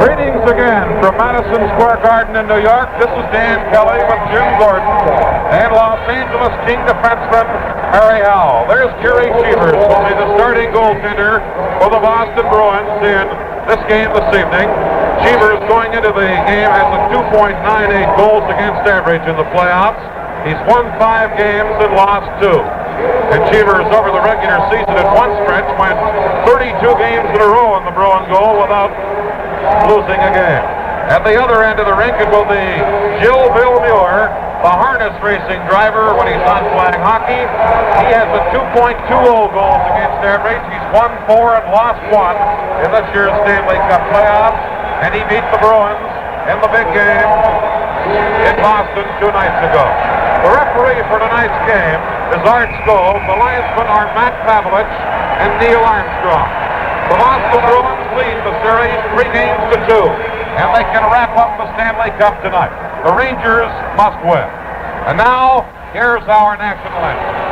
Greetings again from Madison Square Garden in New York. This is Dan Kelly with Jim Gordon and Los Angeles King defenseman Harry Howell. There's Gerry Cheevers, who will be the starting goaltender for the Boston Bruins in this game this evening. Cheevers going into the game has a 2.98 goals against average in the playoffs. He's won 5 games and lost 2. And Cheevers over the regular season at one stretch went 32 games in a row in the Bruin goal without losing a game. At the other end of the rink, it will be Gilles Villemure, the harness racing driver when he's not playing hockey. He has a 2.20 goals against average. He's won 4 and lost 1 in this year's Stanley Cup playoffs, and he beat the Bruins in the big game in Boston 2 nights ago. The referee for tonight's game is Art Skov. The linesmen are Matt Pavlich and Neil Armstrong. The Boston Bruins lead the series 3 games to 2, and they can wrap up the Stanley Cup tonight. The Rangers must win. And now, here's our national anthem.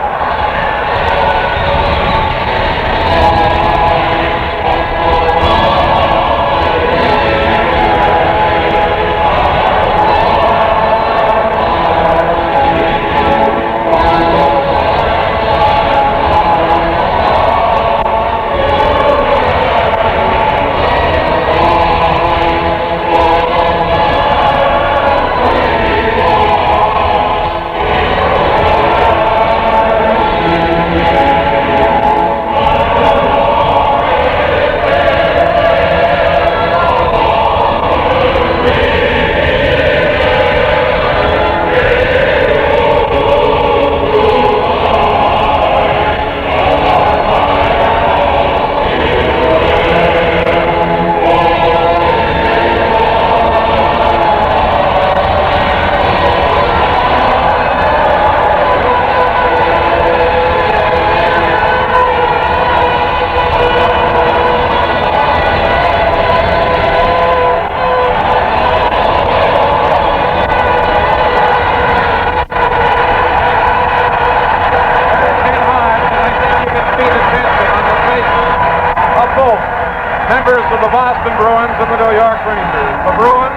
Members of the Boston Bruins and the New York Rangers. The Bruins,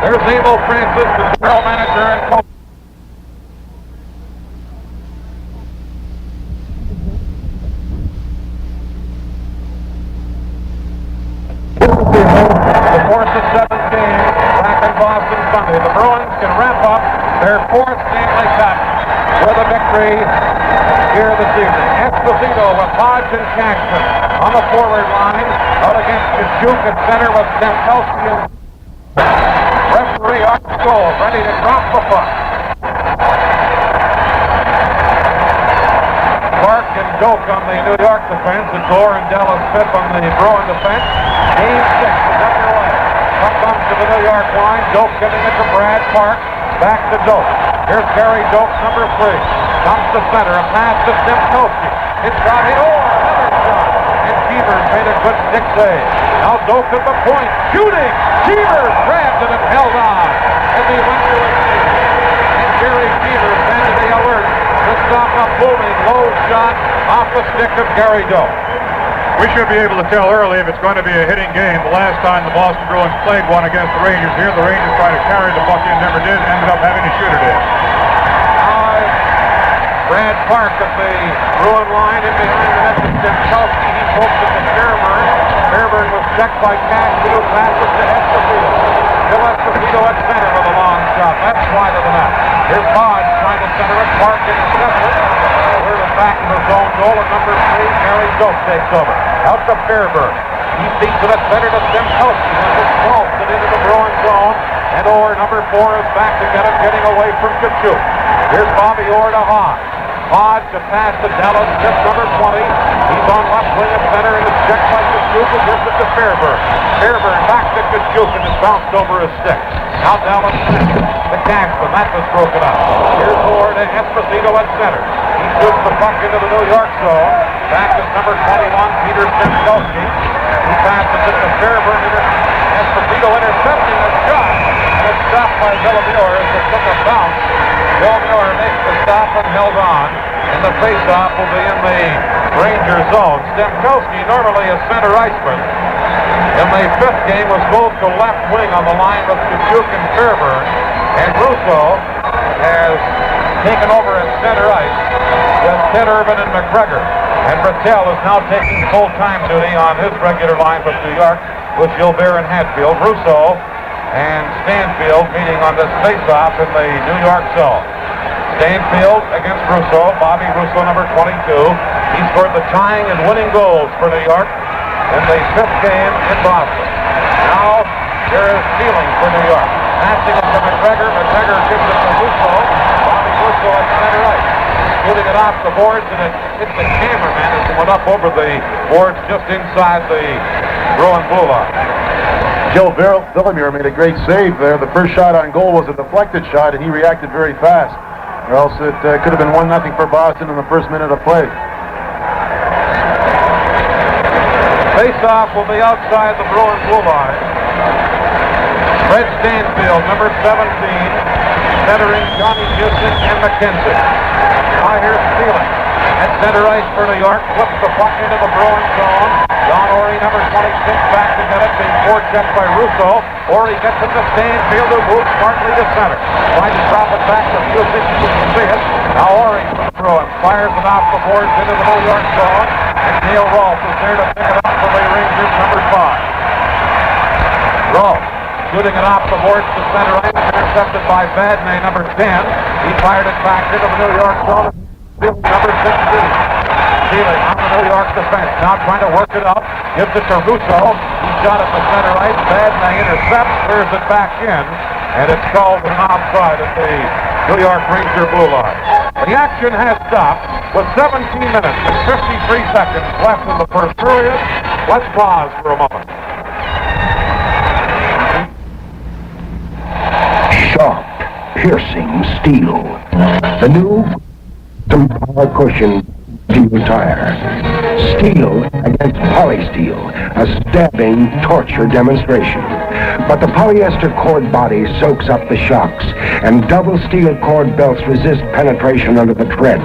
there's Emil Francis, the general manager and coach. The 4th of 7th game back in Boston Sunday. The Bruins can wrap up their 4th Stanley Cup with a victory here this evening. Esposito with Hodge and Cashman on the forward line, out against Bucyk at center with Stanley. Referee Art Skov ready to drop the puck. Clark and Doak on the New York defense, and Gore and Dallas Smith on the Bruin defense. Game 6 is underway. Puck comes to the New York line. Doak getting it to Brad Park. Back to Doak. Here's Gary Doak, number 3. Comes to center. A pass to Stemkowski. It's got it. Another shot. And Cheevers made a good stick save. Now Doak at the point. Shooting. Cheevers grabbed it and held on as he went to his feet. And Gerry Cheevers had to be alert to stop a booming low shot off the stick of Gary Doak. We should be able to tell early if it's going to be a hitting game. The last time the Boston Bruins played one against the Rangers here, the Rangers tried to carry the puck in, never did, ended up having to shoot it in. Brad Park at the Bruin line in behind the net to Stemkowski. He pokes it to Fairburn. Fairburn was checked by Cashy, who passes to Esposito. Still Esposito at center with a long shot. That's wide of the net. Here's Hodge trying to center it. Park intercepts it. We're in the back of the zone goal, and number 3, Gary Doak takes over. Out to Fairburn. He feeds it at center to Stemkowski. As it's vaulted into the Bruin zone. And Orr, number 4, is back to get him, getting away from Bucyk. Here's Bobby Orr to Hodge. Hodge to pass to Dallas Smith, number 20. He's on left wing at center, and it's checked by Bucyk, and gives it to Fairburn. Fairburn back to Bucyk, and it's bounced over his stick. Now Dallas Smith to Cashman. That was broken up. Here's Orr to Esposito at center. He shoots the puck into the New York zone. Back to number 21, Peter Stemkowski. He passes it to Fairburn. Esposito intercepting a shot. And it's stopped by Villemure as it took a bounce. Villemure makes the stop and held on. in the face-off will be in the Ranger zone. Stemkowski, normally a center iceman, in the fifth game was moved to left wing on the line with Bucyk and Fairburn, and Russo has taken over at center ice with Ted Irvin and McGregor. And Ratelle is now taking full-time duty on his regular line with New York with Gilbert and Hatfield. Russo and Stanfield meeting on this face-off in the New York zone. Stanfield against Russo. Bobby Russo, number 22. He scored the tying and winning goals for New York in the fifth game in Boston. Now there is stealing for New York. Passing it to McGregor. McGregor gives it to Russo. Bobby Russo at center ice. Shooting it off the boards, and it hit the cameraman as it went up over the boards just inside the Bruin blue line. Joe Villamure made a great save there. The first shot on goal was a deflected shot, and he reacted very fast. Or else it could have been 1-0 for Boston in the first minute of play. Face-off will be outside the Bruin blue line. Fred Stanfield, number 17, centering Johnny Bucyk and McKenzie. Now here's stealing at center ice for New York. Flips the puck into the Bruin zone. John Ory, number 26, back to get it. Being forechecked by Russo. Ory gets it to Stanfield, who moves smartly to center. Trying to drop it back to Bucyk. You can see it. Now Ory from the Bruins fires it off the boards into the New York zone. And Neil Rolfe is there to pick it up for the Rangers, number 5. Rolfe shooting it off the boards to center ice. Intercepted by Vadnais, number 10. He fired it back into the New York zone. Number 16. Stealing on the New York defense. Now trying to work it up. Gives it to Russo. He shot at the center ice. Vadnais intercepts. Clears it back in. And it's called an offside at the New York Ranger blue line. The action has stopped with 17 minutes and 53 seconds left in the first period. Let's pause for a moment. Sharp, piercing steel. The new power cushion steel tire. Steel against polysteel, a stabbing torture demonstration. But the polyester cord body soaks up the shocks, and double steel cord belts resist penetration under the tread.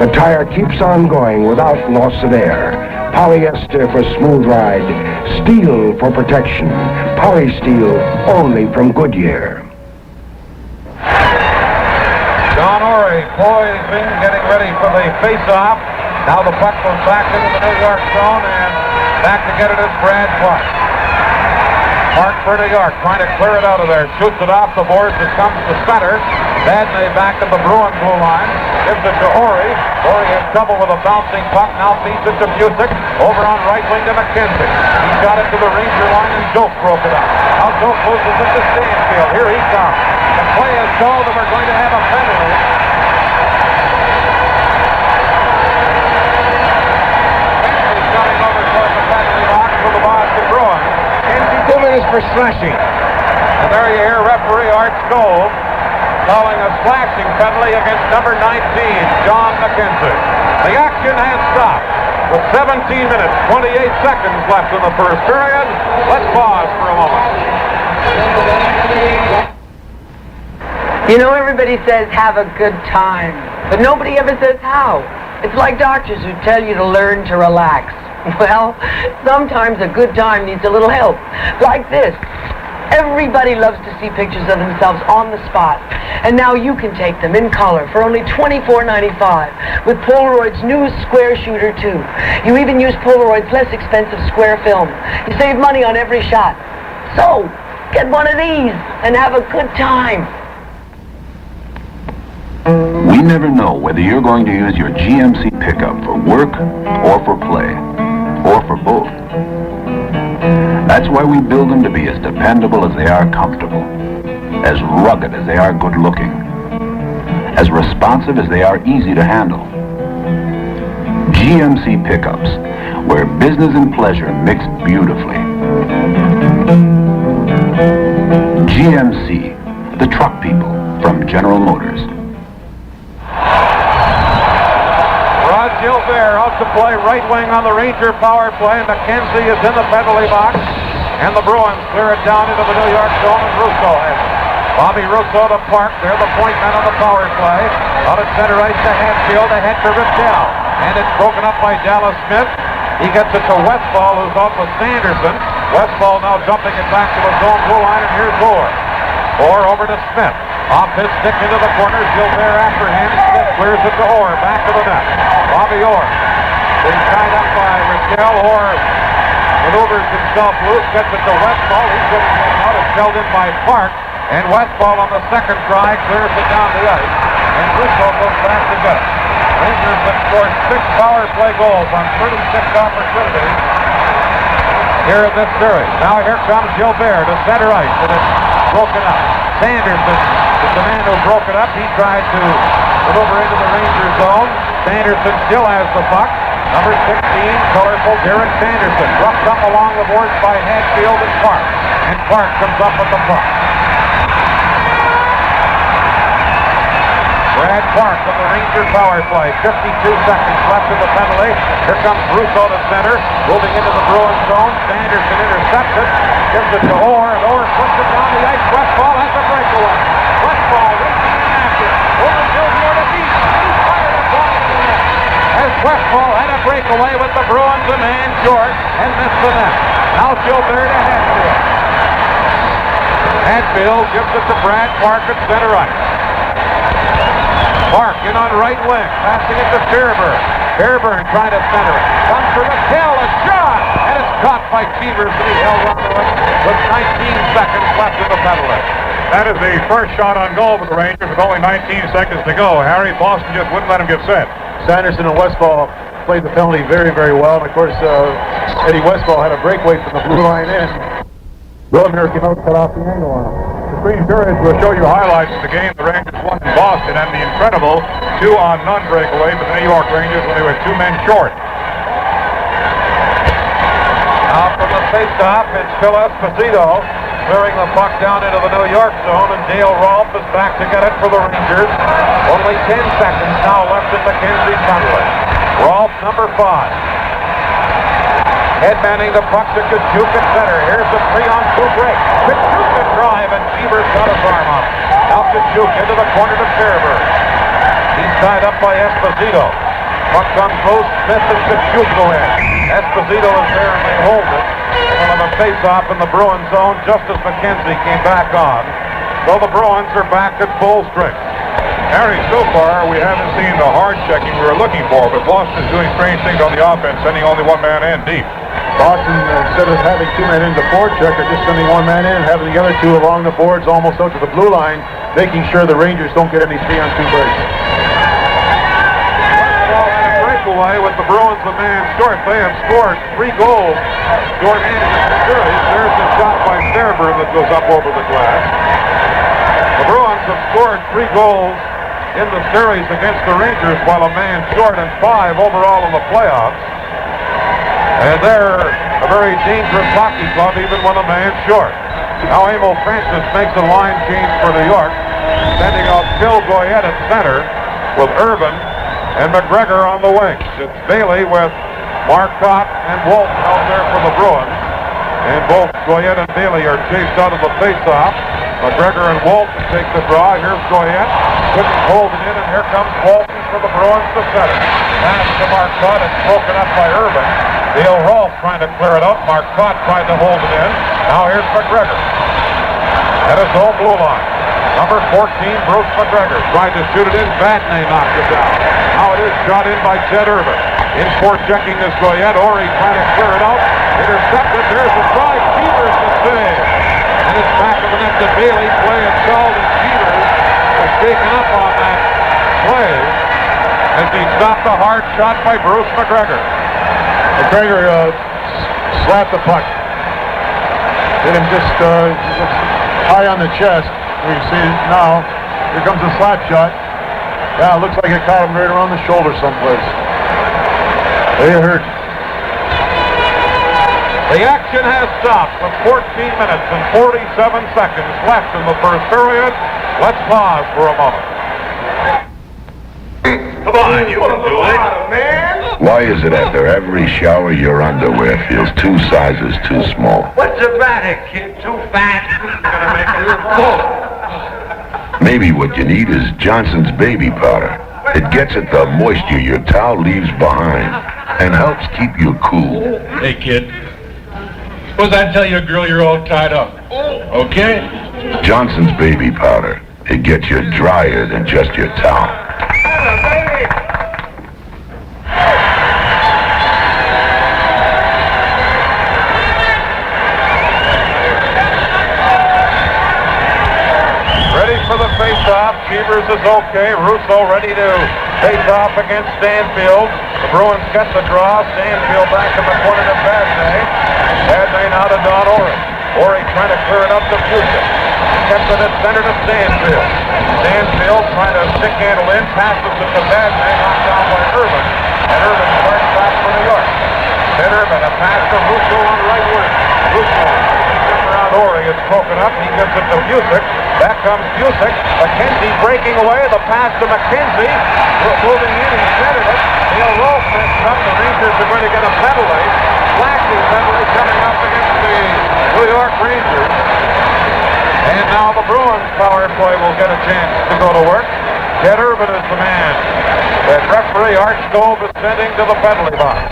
The tire keeps on going without loss of air. Polyester for smooth ride, steel for protection. Polysteel only from Goodyear. John Ory poising, getting ready for the face-off. Now the puck goes back into the New York zone, and back to get it is Brad Clark. Clark for New York, trying to clear it out of there. Shoots it off the boards. It comes to center. Vadnais back at the Bruin blue line. Gives it to Ory. Ory has trouble with a bouncing puck. Now feeds it to Bucyk. Over on right wing to McKenzie. He got it to the Ranger line, and Joke broke it up. Now Joke loses it to Stanfield. Here he comes. The play is called, and we're going to have a penalty. Mackenzie's coming over toward the penalty box for the Boston Bruins. 2 minutes for slashing. And there you hear referee Art Stoll calling a slashing penalty against number 19, John McKenzie. The action has stopped with 17 minutes, 28 seconds left in the first period. Let's pause for a moment. You know, everybody says have a good time, but nobody ever says how. It's like doctors who tell you to learn to relax. Well, sometimes a good time needs a little help, like this. Everybody loves to see pictures of themselves on the spot, and now you can take them in color for only $24.95 with Polaroid's new Square Shooter 2. You even use Polaroid's less expensive square film. You save money on every shot. So, get one of these and have a good time. We never know whether you're going to use your GMC pickup for work or for play, or for both. That's why we build them to be as dependable as they are comfortable, as rugged as they are good-looking, as responsive as they are easy to handle. GMC pickups, where business and pleasure mix beautifully. GMC, the truck people from General Motors. Rod Gilbert out to play right wing on the Ranger power play. McKenzie is in the penalty box, and the Bruins clear it down into the New York zone, and Russo has it. Bobby Russo to Park. They're the point men on the power play. Out at center ice to Hatfield. Ahead to Ratelle. And it's broken up by Dallas Smith. He gets it to Westfall, who's off with Sanderson. Westfall now dumping it back to his own blue line, and here's Orr. Orr over to Smith. Off his stick into the corner. Gilbert after him. Smith clears it to Orr. Back to the net. Bobby Orr being tied up by Ratelle. Orr maneuvers himself loose. Gets it to Westfall. He's getting out. It's held in by Park. And Westfall on the second try clears it down the ice. And Russo goes back to get it. Rangers have scored 6 power play goals on 36 opportunities here in this series. Now here comes Gilbert to center ice, and it's broken up. Sanderson is the man who broke it up. He tried to maneuver into the Ranger zone. Sanderson still has the puck. Number 16, colorful Derek Sanderson. Dropped up along the boards by Hatfield and Park. And Park comes up with the puck. Brad Park on the Ranger power play. 52 seconds left in the penalty. Here comes Russo to center. Moving into the Bruins zone. Sanderson intercepts it. Gives it to Orr. And Orr puts it down the ice. Westfall has a breakaway. Westfall racing in after. Over Gilbert to beat. He's fired a ball to the net. As Westfall had a breakaway with the Bruins a man short and missed the net. Now Gilbert to Hatfield. Hatfield gives it to Brad Park at center ice. Park in on right wing, passing it to Fairburn. Fairburn trying to center it. Comes for Ratelle, a shot! And it's caught by Cheevers, and he held on to it with 19 seconds left in the penalty. That is the first shot on goal for the Rangers with only 19 seconds to go. Harry, Boston just wouldn't let him get set. Sanderson and Westfall played the penalty very, very well. And of course, Eddie Westfall had a breakaway from the blue line in. Willimer came out and cut off the angle on him. Screen periods will show you highlights of the game the Rangers won in Boston and the incredible 2-on-0 breakaway for the New York Rangers when they were 2 men short. Now from the faceoff, it's Phil Esposito clearing the puck down into the New York zone, and Dale Rolfe is back to get it for the Rangers. Only 10 seconds now left at McKenzie penalty. Rolfe, number 5. Headmanning the puck to Kachuk at center. Here's the 3-on-2 break. Kachuk to drive, and Cheevers got his arm up. Now Kachuk into the corner to Fairburn. He's tied up by Esposito. Puck comes loose. Smith and Kachuk go in. Esposito is there, and they hold it. One of the face-off in the Bruins zone just as McKenzie came back on. So the Bruins are back at full strength. Harry, so far we haven't seen the hard checking we were looking for, but Boston is doing strange things on the offense, sending only 1 man in deep. Boston, instead of having 2 men in the forecheck, are just sending 1 man in, having the other 2 along the boards almost out to the blue line, making sure the Rangers don't get any 3-on-2 breaks. Well, and a breakaway with the Bruins a man short. They have scored 3 goals short-handed in the series. There's a shot by Fairburn that goes up over the glass. The Bruins have scored 3 goals in the series against the Rangers while a man short, and 5 overall in the playoffs. And they're a very dangerous hockey club even when a man short. Now Emil Francis makes a line change for New York, sending out Phil Goyette at center with Irvin and McGregor on the wings. It's Bailey with Marcotte and Walton out there for the Bruins. And both Goyette and Bailey are chased out of the faceoff. McGregor and Walton take the draw. Here's Goyette. Couldn't hold it in, and here comes Walton for the Bruins to center. Pass to Marcotte. It's broken up by Irvin. Dale Rolfe trying to clear it out. Marcotte tried to hold it in. Now here's McGregor at his own blue line. Number 14, Bruce McGregor, tried to shoot it in. Vadnais knocked it down. Now it is shot in by Ted Irvin. In for checking is Goyette. Ori trying to clear it out. Intercepted. There's a try. Cheevers to save. And it's back of the net to Bailey. Play is called, and Cheevers was taken up on that play as he stopped a hard shot by Bruce McGregor. McGregor slapped the puck. Hit him just high on the chest. We see it now. Here comes a slap shot. Yeah, it looks like it caught him right around the shoulder someplace. They hurt. The action has stopped with 14 minutes and 47 seconds left in the first period. Let's pause for a moment. Come on, you can do it. Why is it after every shower your underwear feels 2 sizes too small? What's the matter, kid? Too fat? Gonna make you full. Maybe what you need is Johnson's baby powder. It gets at the moisture your towel leaves behind and helps keep you cool. Hey, kid. Suppose I tell your girl you're all tied up. Okay? Johnson's baby powder. It gets you drier than just your towel. For the face-off, Cheevers is okay. Russo ready to face off against Stanfield. The Bruins get the draw. Stanfield back in the corner to Badney. Badney now to Don Orey. Orey trying to clear it up to Bucyk. Kept it at center to Stanfield. Stanfield trying to stick handle in, passes it to Badney, knocked down by Irvin. And Irvin starts back for New York. Then Irvin, a pass to Russo on the right wing. Russo around Orey is broken up. He gives it to Bucyk. Back comes Bucyk. McKenzie breaking away. The pass to McKenzie. Moving in. He centered it. Neil Rolfe messed up. The Rangers are going to get a penalty. Flashing penalty coming up against the New York Rangers. And now the Bruins power play will get a chance to go to work. Ted Irvin is the man. The referee Art Stove is sending to the penalty box.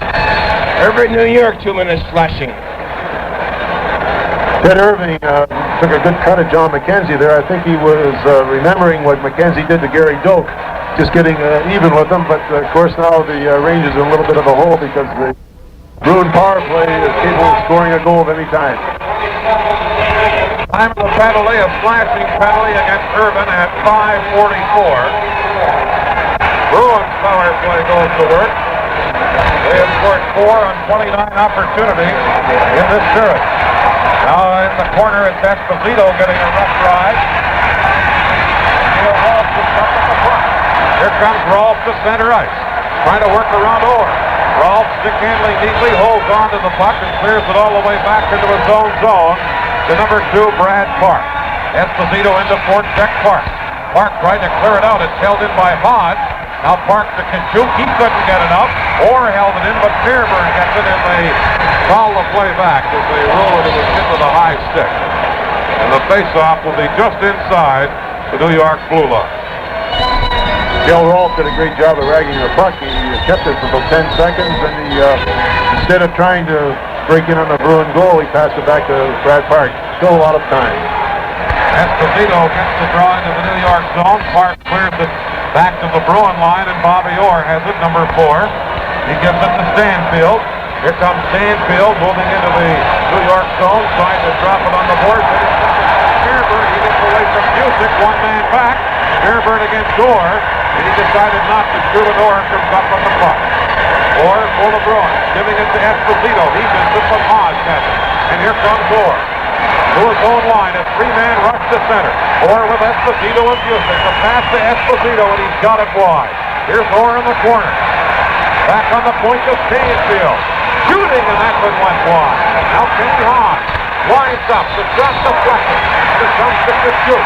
Irvin, New York, 2 minutes flashing. Ted Irving took a good cut at John McKenzie there. I think he was remembering what McKenzie did to Gary Doak, just getting even with him. But of course now the Rangers are in a little bit of a hole because the Bruin power play is capable of scoring a goal at any time. Time of the penalty, a slashing penalty against Irvin at 5:44. Bruins power play goes to work. They have scored 4 on 29 opportunities in this series. Now in the corner, it's Esposito getting a rough ride. Neil Rolfe is up at the front. Here comes Rolfe to center ice, trying to work around Orr. Rolfe stick handling neatly, holds on to the puck and clears it all the way back into his own zone to number 2, Brad Park. Esposito into forecheck Park. Park tried to clear it out. It's held in by Hodge. Now Park to Kachuk. He couldn't get it up. Orr held it in, but Fairburn gets it, and they call the play back as they roll it into the high stick. And the face-off will be just inside the New York blue line. Dale Rolfe did a great job of ragging the puck. He kept it for about 10 seconds, and he, instead of trying to break in on the Bruin goal, he passed it back to Brad Park. Still a lot of time. Esposito gets the draw into the New York zone. Park clears it back to the Bruin line, and Bobby Orr has it, number 4. He gives it to Stanfield. Here comes Stanfield moving into the New York zone, trying to drop it on the boards. Fairburn, he gets away from Bucyk, one man back. Fairburn against Orr, and he decided not to shoot, and Orr comes up on the puck. Orr for the Bruins, giving it to Esposito. He missed it, but Hodge has it. And here comes Orr. To his own line, a 3-man rush to center. Orr with Esposito and Bucyk. The pass to Esposito, and he's got it wide. Here's Orr in the corner. Back on the point to Stanfield. Shooting, and that one went wide. Now Kenny Hodge winds up. The shot deflected. Here comes to Kachuk.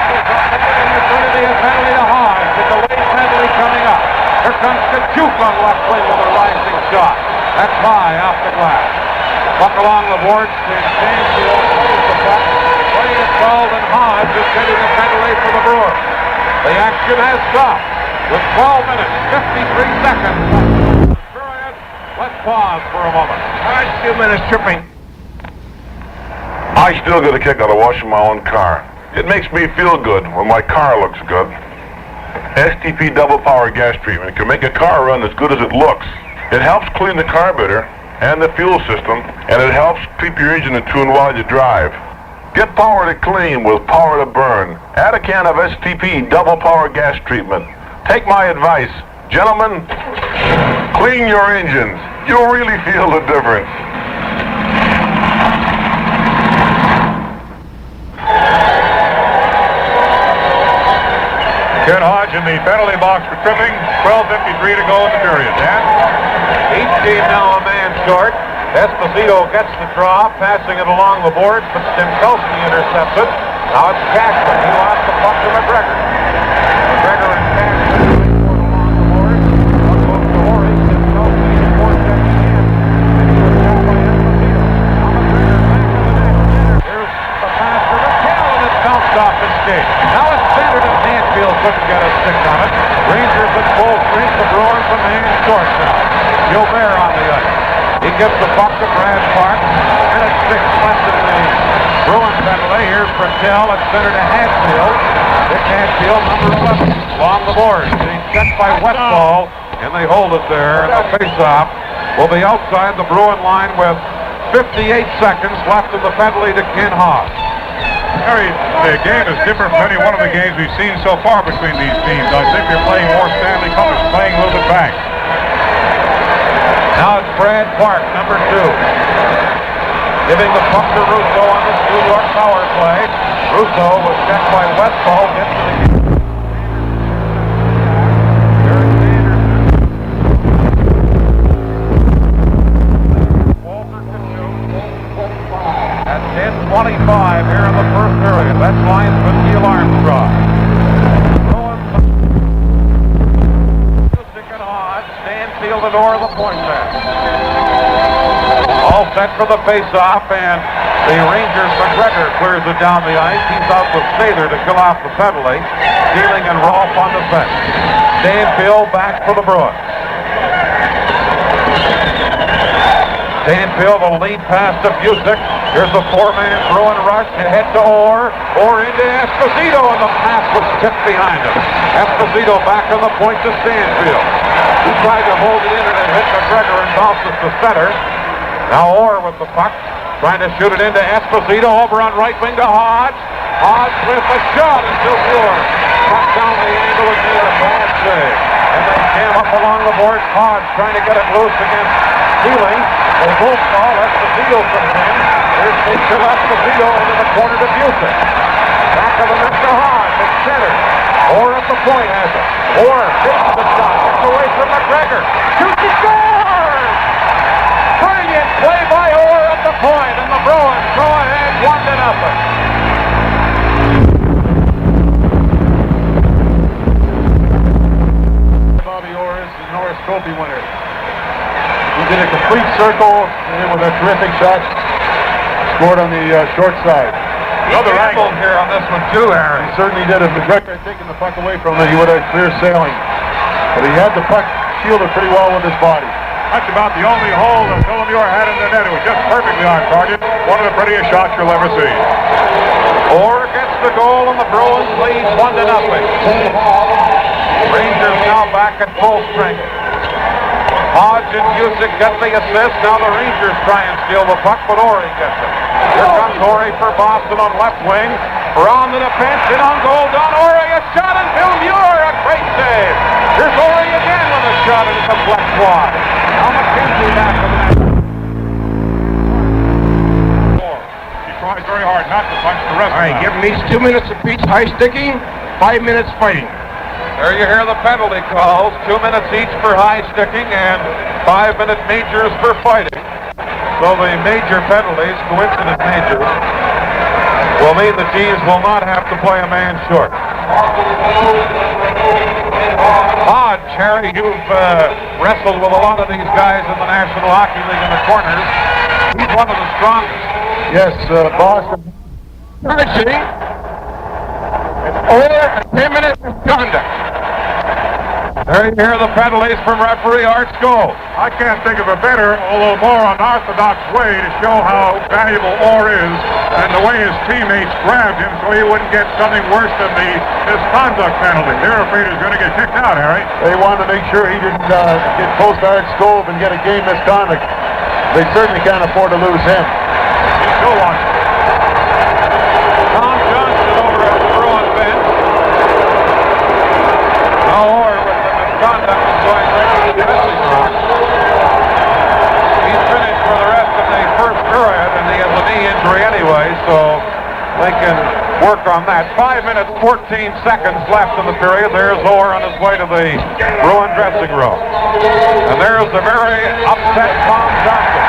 And it's going to be a penalty to Hodge. The delayed penalty coming up. Here comes Kachuk on left wing with a rising shot. That's high off the glass. Puck along the boards to Stanfield. The puck. Play is called, and Hodge is getting a penalty for the Bruins. The action has stopped with 12 minutes, 53 seconds. Let's pause for a moment. Hodge, 2 minutes tripping. I still get a kick out of washing my own car. It makes me feel good when my car looks good. STP double power gas treatment can make a car run as good as it looks. It helps clean the carburetor and the fuel system, and it helps keep your engine in tune while you drive. Get power to clean with power to burn. Add a can of STP double power gas treatment. Take my advice. Gentlemen, clean your engines. You'll really feel the difference. Ken Hodge in the penalty box for tripping. 12:53 to go in the period. Dan? Each team now a man short. Esposito gets the draw, passing it along the boards, but Stemkowski intercepts it. Now it's Cashman. He lost the puck to McGregor. McGregor and Cashman along the boards. Puck goes to Horry. Stemkowski is forecheck again. And he was shot by Esposito. Now McGregor back to the net. Here's the pass to Ratelle, and it's bounced off his skate. Now it's centered. Gives the puck to Brad Park. Minute 6 left in the Bruin penalty. Here's Ratelle at center to Hatfield. Dick Hatfield, number 11, along the board. Being checked by Westfall, and they hold it there. And the face-off will be outside the Bruin line with 58 seconds left in the penalty to Ken Haas. Harry, the game is different from any one of the games we've seen so far between these teams. I think they're playing more Stanley Cup, is playing a little bit back. Now it's Brad Park, number 2. Giving the puck to Russo on this New York power play. Russo was checked by Westfall into the game. Walter can shoot. At 10:25 here in the first period. That's linesman Neil Armstrong. Bucyk and Hodge. Stanfield the door of the point man. All set for the face-off, and the Rangers' McGregor clears it down the ice. He's out with Sather to kill off the penalty. Dealing and Rolfe on the bench. Stanfield back for the Bruins. Stanfield will lead pass to Bucyk. Here's a 4-man Bruin rush ahead to Orr. Orr into Esposito, and the pass was tipped behind him. Esposito back on the point to Stanfield. He tried to hold it in and it hit McGregor and bounces to center. Now Orr with the puck, trying to shoot it into Esposito, over on right wing to Hodge. Hodge with a shot until Orr cut down the angle and made a bad save. And they jam up along the boards. Hodge trying to get it loose against Healing. They both fall. Esposito comes in. Here's Mitchell Esposito into the corner to Bucyk. Back of the net to Hodge. It's center. Orr at the point has it. Orr takes the shot. Gets away from McGregor. Shoots and scores! Brilliant play by Orr at the point, and the Bruins go ahead 1-0. Bobby Orr is the Norris Trophy winner. He did a complete circle and with a terrific shot. Scored on the short side. Another angle here on this one too, Aaron. He certainly did. If McGregor had taken the puck away from him, he would have clear sailing. But he had the puck shielded pretty well with his body. That's about the only hole that Villamure had in the net. It was just perfectly on target. One of the prettiest shots you'll ever see. Orr gets the goal, and the Bruins lead 1-0. Rangers now back at full strength. Hodge and Bucyk get the assist. Now the Rangers try and steal the puck, but Orr gets it. Here comes Orr for Boston on left wing. Around the defense, in on goal, Don Orr, a shot, and Villamure, a great save. Here's Orr again with a shot, and it's a flex wide. Now McKenzie back to the net. He tries very hard not to punch the rest. All right, give them each 2 minutes apiece, high sticking, 5 minutes fighting. There you hear the penalty calls. 2 minutes each for high sticking and 5-minute majors for fighting. So the major penalties, coincident majors, will mean the teams will not have to play a man short. Hodge, Harry, you've wrestled with a lot of these guys in the National Hockey League in the corners. He's one of the strongest. Yes, Boston. Searching. It's over 10 minutes misconduct. There you hear the penalties from referee Art Scholes. I can't think of a better, although more unorthodox way to show how valuable Orr is than the way his teammates grabbed him so he wouldn't get something worse than the misconduct penalty. They're afraid he's going to get kicked out, Harry. They wanted to make sure he didn't get close to Art Scholes and get a game misconduct. They certainly can't afford to lose him. He's still watching. Tom Johnson over at the Bruins bench. Now Orr with the misconduct is going right to the dressing room. He's finished for the rest of the first period, and he has a knee injury anyway, so they can work on that. 5 minutes, 14 seconds left in the period. There's Orr on his way to the Bruin dressing room. And there's the very upset Tom Johnson.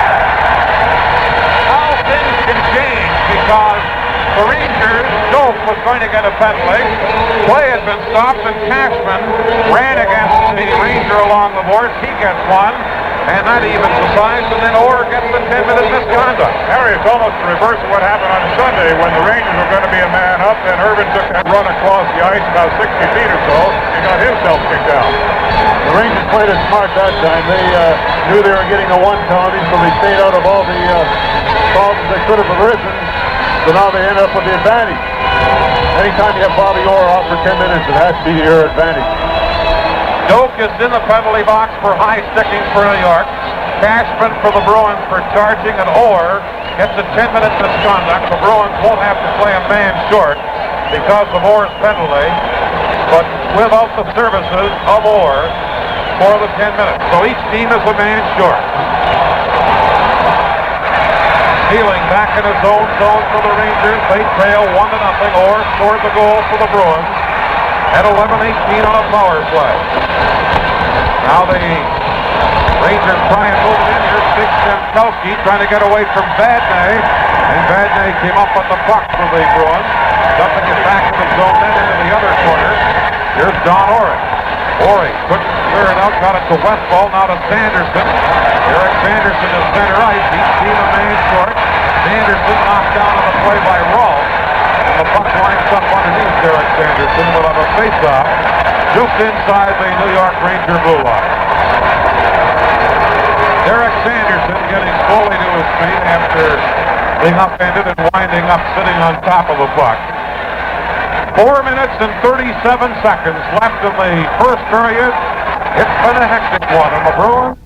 How things can change because the Rangers, Dope was going to get a penalty. Play had been stopped, and Cashman ran against the Ranger along the boards. He gets one, and that evens the sides, and then Orr gets the 10-minute misconduct. Harry, it's almost the reverse of what happened on Sunday when the Rangers were going to be a man up, and Irvin took that run across the ice about 60 feet or so and got himself kicked out. The Rangers played it smart that time. They knew they were getting a one penalty, so they stayed out of all the problems that could have arisen. So now they end up with the advantage. Anytime you have Bobby Orr off for 10 minutes, it has to be your advantage. Doak is in the penalty box for high sticking for New York. Cashman for the Bruins for charging, and Orr gets a 10-minute misconduct. The Bruins won't have to play a man short because of Orr's penalty, but without the services of Orr for the 10 minutes. So each team is a man short. Healing back in his own zone for the Rangers. They trail 1-0. Orr scores a goal for the Bruins at 11:18 on a power play. Now the Rangers try and move it in here. Big Stankowski trying to get away from Vadnais. And Vadnais came up on the puck for the Bruins. Dumping it back in the zone, then into the other corner. Here's Don Orey. Orey couldn't clear it out. Got it to Westfall. Now to Sanderson. Eric Sanderson is center ice. Each team a man short. Sanderson knocked down on the play by Rolfe. And the puck lines up underneath Eric Sanderson. But on a face-off, just inside the New York Ranger blue line. Derek Sanderson getting slowly to his feet after being upended and winding up sitting on top of the puck. 4 minutes and 37 seconds left in the first period. It's been a hectic one, and the Bruins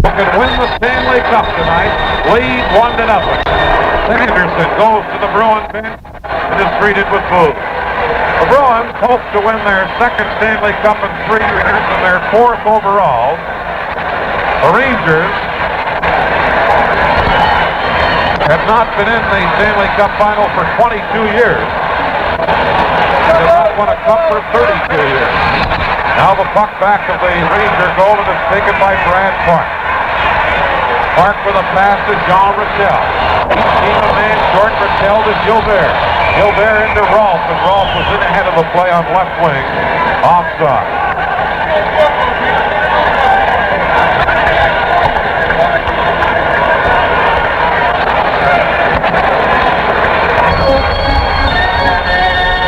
can win the Stanley Cup tonight. Lead 1-0. Sanderson goes to the Bruins bench and is greeted with booze. The Bruins hope to win their second Stanley Cup in 3 years and their 4th overall. The Rangers have not been in the Stanley Cup final for 22 years. They have not won a cup for 32 years. Now the puck back of the Ranger goal, and it's taken by Brad Park. Park with a pass to Jean Ratelle. Each team a man short. Ratelle to Gilbert. Gilbert into Rolfe, and Rolfe was in ahead of the play on left wing. Offside.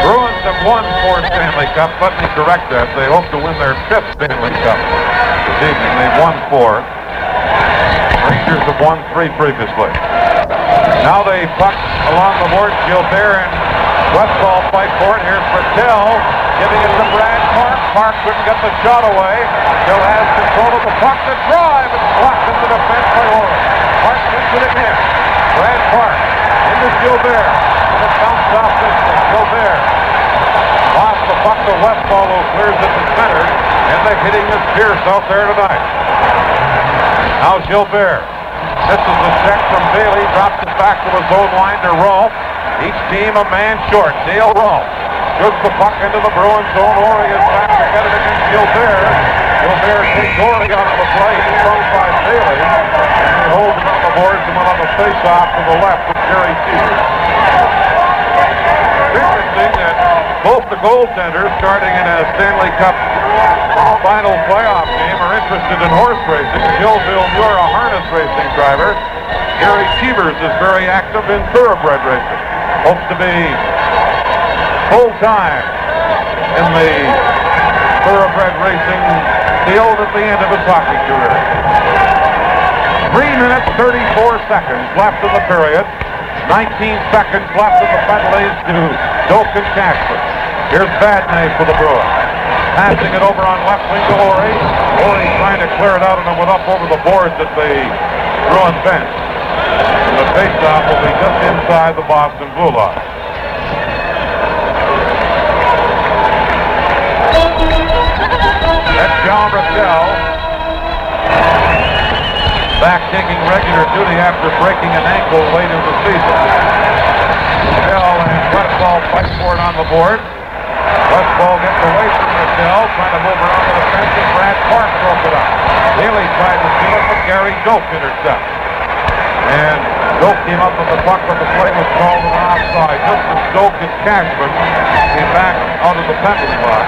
Bruins have won 4 Stanley Cups. Let me correct that. They hope to win their 5th Stanley Cup this evening. They've won 4. Rangers have won 3 previously. Now they puck along the board. Gilbert and Westfall fight for it. Here's Ratelle giving it to Brad Park. Park couldn't get the shot away. Still has control of the puck. The drive is blocked into the fence by Orr. Park gets it again. Brad Park into Gilbert. And it bounced off this one. Gilbert lost the puck to Westfall, who clears it to center. And the hitting is fierce out there tonight. Now Gilbert. This is a check from Bailey. Drops it back to his own line to Rolfe. Each team a man short. Dale Rolfe shoots the puck into the Bruins zone. Orey is back to get it against Gilbert. Gilbert takes Orey out of the play. He's thrown by Bailey. And he holds it on the boards and went on the face-off to the left with Gerry Cheevers. It's interesting that both the goaltenders starting in a Stanley Cup final playoff game are interested in horse racing. Gil Villemure, a harness racing driver. Gerry Cheevers is very active in thoroughbred racing. Hopes to be full-time in the thoroughbred racing field at the end of his hockey career. 3 minutes, 34 seconds left in the period. 19 seconds left in the penalties to Doak and Cashman. Here's Vadnais for the Bruins. Passing it over on left wing to Orey. Orey trying to clear it out, and it went up over the boards at the Bruins bench. And the faceoff will be just inside the Boston blue line. That's John Ratelle. Back taking regular duty after breaking an ankle late in the season. Ratelle and Westfall fight for it on the board. Westfall gets away from Ratelle, trying to move around to the fence, and Brad Park broke it up. Bailey tried to steal it, but Gary Doak intercepted. And Doak came up with the puck, but the play was called an offside. Just as Doak and Cashman came back out of the penalty box.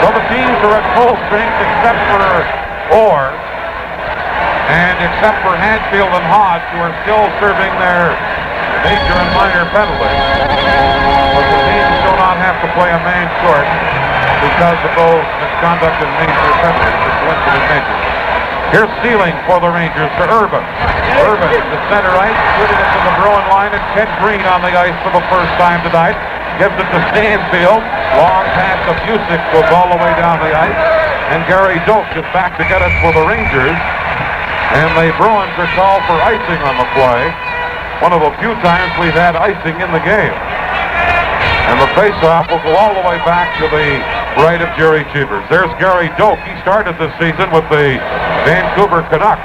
So the teams are at full strength except for Orr. And except for Hadfield and Hodge, who are still serving their major and minor penalties, but the teams do not have to play a man short because of both misconduct and major penalties, the coincident major. Here's stealing for the Rangers to Urban. Urban to center ice, shooting it to the Bruin line, and Ted Green on the ice for the first time tonight. Gives it to Stanfield. Long pass to Bucyk, goes all the way down the ice. And Gary Doak is back to get it for the Rangers. And the Bruins are called for icing on the play. One of the few times we've had icing in the game. And the face-off will go all the way back to the right of Gerry Cheevers. There's Gary Doak. He started this season with the Vancouver Canucks.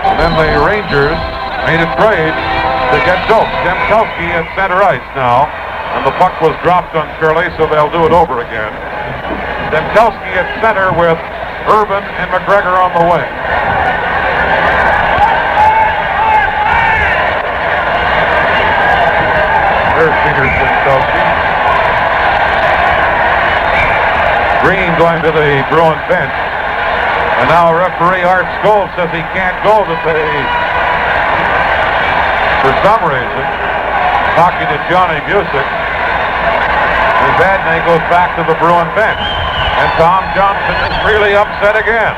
And then the Rangers made a trade to get Doak. Demkowski at center ice now. And the puck was dropped unfairly, so they'll do it over again. Demkowski at center with Urban and McGregor on the wing. There's Peter Demkowski. Green going to the Bruin bench. And now referee Art Skoll says he can't go, that they, for some reason, talking to Johnny Bucyk, and Vadnais goes back to the Bruin bench. And Tom Johnson is really upset again.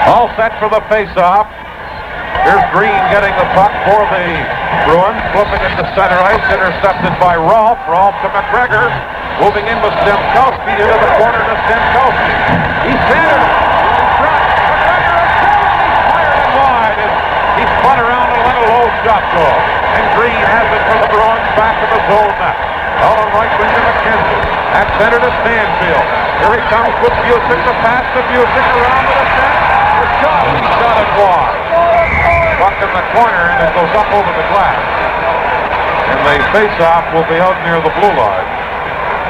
All set for the face-off. Here's Green getting the puck for the Bruins, flipping it to center ice, intercepted by Rolfe. Rolfe to McGregor, moving in with Demkowski into the corner to Demkowski. He's centered in front. McGregor is fired it wide. He spun around and let a low shot go. And Green has it for the Bruins back to the zone net. Out on right wing to McKenzie. At center to Stanfield. Here he comes with Bucyk. The pass to Bucyk around to the center. The shot. He shot it wide. Puck in the corner, and it goes up over the glass. And the face-off will be out near the blue line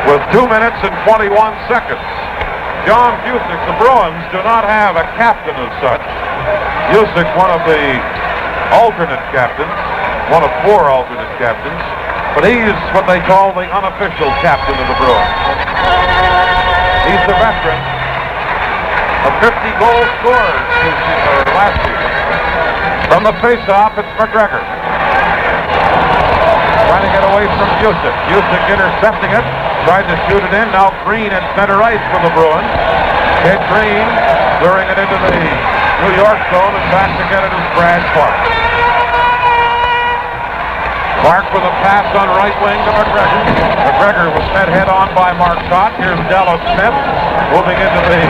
with 2 minutes and 21 seconds. John Bucyk, the Bruins do not have a captain as such. Bucyk, one of the alternate captains, one of 4 alternate captains, but he's what they call the unofficial captain of the Bruins. He's the veteran of 50 goal scorers last season. From the face-off, it's McGregor. Trying to get away from Bucyk. Bucyk intercepting it. Tried to shoot it in. Now Green at center ice for the Bruins. Ted Green luring it into the New York zone, and back to get it is Brad Clark. Clark with a pass on right wing to McGregor. McGregor was met head-on by Marcotte. Here's Dallas Smith moving into the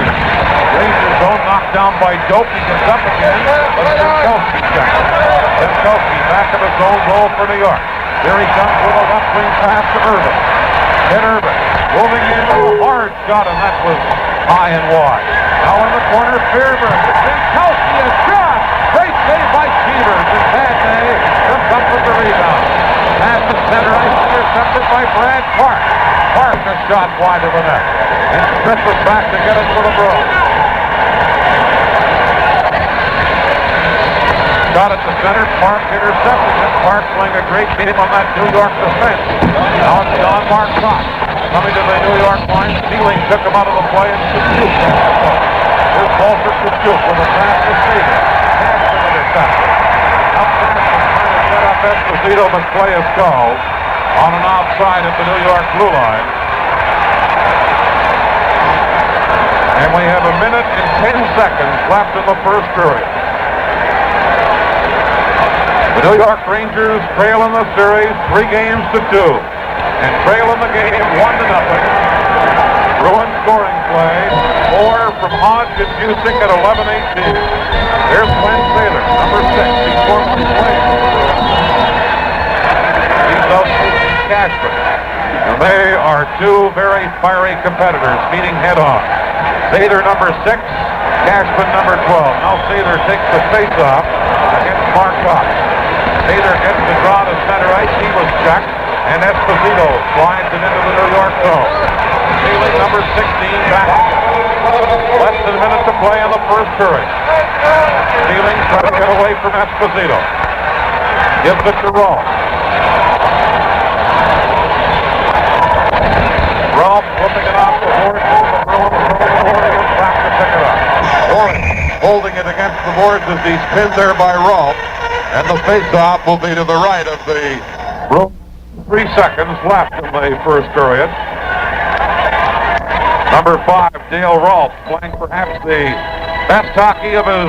Rangers zone, knocked down by Doak. He gets up again, but Demkowski checked. Demkowski back of his own goal for New York. Here he comes with a left wing pass to Urban. Hit Urban, moving into a hard shot, and that was high and wide. Now in the corner, Fairburn. Demkowski, a shot! Great save by Cheevers, and Vadnais comes up with the rebound. Pass to center ice, intercepted by Brad Clark. Clark a shot wide of the net. And Smith was back to get it for the Bruins. Shot at the center, Clark intercepted it. Clark playing a great game on that New York defense. Now it's Don Marcotte coming to the New York line. Stealing took him out of the play, and Kuchuk. Here's ball for Kuchuk with a pass to Steven. Cashman intercepted. Up there, trying to set up Esposito, but play is called on an offside at the New York blue line. And we have a minute and 10 seconds left in the first period. The New York Rangers trail in the series 3 games to 2. And trail in the game 1-0. Bruins scoring play. 4 from Hodge and Bucyk at 11-18. There's Glenn Saylor, number 6. He formerly played. He's out with Cashman. And they are 2 very fiery competitors meeting head-on. Saylor number 6, Cashman number 12. Now Saylor takes the face-off against Marcotte. Saylor gets the draw to center ice. He was checked, and Esposito slides it into the New York zone. Saylor number 16 back. Less than a minute to play in the first period. Stealing, trying to get away from Esposito. Gives it to Rolfe. Rolfe flipping it off the boards of the Bruins. Orey is back to pick it up. Orey holding it against the boards as he's pinned there by Rolfe. And the face-off will be to the right of the Bruins. 3 seconds left in the first period. Number 5, Dale Rolfe, playing perhaps the best hockey of his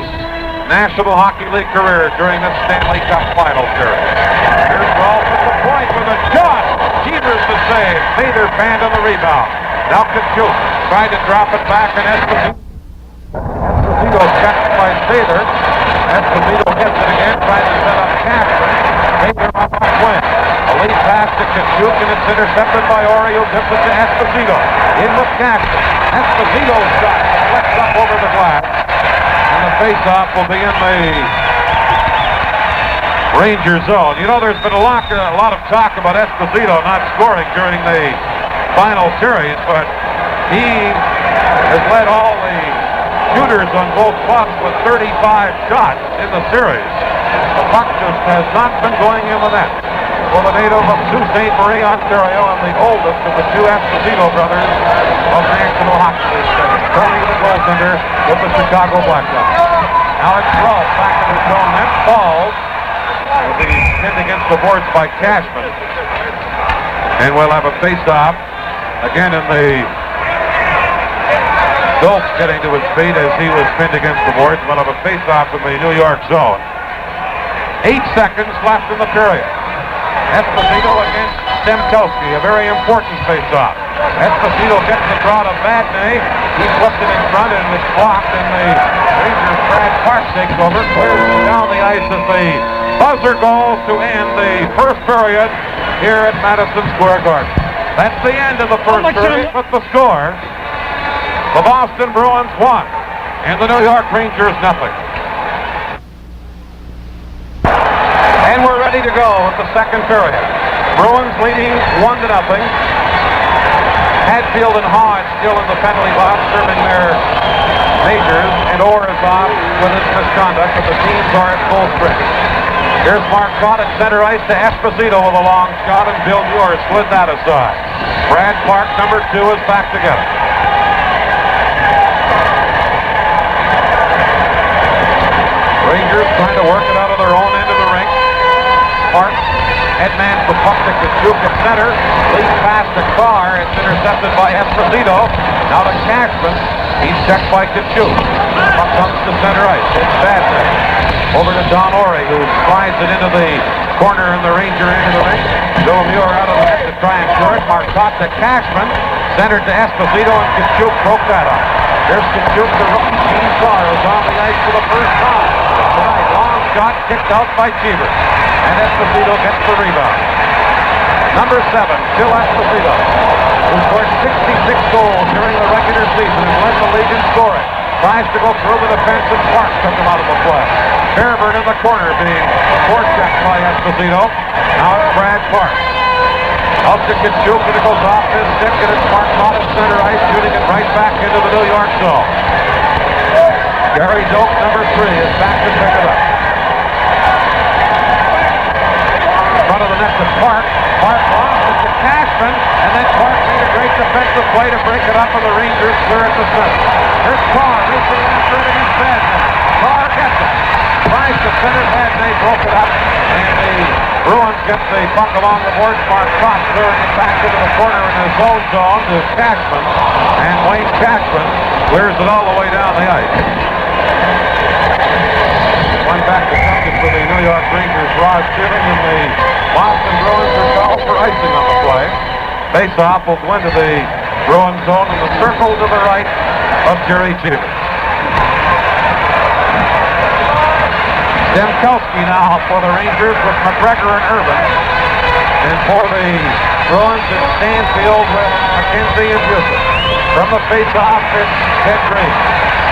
National Hockey League career during this Stanley Cup final series. Here's Rolfe at the point with a shot. Cheevers the save. Mather banned on the rebound. Now Kachuk tried to drop it back, and Esposito checked by Mather. Esposito gets it again, trying to set up Cashman. Mather on the wing. A lead pass to Kachuk, and it's intercepted by Orey, who gives it to Esposito. In with Cashman. Esposito's shot flips up over the glass. And the face-off will be in the Ranger zone. You know, there's been a lot of talk about Esposito not scoring during the final series, but he has led all the shooters on both clubs with 35 shots in the series. The puck just has not been going in the net. For the native of Sault Ste. Marie, Ontario, and the oldest of the 2 Esposito brothers of National Hockey League. Currently the goaltender with the Chicago Blackhawks. Now it's Rolfe back in his own net, falls. He's pinned against the boards by Cashman. And we'll have a face-off again in the Stoltz getting to his feet as he was pinned against the boards. We'll have a face-off in the New York zone. 8 seconds left in the period. Esposito against Stemkowski, a very important face-off. Esposito gets the draw to Vadnais. He flipped it in front and it's blocked, and the Rangers' Brad Park takes over, clears it down the ice as the buzzer goes to end the first period here at Madison Square Garden. That's the end of the first period with the score. The Boston Bruins 1 and the New York Rangers 0. And we're ready to go with the second period. Bruins leading 1-0. Hadfield and Hodge still in the penalty box serving their majors, and Orr is off with his misconduct, but the teams are at full strength. Here's Marcotte at center ice to Esposito with a long shot, and Bill Muir slid that aside. Brad Park, number 2, is back together. Rangers trying to work it out of their own end of the rink. Park, headman for puck to Kachuk at center. Lead pass to Carr. It's intercepted by Esposito. Now to Cashman. He's checked by Kachuk. Puck comes to center ice. It's Vadnais. Over to Don Orey, who slides it into the corner in the Ranger end of the ring. Bill Muir out of the net to try and score it. Marcotte to Cashman. Centered to Esposito, and Kachuk broke that up. There's Kachuk, the rookie. Gene Carr is on the ice for the first time tonight. Long shot kicked out by Cheevers. And Esposito gets the rebound. Number 7, Phil Esposito, who scored 66 goals during the regular season and led the league in scoring. Tries to go through the defense, and Park took him out of the play. Fairburn in the corner being forechecked by Esposito. Now it's Brad Park. Out to Kachuk, and it goes off his stick, and it's Marcotte at center ice, shooting it right back into the New York zone. Gary Doak, number 3, is back to pick it up. Front of the net to Park. Park lost it to Cashman, and then Park made a great defensive play to break it up, and the Rangers clear at the center. Here's Carr, racing after it against Vadnais. Carr gets it. Tries to center, Vadnais broke it up, and the Bruins get the puck along the boards. Marcotte clearing it back into the corner in his own zone to Cashman, and Wayne Cashman clears it all the way down the ice. One back to subject for the New York Rangers, Rod Gilbert, and the Boston Bruins are called for icing on the play. Face-off will go into the Bruins zone in the circle to the right of Gerry Cheevers. Stemkowski now for the Rangers with McGregor and Urban. And for the Bruins, it's Stanfield with McKenzie and Bucyk. From the face-off, it's Ted Green.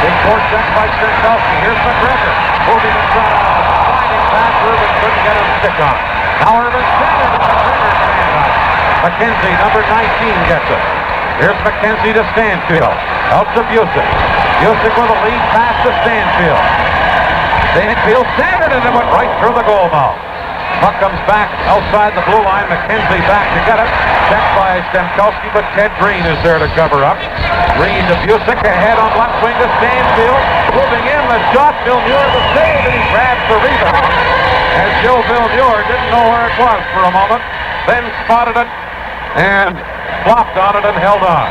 Big forecheck by Stemkowski. Here's McGregor. Moving inside. Sliding back. Urban couldn't get a stick on. Now Urban centered. McGregor stands on. McKenzie, number 19, gets it. Here's McKenzie to Stanfield. Out to Bucyk. Bucyk with a lead pass to Stanfield. Stanfield centered, and it went right through the goal mouth. Puck comes back outside the blue line. McKenzie back to get it. Checked by Stemkowski, but Ted Green is there to cover up. Green to Bucyk, ahead on left wing to Stanfield. Moving in, the shot. Villemure the save, and he grabs the rebound. As Joe Villemure didn't know where it was for a moment, then spotted it and flopped on it and held on.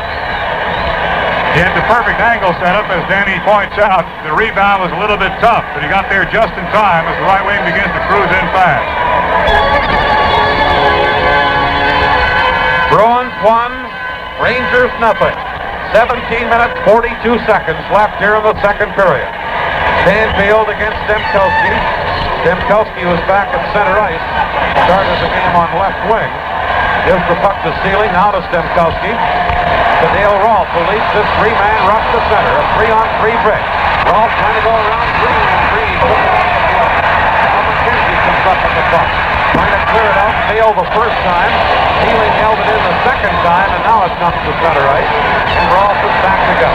He had the perfect angle set up, as Danny points out. The rebound was a little bit tough, but he got there just in time as the right wing begins to cruise in fast. Bruins 1, Rangers nothing. 17 minutes, 42 seconds left here in the second period. Stanfield against Stemkowski. Stemkowski was back at center ice. Started the game on left wing. Gives the puck to Sealing, now to Stemkowski. To Dale Rolfe, who leads this three-man rush to center. A 3-on-3 break. Rolfe trying to go around Green. Green putting it on the floor. Now McKenzie comes up with the puck. Trying to clear it out. Failed the first time. Sealing held it in the second time, and now it comes to center ice. And Rolfe is back to go.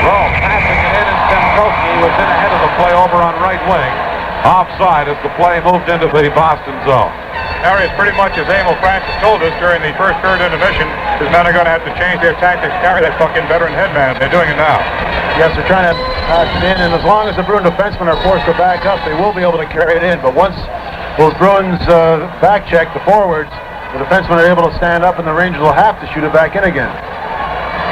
Rolfe passing it in, and Stemkowski was in ahead of the play over on right wing. Offside as the play moved into the Boston zone. Harry, it's pretty much as Emil Francis told us during the first period intermission. His men are going to have to change their tactics, carry that fucking veteran headman. They're doing it now. Yes, they're trying to pass it in, and as long as the Bruin defensemen are forced to back up, they will be able to carry it in. But once those Bruins back check the forwards, the defensemen are able to stand up, and the Rangers will have to shoot it back in again.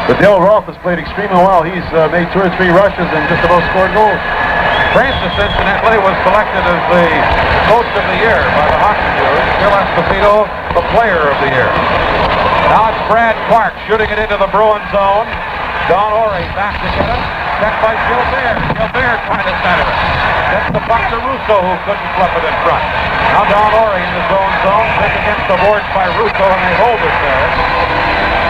But Dale Rolfe has played extremely well. He's made 2 or 3 rushes and just about scored goals. Francis, incidentally, was selected as the Coach of the Year by the Hockey News. Phil Esposito, the Player of the Year. Now it's Brad Clark shooting it into the Bruin zone. Don Orey back to get it. Checked by Gilbert. Gilbert trying to center it. Gets the puck to Russo, who couldn't flip it in front. Now Don Orey in his own zone. Pick against the boards by Russo, and they hold it there.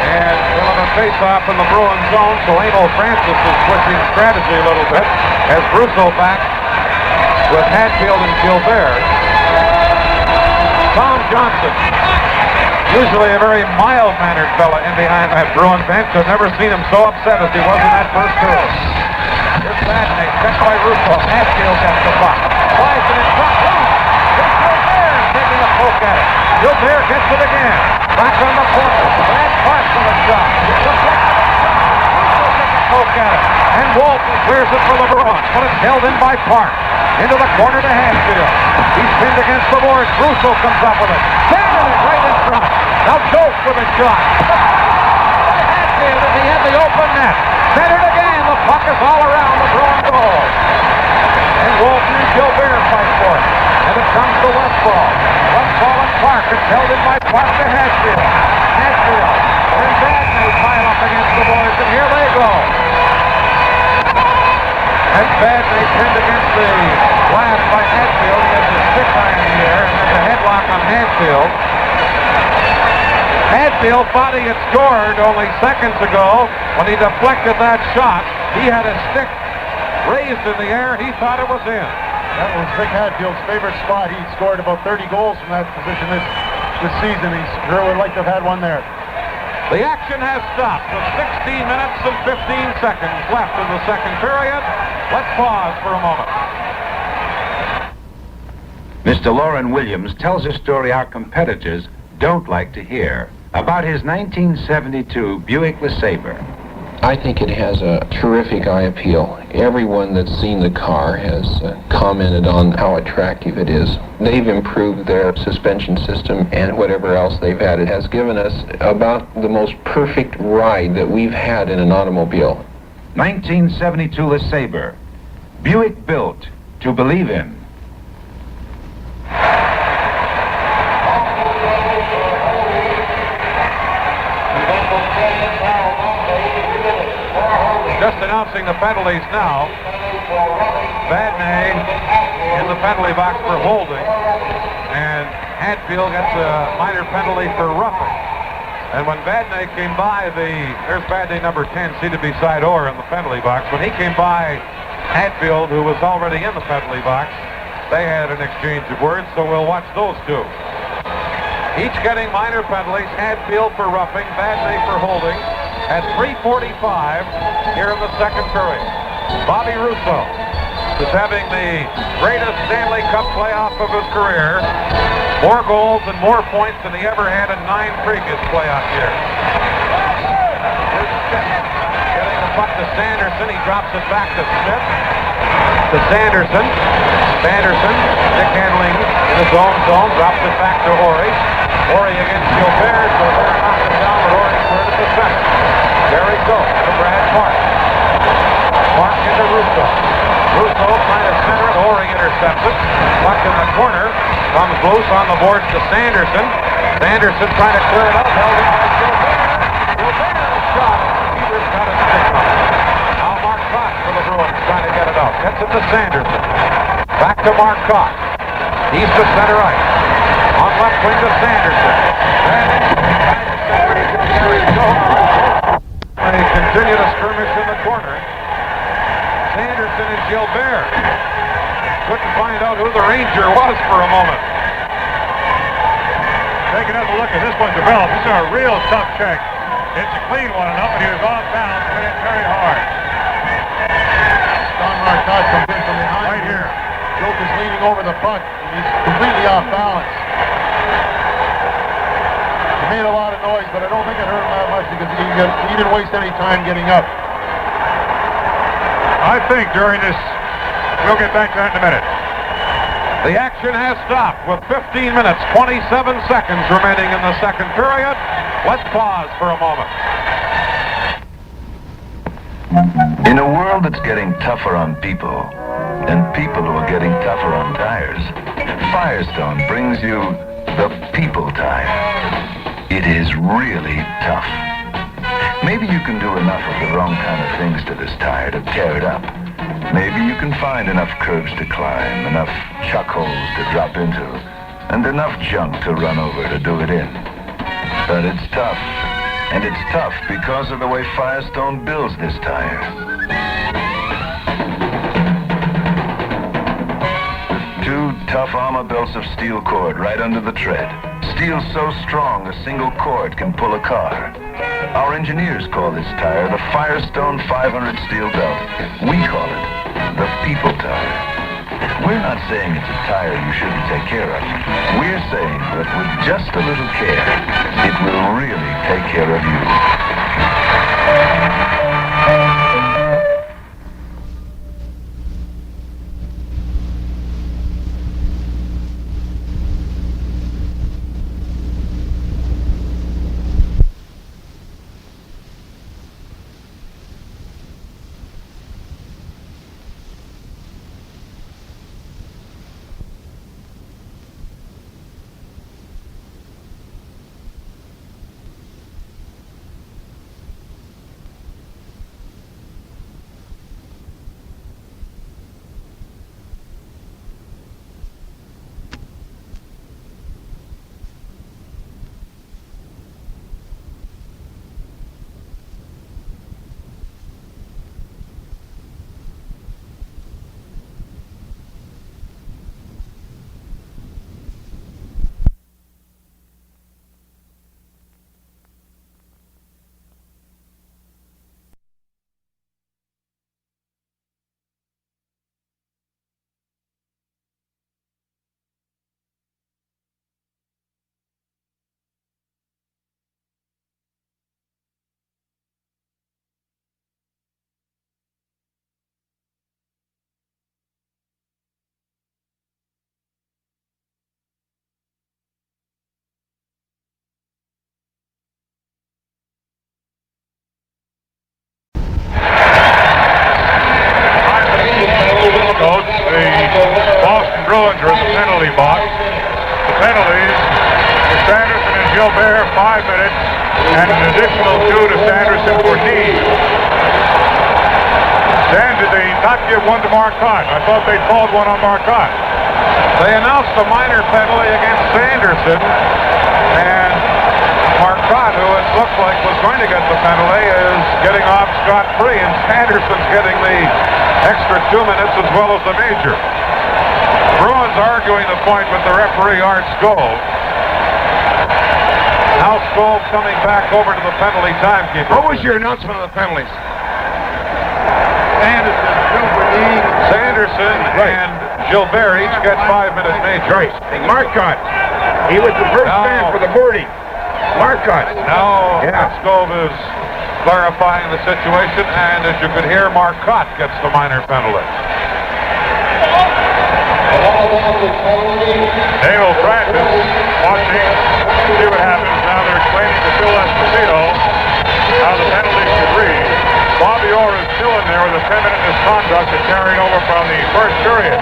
And we'll have a face-off in the Bruin zone, so Emil Francis is switching strategy a little bit. As Russo back with Hatfield and Gilbert. Tom Johnson, usually a very mild-mannered fella in behind that Bruin bench. I've never seen him so upset as he was in that first period. Here's Badney, checked by Russo. Hatfield gets the puck. Flies it in front. It's Gilbert taking a poke at it. Gilbert gets it again. Back on the corner. Brad Clark for the shot. Russo takes a poke at it. And Walton clears it for the Bruins, but it's held in by Clark. Into the corner to Hatfield. He's pinned against the boards. Russo comes up with it. Sanders right in front. Now Jost with a shot. Hatfield as he had the open net. Centered again. The puck is all around the Bruin goal. And Walton and Gilbert fight for it. And it comes to Westfall. Westfall and Clark. It's held in by Clark to Hatfield. Hatfield. And Badney pile up against the boards, and here they go. That's Badney pinned against the glass by Hatfield. He has his stick high in the air, and there's a headlock on Hatfield. Hatfield thought he had scored only seconds ago when he deflected that shot. He had his stick raised in the air. He thought it was in. That was Vic Hatfield's favorite spot. He scored about 30 goals from that position this season. He sure would like to have had one there. The action has stopped with 16 minutes and 15 seconds left in the second period. Let's pause for a moment. Mr. Lauren Williams tells a story our competitors don't like to hear about his 1972 Buick LeSabre. I think it has a terrific eye appeal. Everyone that's seen the car has commented on how attractive it is. They've improved their suspension system, and whatever else they've added has given us about the most perfect ride that we've had in an automobile. 1972 LeSabre. Buick built to believe in. Just announcing the penalties now. Badney in the penalty box for holding, and Hatfield gets a minor penalty for roughing. And when Badney came by there's Badney number 10 seated beside Orr in the penalty box. When he came by Hatfield, who was already in the penalty box, they had an exchange of words, so we'll watch those two. Each getting minor penalties. Hatfield for roughing, Badney for holding. At 3:45 here in the second period. Bobby Russo is having the greatest Stanley Cup playoff of his career. More goals and more points than he ever had in 9 previous playoff years. Getting the puck to Sanderson. He drops it back to Smith. To Sanderson. Sanderson, stick handling in his own zone. Drops it back to Ori. Ori against Gilbert. Gilbert knocks it down, but Ori cleared it to center. There he goes to Brad Park. Park into Russo. Russo trying to center it. Ori intercepts it. Puck in the corner. Comes loose on the boards to Sanderson. Sanderson trying to clear it up. Held in by Gilbert. Gilbert shot. Cheevers got his stick on it. Now Marcotte for the Bruins trying to get it out. Gets it to Sanderson. Back to Marcotte. He's to center ice. On left wing to Sanderson. They continue to skirmish in the corner. Sanderson and Gilbert. Couldn't find out who the Ranger was for a moment. Taking another look at this one developed. This is a real tough check. It's a clean one enough, but he was off balance, hit it very hard. Don Marcotte comes in from behind. Right here. Joke is leaning over the puck, and he's completely off balance. He made a lot of noise, but I don't think it hurt him that much because he didn't waste any time getting up. I think during this, we'll get back to that in a minute. The action has stopped with 15 minutes, 27 seconds remaining in the second period. Let's pause for a moment. In a world that's getting tougher on people, and people who are getting tougher on tires, Firestone brings you the people tire. It is really tough. Maybe you can do enough of the wrong kind of things to this tire to tear it up. Maybe you can find enough curbs to climb, enough chuck holes to drop into, and enough junk to run over to do it in. But it's tough, and it's tough because of the way Firestone builds this tire. Two tough armor belts of steel cord right under the tread. Steel so strong a single cord can pull a car. Our engineers call this tire the Firestone 500 steel belt. We call it the people tire. We're not saying it's a tire you shouldn't take care of. We're saying that with just a little care, it will really take care of you. Bruins are in the penalty box. The penalties for Sanderson and Gilbert, 5 minutes, and an additional 2 to Sanderson for knees. Dan, did they not give one to Marcotte? I thought they called one on Marcotte. They announced a minor penalty against Sanderson, and Marcotte, who it looked like was going to get the penalty, is getting off scot-free, and Sanderson's getting the extra 2 minutes as well as the major. Bruins arguing the point with the referee, Art Skoll. Now Skoll coming back over to the penalty timekeeper. What was your announcement of the penalties? Sanderson, 2 for knee. Sanderson and Gilbert each get 5-minute majors. Right. Marcotte. He was the first man for the birdie. Marcotte. Now, Escove is clarifying the situation, and as you could hear, Marcotte gets the minor penalty. They will practice, watching, see what happens. Now they're explaining to Phil Esposito how the penalty should read. Bobby Orr is still in there with a 10-minute misconduct that carried over from the first period.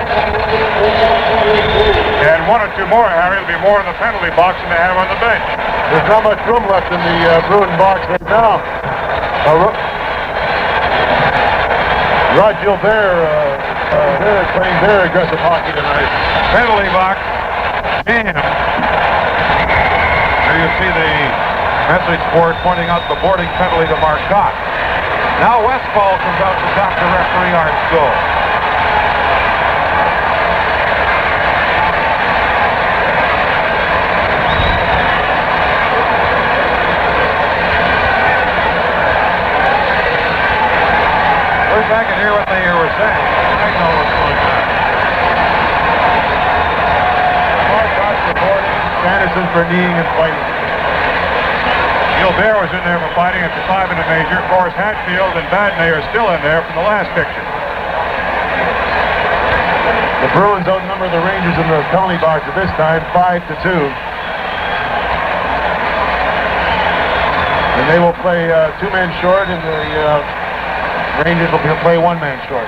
And one or two more, Harry, will be more in the penalty box than they have on the bench. There's not much room left in the Bruin box right now. Rod Gilbert they're playing very aggressive hockey tonight. Penalty box. Damn. There you see the message board pointing out the boarding penalty to Marcotte. Now Westfall comes out to talk to referee Art Scholl. Wish I could hear what they were saying. I know what's going on. Marcotte's reporting, Sanderson for kneeing and fighting. Gilbert was in there for fighting at the 5-minute major. Of course, Hatfield and Vadnais are still in there from the last picture. The Bruins outnumber the Rangers in the penalty box at this time, 5-2. And they will play 2 men short, and the Rangers will play 1 man short.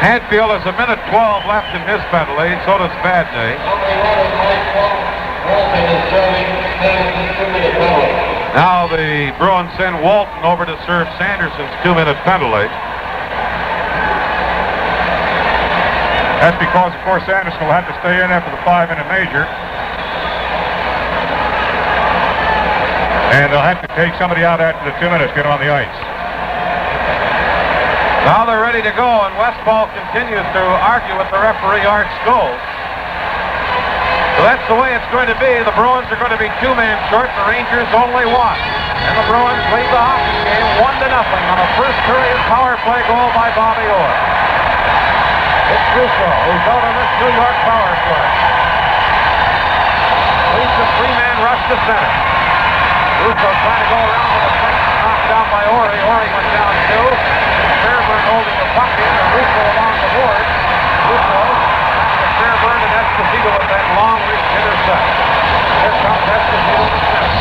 Hatfield has a minute 12 left in his penalty. So does Vadnais. Now the Bruins send Walton over to serve Sanderson's 2-minute penalty. That's because, of course, Sanderson will have to stay in there for the 5-minute major. And they'll have to take somebody out after the 2 minutes, get on the ice. Now they're ready to go, and Westfall continues to argue with the referee, Art Scholl. So that's the way it's going to be. The Bruins are going to be 2-man short, the Rangers only 1. And the Bruins lead the hockey game 1-0 on a first period power play goal by Bobby Orr. It's Russo who's out on this New York power play. Leads a 3-man rush to center. Russo trying to go around with a fake, knocked down by Orr. Orr went down too. Fairburn holding the puck in, and Russo along the board. Russo Fairburn and Esposito with that long reach intercept. Here comes Esposito to center.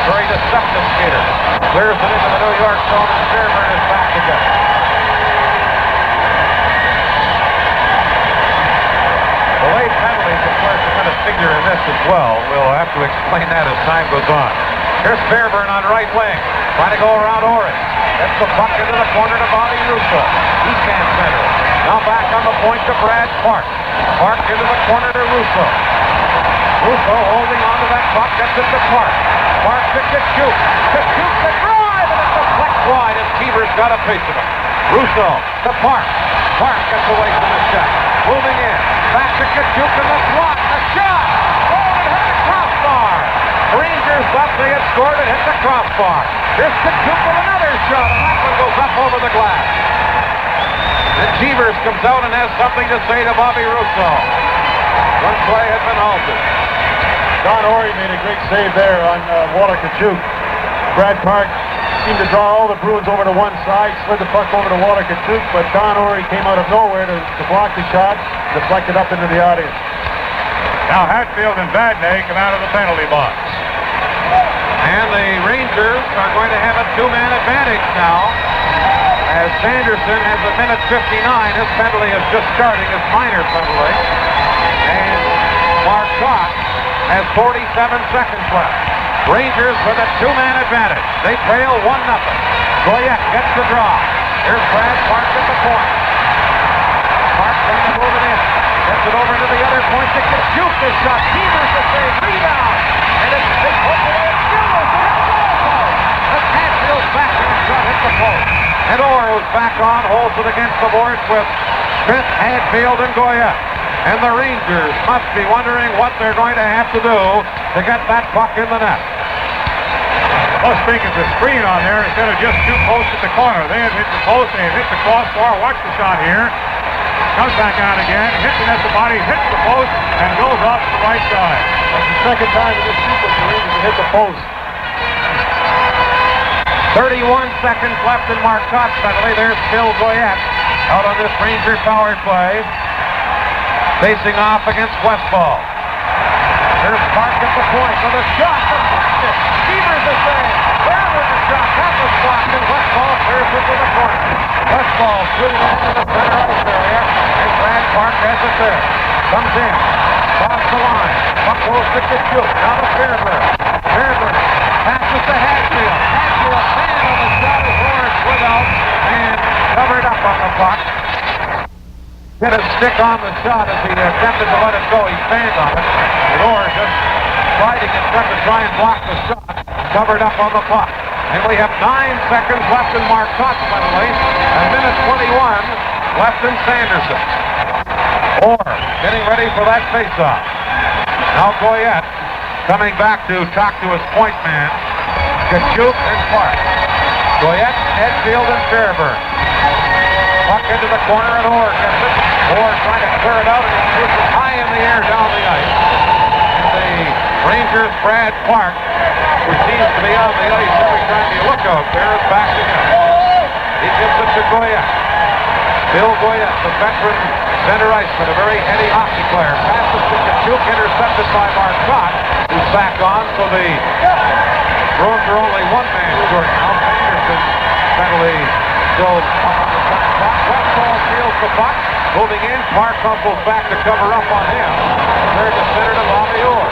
Very deceptive skater. Clears it into the New York zone, and Fairburn is back again. The late penalties, of course, are going to figure in this as well. We'll have to explain that as time goes on. Here's Fairburn on right wing, trying to go around Orris. Gets the puck into the corner to Bobby Russo. He can't center. Now back on the point to Brad Park. Park into the corner to Russo. Russo holding on to that puck, gets it to Park. Park to Kachuk. Kachuk the drive, and it deflects wide as Cheevers got a piece of it. Russo to Park. Park gets away from the shot. Moving in. Back to Kachuk and the slot. The shot. Oh, it hit the crossbar. Rangers thought they had scored. It hit the crossbar. Here's Kachuk with another shot, and that one goes up over the glass. And Cheevers comes out and has something to say to Bobby Russo. One play had been halted. Don Horry made a great save there on Walter Kachuk. Brad Park seemed to draw all the Bruins over to one side, slid the puck over to Walter Kachuk, but Don Horry came out of nowhere to block the shot, deflected up into the audience. Now Hatfield and Vadnais come out of the penalty box. And the Rangers are going to have a 2-man advantage now, as Sanderson has a minute 59. His penalty is just starting, his minor penalty. And Marcotte has 47 seconds left. Rangers with a 2-man advantage. They trail 1-0. Goyette gets the draw. Here's Brad Park at the point. Park trying to move it in. Gets it over to the other point to Kachuk. This shot. Cheevers to save. Rebound. And it's home away. It still goes. It hits the goal. The Hatfield's back on shot hits the post. And Orr, who's back on, holds it against the boards with Smith, Hatfield, and Goyette. And the Rangers must be wondering what they're going to have to do to get that puck in the net. Must think it's a screen on there instead of just 2 posts at the corner. They had hit the post, they had hit the crossbar. Watch the shot here. Comes back out again, hits it at the body, hits the post, and goes off to the right side. That's the second time in this sequence the Rangers have hit the post. 31 seconds left in Marcotte's penalty. There's Phil Goyette out on this Ranger power play. Facing off against Westfall. There's Park at the point with a shot. Deflected. Cheevers is there. There was a shot. That was blocked, and Westfall clears it to the corner. Westfall shooting into the center ice area, and Brad Park has it there. Comes in. Across the line. Up goes to Kachuk. Now to Fairburn. Fairburn passes to Hadfield. Hadfield fan on the shot as Orr slid out and covered up on the puck. Hit a stick on the shot as he attempted to let it go. He fanned on it. And Orr just sliding in front to try and block the shot. Covered up on the puck. And we have 9 seconds left in Marcotte's penalty. A minute 21 left in Sanderson. Orr getting ready for that faceoff. Now Goyette coming back to talk to his point man. Kachuk and Park. Goyette, Edfield, and Fairburn. Puck into the corner and Orr gets it. Orr trying to clear it out and he shoots it high in the air down the ice. And the Rangers' Brad Park, who seems to be on the ice every time you look out there, is backing up. He gives it to Goyette. Bill Goyette, the veteran center iceman, a very heady hockey player. Passes to Kachuk, intercepted by Marcotte, who's back on, so the Bruins are only one man short now. Sanderson penalty still up on the shot clock. Westfall steals the puck. Moving in, Park hustles back to cover up on him. Third to center to Bobby Orr.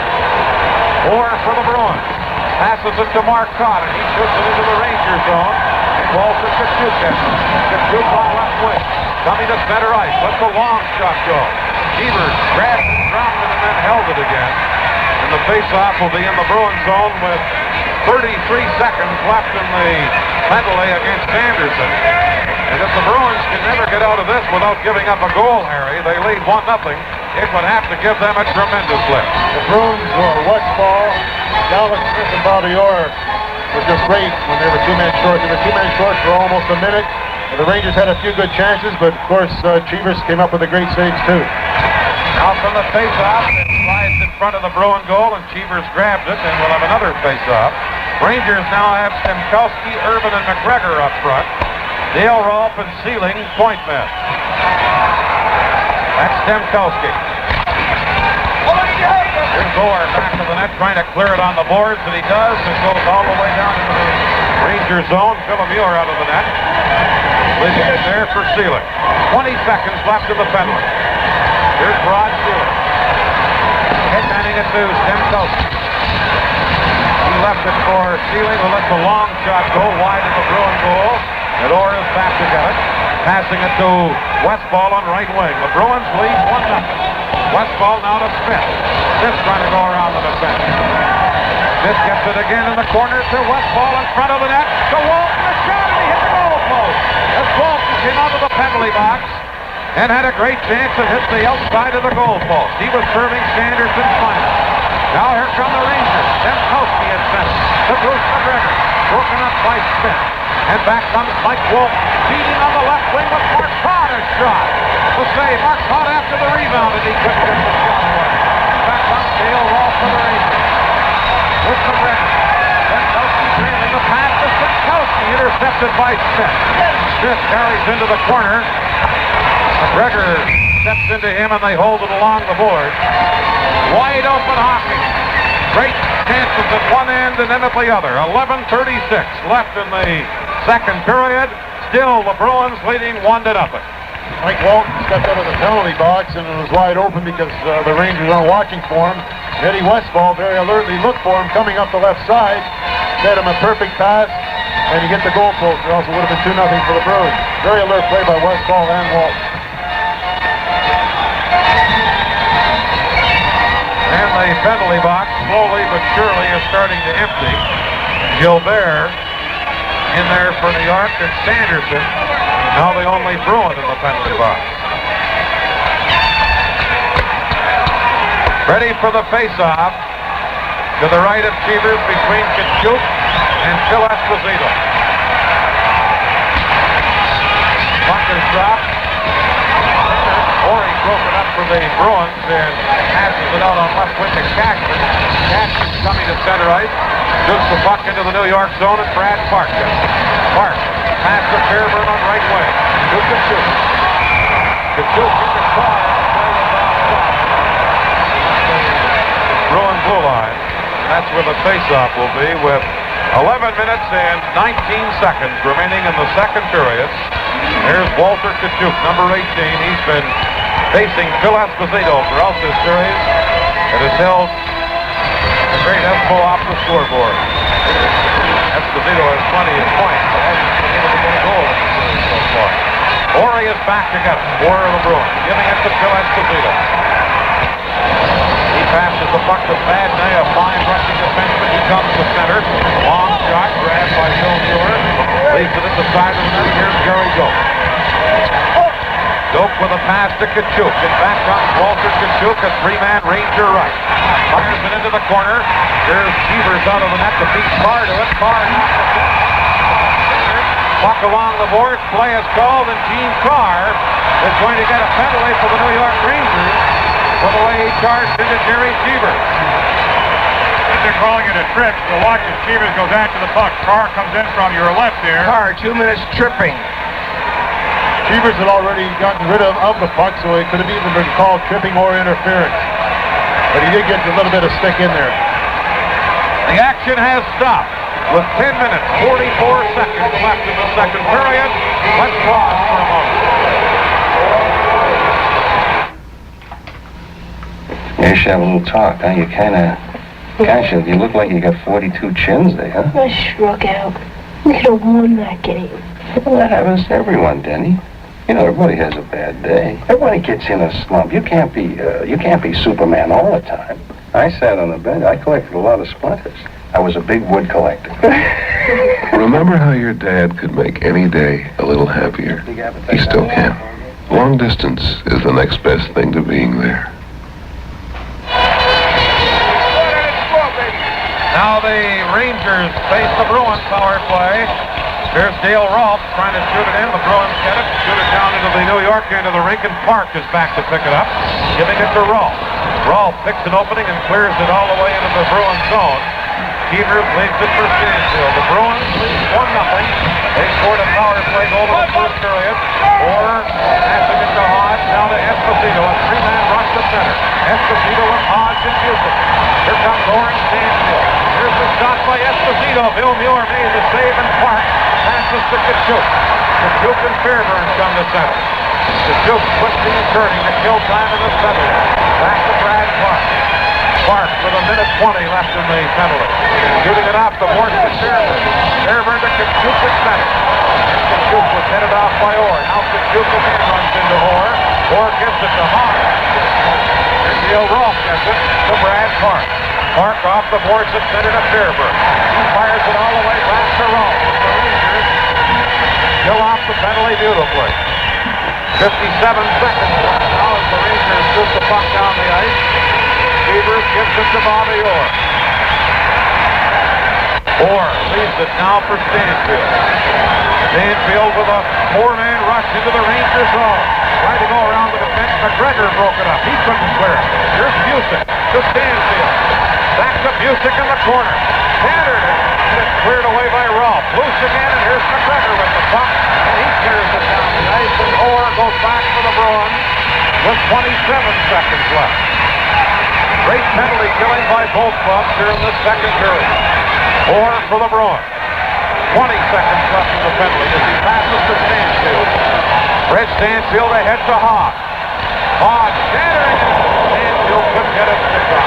Orr for the Bruins. Passes it to Marcotte, and he shoots it into the Ranger zone. And balls to Kachuk. Kachuk on left wing. Coming to center ice. Let the long shot go. Cheevers grabbed it, dropped it, and then held it again. And the faceoff will be in the Bruins zone with 33 seconds left in the penalty against Sanderson. And if the Bruins can never get out of this without giving up a goal, Harry, they lead 1-0. It would have to give them a tremendous lift. The Bruins were Westfall, Dallas Smith, and Bobby Orr were just great when they were 2-man short. They were 2-man short for almost a minute. And the Rangers had a few good chances, but of course Cheevers came up with the great saves too. Now from the face-off, it slides in front of the Bruin goal, and Cheevers grabs it, and we'll have another face-off. Rangers now have Stemkowski, Irvin, and McGregor up front. Dale Rolfe and Sealing, point men. That's Stemkowski. Here's Orr back to the net, trying to clear it on the boards, and he does. It goes all the way down into the Ranger zone. Philemure out of the net. Leaving it there for Sealing. 20 seconds left in the penalty. Here's Rod Gilbert. Headmanning it to Stemkowski. He left it for Sealing, who lets the long shot go wide of the Bruin goal. And Orr is back to get it. Passing it to Westfall on right wing. The Bruins lead 1-0. Westfall now to Smith. Smith trying to go around the defense. Smith gets it again in the corner to Westfall in front of the net. To Walton, a shot, and he hit the goal post. As Walton came out of the penalty box and had a great chance and hit the outside of the goal post. He was serving Sanderson final. Now here come the Rangers. Stemkowski at center to Bruce McGregor. Broken up by Smith. And back comes Mike Walton. Feeding on the left wing with Marcotte, a shot. To save Marcotte after the rebound, and he couldn't get the shot away. Back comes Dale Rolfe for the Rangers. With McGregor. Stemkowski trailing the pass to Stemkowski. Intercepted by Smith. Smith carries into the corner. McGregor steps into him, and they hold it along the board. Wide open hockey. Great chances at one end and then at the other. 11:36 left in the second period. Still the Bruins leading 1-0. Mike Walton stepped out of the penalty box and it was wide open because the Rangers aren't watching for him. Eddie Westfall very alertly looked for him coming up the left side. Set him a perfect pass and he hit the goal post, or else it would have been 2-0 for the Bruins. Very alert play by Westfall and Walton. And the penalty box slowly but surely is starting to empty. Gilbert in there for New York, and Sanderson now the only Bruin in the penalty box. Ready for the face-off. To the right of Cheevers between Kachuk and Phil Esposito. Puck is dropped. for the Bruins and passes it out on left wing to Cashman. Cashman's coming to center ice. Shoots the puck into the New York zone and Brad Park. Park pass to Fairburn on right wing. Shoots to shoot. Kachuk in the car. Bruin blue line. And that's where the face-off will be with 11 minutes and 19 seconds remaining in the second period. Here's Walter Kachuk, number 18. He's been facing Phil Esposito throughout this series. It has held the great Espo off the scoreboard. Esposito has plenty of points, but hasn't been able to get a goal in the series so far. Ori is back to get it for the Bruins, giving it to Phil Esposito. He passes the puck to Badney, a fine rushing defenseman. He comes to center. Long shot grabbed by Bill Mueller. Leaves it at the side of the net. Here's Gerry Doak. Doak with a pass to Kachuk. And back comes Walter Kachuk, a three-man Ranger right. Fires it into the corner. There's Cheevers out of the net to beat Carr to it. Carr knocks the puck along the boards. Play is called, and Gene Carr is going to get a penalty for the New York Rangers for the way he charged into Gerry Cheevers. They're calling it a trick. So watch as Cheevers goes after the puck. Carr comes in from your left there. Carr, 2 minutes tripping. Cheevers had already gotten rid of the puck, so it could have even been called tripping or interference. But he did get a little bit of stick in there. The action has stopped with 10 minutes, 44 seconds left in the second period. Let's pause for a moment. You should have a little talk, huh? Gosh, you look like you got 42 chins there, huh? I struck out. We could have won that game. Well, that happens to everyone, Denny. You know, everybody has a bad day. Everybody gets in a slump. You can't be Superman all the time. I sat on the bench. I collected a lot of splinters. I was a big wood collector. Remember how your dad could make any day a little happier? He still can. Long distance is the next best thing to being there. Now the Rangers face the Bruins power play. Here's Dale Rolfe trying to shoot it in. The Bruins get it. Shoot it down into the New York end of the rink, and Park is back to pick it up. Giving it to Rolfe. Rolfe picks an opening and clears it all the way into the Bruins zone. Cheevers leads it for Stanfield. The Bruins lead 1-0. They scored a power play goal in the first period. Or passing it to Hodge, now to Esposito. A three-man rush to center. Esposito with Hodge and Bucyk. Here comes Orange Stanfield. Here's the shot by Esposito. Bill Mueller made the save, and Park passes to Kachuk. Kachuk and Fairburn come to center. Kachuk twisting and turning to kill time in the center. Back to Brad Park. Park with 1:20 left in the penalty. Shooting it off the board to Fairburn. Fairburn to Kachuk at center. Kachuk was headed off by Orr. Now Kachuk again runs into Orr. Orr gives it to Hodge. And Dale Rolfe gets it to Brad Park. Park off the boards at center to Fairburn. He fires it all the way back to Rolfe. The Rangers still off the penalty beautifully. 57 seconds left now as the Rangers shoot the puck down the ice. Cheevers gives it to Bobby Orr. Orr leaves it now for Stanfield. Stanfield with a four-man rush into the Rangers zone. Trying to go around the defense. McGregor broke it up. He couldn't clear it. Here's Bucyk to Stanfield. Back to Bucyk in the corner. Standard it. And it's cleared away by Rolfe. Loose again, and here's McGregor with the puck. And he clears it down the ice. And Orr goes back for the Bruins with 27 seconds left. Great penalty killing by both clubs here in the second period. Orr for the Bruins. 20 seconds left in the penalty as he passes to Stanfield. Fred Stanfield ahead to Hodge. Hodge centering it. Stanfield couldn't get it to the top.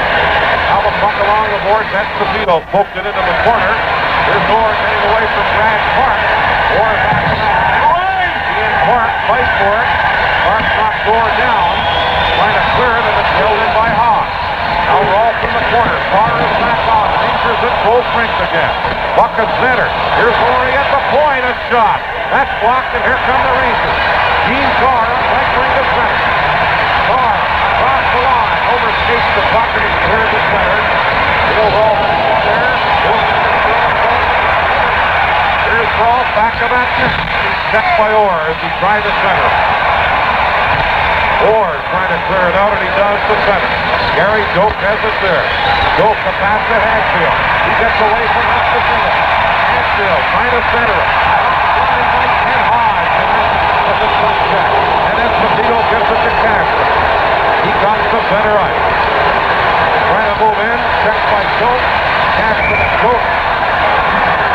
Now the puck along the boards. Esposito poked it into the corner. There's Orr getting away from Brad Park. Orr back to that. He and Park fight for it. Park knocks Orr down. Trying to clear it, and it's held in by Hodge. Now Rolfe in the corner. Carr is back on. Rangers at full strength again. Puck at center. Here's Laurie at the point. A shot. That's blocked, and here come the Rangers. Gene Carr right wing to center. Carr across the line. Overskates the puck, and he's cleared to center. Bill Rolfe there. Here's Rolfe back to that net. He's checked by Orr as he tried to center. Orr trying to clear it out, and he does to center. Gary Doak has it there. Doak to pass to Hadfield. He gets away from Esposito. Hadfield trying to center it. Line by Ken Hodge, and then with a front check. And Esposito gives it to Cashman. He comes to center ice. Trying to move in, checked by Doak. Cashman and Doak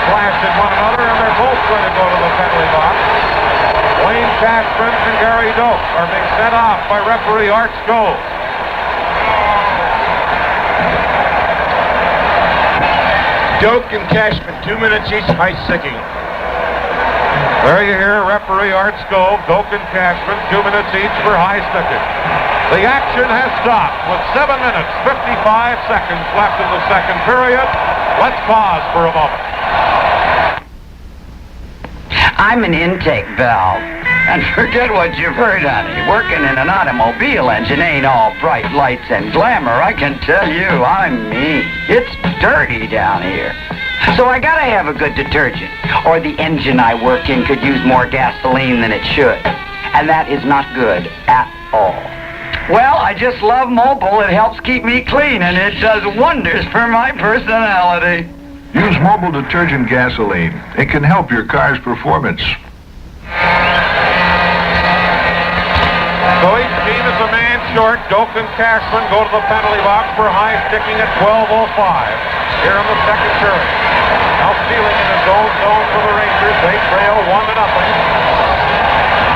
flash at one another, and they're both going to go to the penalty box. Wayne Cashman and Gary Doak are being sent off by referee Art Scholes. Doak and Cashman, 2 minutes each, high sticking. There you hear referee Art Scholes, Doak and Cashman, 2 minutes each for high sticking. The action has stopped with 7 minutes, 55 seconds left in the second period. Let's pause for a moment. I'm an intake valve. And forget what you've heard, honey. Working in an automobile engine ain't all bright lights and glamour. I can tell you, I'm mean. It's dirty down here. So I gotta have a good detergent. Or the engine I work in could use more gasoline than it should. And that is not good at all. Well, I just love Mobile. It helps keep me clean, and it does wonders for my personality. Use Mobile detergent gasoline. It can help your car's performance. So each team is a man short. Doak and Cashman go to the penalty box for high sticking at 12:05 here in the second period. Now Stealing in his own zone for the Rangers. They trail 1-0.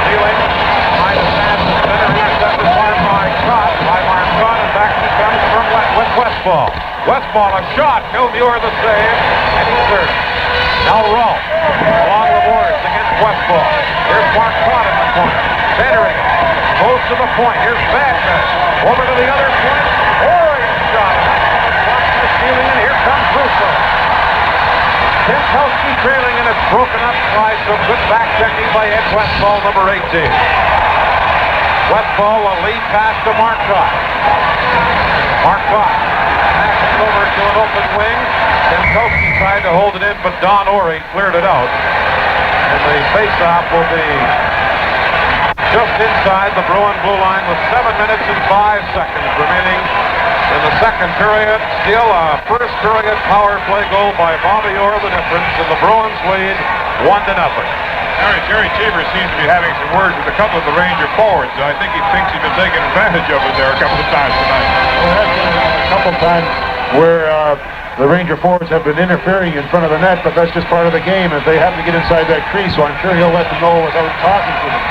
Stealing trying to pass the center. Intercepted by Marcotte. And back he comes from with Westfall. Westfall a shot. He'll Muir the save. And he's third. Now Rolfe along the boards against Westfall. Here's Marcotte in the corner. Centering it. Goes to the point. Here's Badman. Over to the other point. Orion shot. Blocks the Stealing, and here comes Russo. Pinkowski trailing, and it's broken up by some good back-checking by Ed Westfall, number 18. Westfall a lead pass to Marcotte. Marcotte passing over to an open wing. Pinkowski tried to hold it in, but Don Orey cleared it out. And the face-off will be just inside the Bruin blue line with 7 minutes and 5 seconds remaining in the second period. Still a first period power play goal by Bobby Orr, the difference, and the Bruins lead 1-0. Gerry Cheevers seems to be having some words with a couple of the Ranger forwards. I think he thinks he's been taking advantage of it there a couple of times tonight. Well, that's been a couple of times where the Ranger forwards have been interfering in front of the net, but that's just part of the game as they happen to get inside that crease, so I'm sure he'll let them know without talking to them.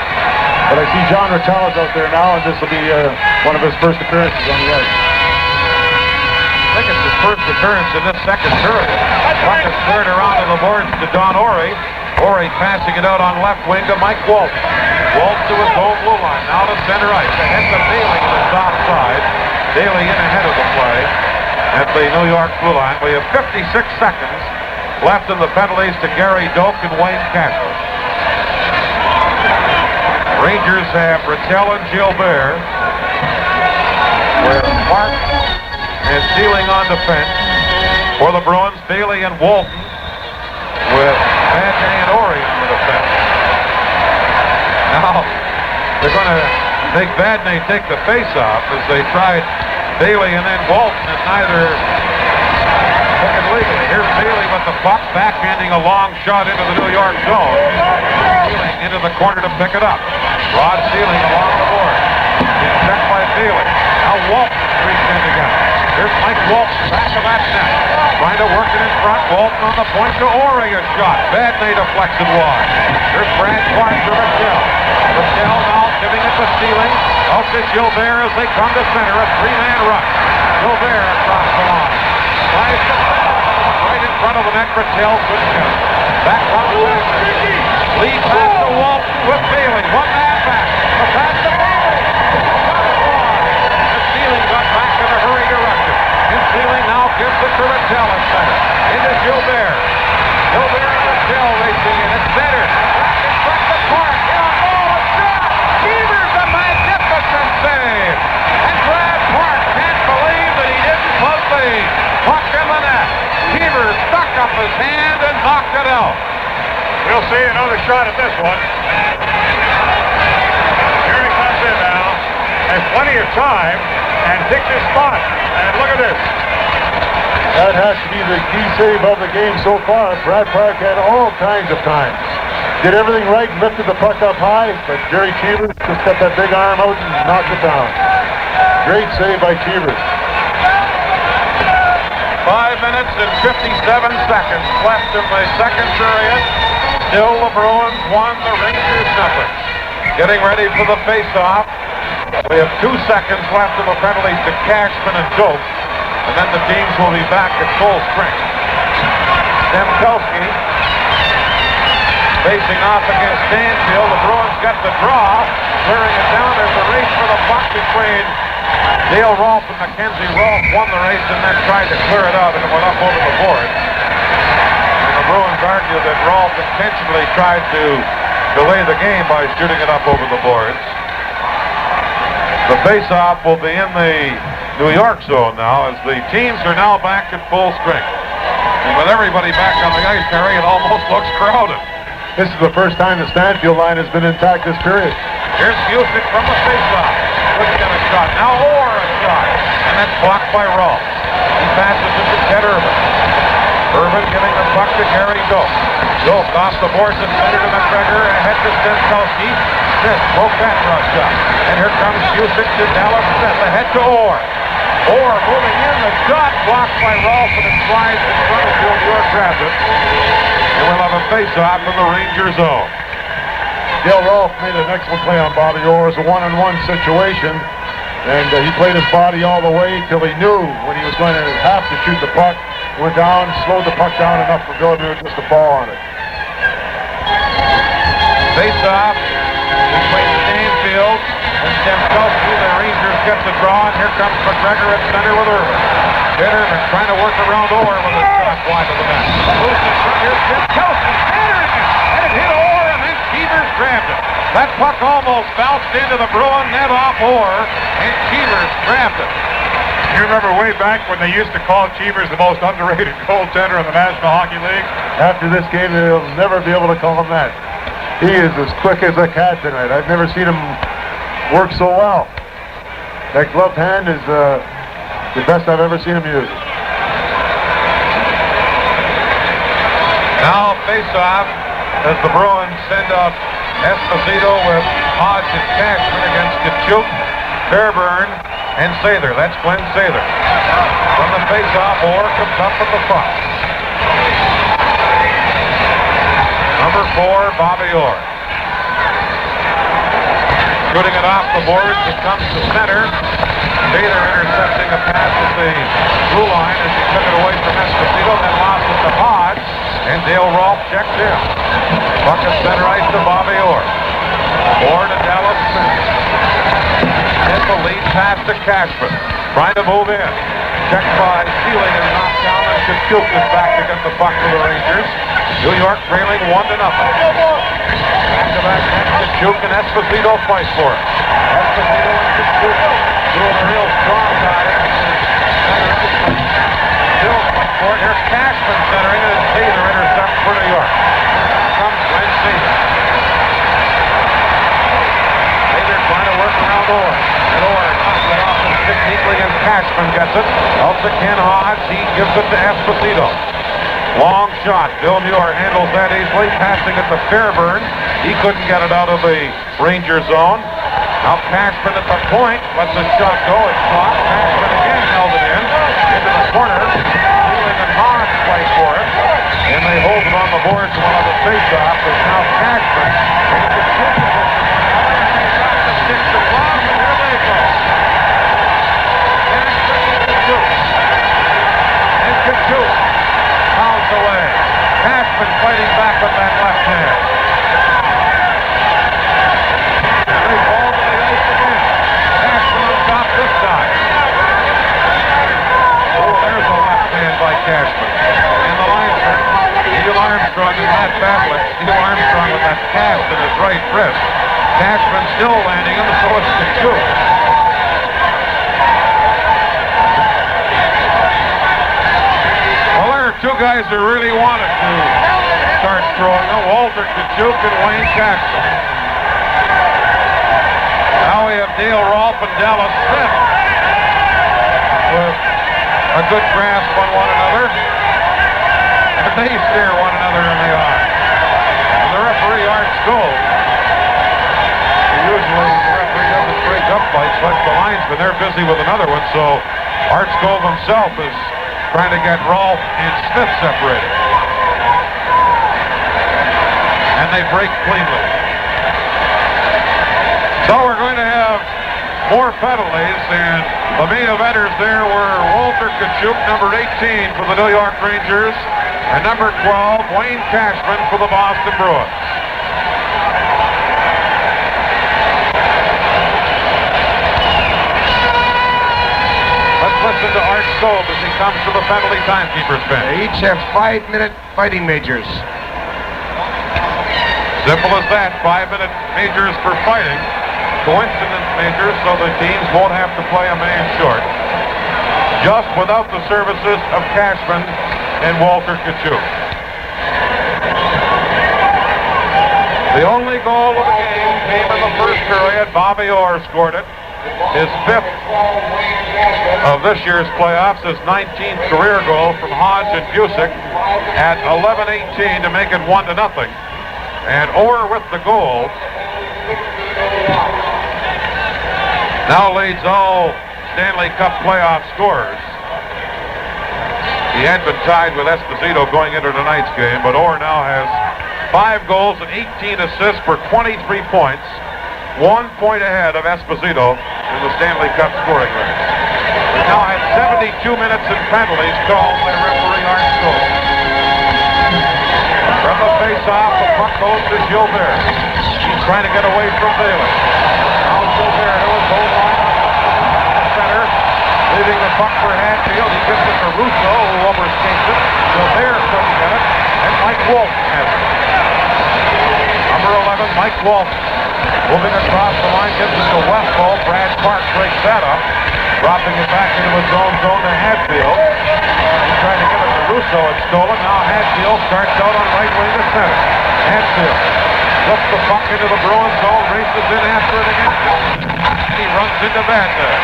But I see John Ratelle is out there now, and this will be one of his first appearances on the ice. I think it's his first appearance in this second period. Puck is cleared around to the boards to Don Orey. Orey passing it out on left wing to Mike Walton. Walton to his own blue line. Now to center ice. Ahead to Daly to the top side. Daly in ahead of the play at the New York blue line. We have 56 seconds left in the penalties to Gary Doak and Wayne Cashman. Rangers have Ratelle and Gilbert, where Mark is Stealing on defense. For the Bruins, Daly and Walton, with Badney and Orey on the defense. Now, they're going to make Badney take the face-off as they tried Daly and then Walton, and neither took it legally. Here's Daly with the puck, backhanding a long shot into the New York zone. Stealing into the corner to pick it up. Rod Stealing along the board. Being checked by Daly. Now Walton reached in again. Here's Mike Walton, back of that net. Trying to work it in front. Walton on the point to Orey, a shot. Badney deflected wide. Here's Brad Clark to Ratelle. Ratelle now giving it to Stealing. Out to Gilbert as they come to center. A three-man rush. Gilbert across the line. Tries to right in front of the net. Ratelle couldn't get it. Back comes Badney. Lead pass to Walton with Bailey. One man back. The pass to Bailey. The Stealing got back in a hurry to rush it. And Stealing now gives it to Ratelle at center. Into Gilbert. Gilbert and Ratelle racing in. It's better. Back in front of Park. Down goal. A shot. Cheevers a magnificent save. And Brad Park can't believe that he didn't put the puck in the net. Cheevers stuck up his hand and knocked it out. We'll see another shot at this one. Here he comes in now. And plenty of time and picks his spot. And look at this. That has to be the key save of the game so far. Brad Park had all kinds of time. Did everything right, lifted the puck up high, but Gerry Cheevers just got that big arm out and knocked it down. Great save by Cheevers. 5 minutes and 57 seconds left in the second period. Still the Bruins 1, the Rangers nothing. Getting ready for the face-off. We have 2 seconds left in the penalties to Cashman and Dope. And then the teams will be back at full strength. Stemkowski facing off against Stanfield. The Bruins get the draw. Clearing it down. There's a race for the puck between Dale Rolfe and Mackenzie. Rolfe won the race and then tried to clear it out, and it went up over the board. And the Bruins argued that Rolfe intentionally tried to delay the game by shooting it up over the boards. The face-off will be in the New York zone now, as the teams are now back at full strength. And with everybody back on the ice, Harry, it almost looks crowded. This is the first time the Stanfield line has been intact this period. Here's Bucyk from the face-off. Looking at a shot. Now Orr a shot. And that's blocked by Rolfe. He passes it to Ted Irvin. Irvin giving the puck to Gary Dope. Dope off the boards and center to McGregor. Ahead to Stemkowski. Smith broke that draw shot. And here comes Bucyk to Dallas Smith. Ahead to Orr. Orr moving in. The shot blocked by Rolfe, and it slides in front of New York grabs it. And we'll have a face-off in the Ranger zone. Dale Rolfe made an excellent play on Bobby Orr. It was a one-on-one situation, and he played his body all the way till he knew when he was going to have to shoot the puck. Went down, slowed the puck down enough for Villeneuve just to fall on it. Face-off between Stanfield and Stemkowski. The Rangers get the draw, and here comes McGregor at center with Irvin. Irvin trying to work around Orr with a shot wide of the net. Moves in front, here's Stemkowski centering it, and it hit Orr, and then Cheevers grabbed it. That puck almost bounced into the Bruin net off Orr, and Cheevers grabbed it. You remember way back when they used to call Cheevers the most underrated goaltender in the National Hockey League? After this game, they'll never be able to call him that. He is as quick as a cat tonight. I've never seen him work so well. That gloved hand is the best I've ever seen him use. Now face-off as the Bruins send out Esposito with Hodge and Cashman against Kachuk, Fairburn, and Sather. That's Glenn Sather. From the face-off, Orr comes up with the puck. Number 4, Bobby Orr. Shooting it off the boards, it comes to center. Sather intercepting a pass at the blue line as he took it away from Esposito, then lost it to Hodge, and Dale Rolfe checked in. Puck is center ice to Bobby Orr. Orr to Dallas Smith. Smith the lead pass to Cashman. Trying to move in. Checked by Sealing and knocked down, and Kachuk is back to get the puck for the Rangers. New York trailing 1-0. Back-to-back net, Kachuk and Esposito fight for it. Esposito and Kachuk doing a real strong dive. Still fight for it. Here's Cashman centering it, and Sather intercepts for New York. Here comes Glenn Sather. Sather trying to work around Orr. And Orr knocks it off and sticks neatly, and Cashman gets it. Out to Ken Hodge. He gives it to Esposito. Long shot. Bill Muir handles that easily, passing it to Fairburn. He couldn't get it out of the Ranger zone. Now Cashman at the point, lets the shot go. It's blocked. Cashman again held it in. Into the corner. Sealing and Hodge play for it. And they hold it on the boards while of the face-off. There's now Cashman. And Kachuk is got the sticks and long, and here they go. Cashman and Kachuk. And Kachuk pounds away. Cashman fighting back with that left hand. And they fall to the ice again. Cashman on top this time. Oh, there's a left hand by Cashman. And the linesman, Neil Armstrong and Matt Batlett. Neil Armstrong with that cast in his right wrist. Cashman still landing him, so it's Kachuk. Two guys who really wanted to start throwing them, Walter Kachuk and Wayne Cashman. Now we have Dale Rolfe and Dallas Smith with a good grasp on one another. And they stare one another in the eye. And the referee, Art Skov, usually the referee doesn't break up fights, but the linesman, they're busy with another one, so Art Skov himself is trying to get Rolfe and Smith separated. And they break cleanly. So we're going to have more penalties, and the main eventers there were Walter Tkachuk, number 18 for the New York Rangers, and number 12, Wayne Cashman for the Boston Bruins. Let's listen to Art Skov as he comes to the penalty timekeeper's bench. They each have 5-minute fighting majors. Simple as that, 5-minute majors for fighting. Coincidence majors so the teams won't have to play a man short. Just without the services of Cashman and Walter Tkachuk. The only goal of the game came in the first period. Bobby Orr scored it. His 5th of this year's playoffs, his 19th career goal from Hodge and Bucyk at 11:18 to make it 1-0. And Orr with the goal now leads all Stanley Cup playoff scorers. He had been tied with Esposito going into tonight's game, but Orr now has 5 goals and 18 assists for 23 points. 1 point ahead of Esposito in the Stanley Cup scoring race. We now have 72 minutes in penalties called by referee Art Skov. From the face-off, the puck goes to Gilbert. He's trying to get away from Bailey. Now Gilbert to his own line on the center, leaving the puck for Hatfield. He gives it to Russo, who overskates it. Gilbert couldn't get it, and Mike Wolf has it. Number 11, Mike Wolf, moving across the line, gives it to Westfall. Brad Park breaks that up, dropping it back into his own zone to Hatfield. He's trying to give it to Russo. It's stolen. Now Hatfield starts out on right wing to center. Hatfield flips the puck into the Bruins zone, races in after it again. He runs into Vadnais.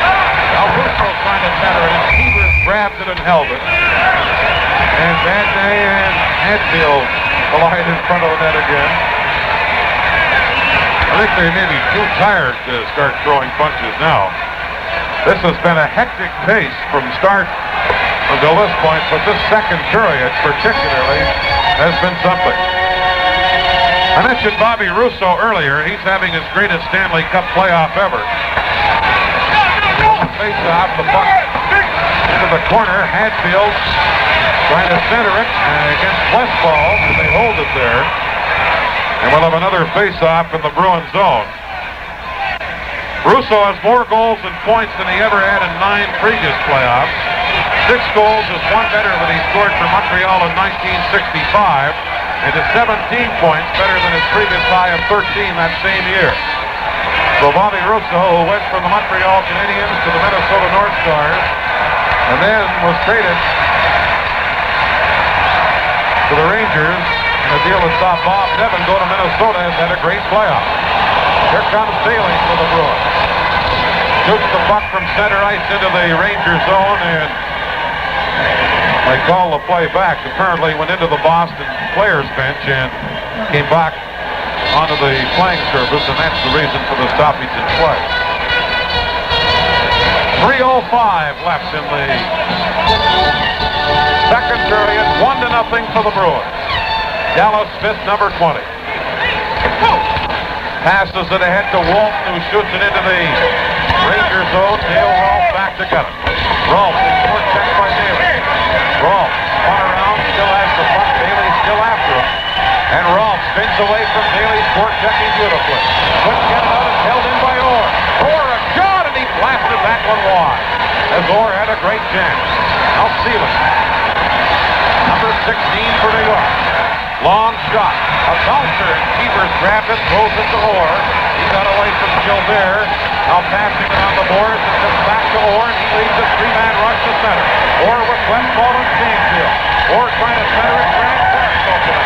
Now Russo's trying to center it, and Cheevers grabbed it and held it. And Vadnais and Hatfield collide in front of the net again. I think they may be too tired to start throwing punches now. This has been a hectic pace from start until this point, but this second period particularly has been something. I mentioned Bobby Russo earlier. He's having his greatest Stanley Cup playoff ever. Face off, the puck into the corner. Hatfield trying to center it against Westfall, and they hold it there. And we'll have another face-off in the Bruins zone. Russo has more goals and points than he ever had in 9 previous playoffs. 6 goals is 1 better than he scored for Montreal in 1965, and is 17 points better than his previous high of 13 that same year. So Bobby Russo, who went from the Montreal Canadiens to the Minnesota North Stars, and then was traded to the Rangers, and a deal that saw Bob Nevin go to Minnesota, has had a great playoff. Here comes Daly for the Bruins. Shoots the puck from center ice into the Ranger zone, and they call the play back. Apparently went into the Boston players bench and came back onto the playing surface, and that's the reason for the stoppage in play. 3:05 left in the second period. 1-0 for the Bruins. Dallas Smith, number 20. Passes it ahead to Walton, who shoots it into the Ranger zone. Dale Rolfe back to get it. Rolfe is forechecked by Daly. Rolfe spun around, still has the puck. Daly's still after him. And Rolfe spins away from Daly, forechecking beautifully. Couldn't get it out, it's held in by Orr. Orr a shot, and he blasted that one wide. As Orr had a great chance. Now Sealand. Number 16 for New York. Long shot. A bouncer, and Cheevers grabbed it, throws it to Orr. He got away from Gilbert. Now passing it on the boards, and comes back to Orr, and he leads a 3-man rush to center. Orr with Westfall and Stanfield. Orr trying to center it, Brad Park open.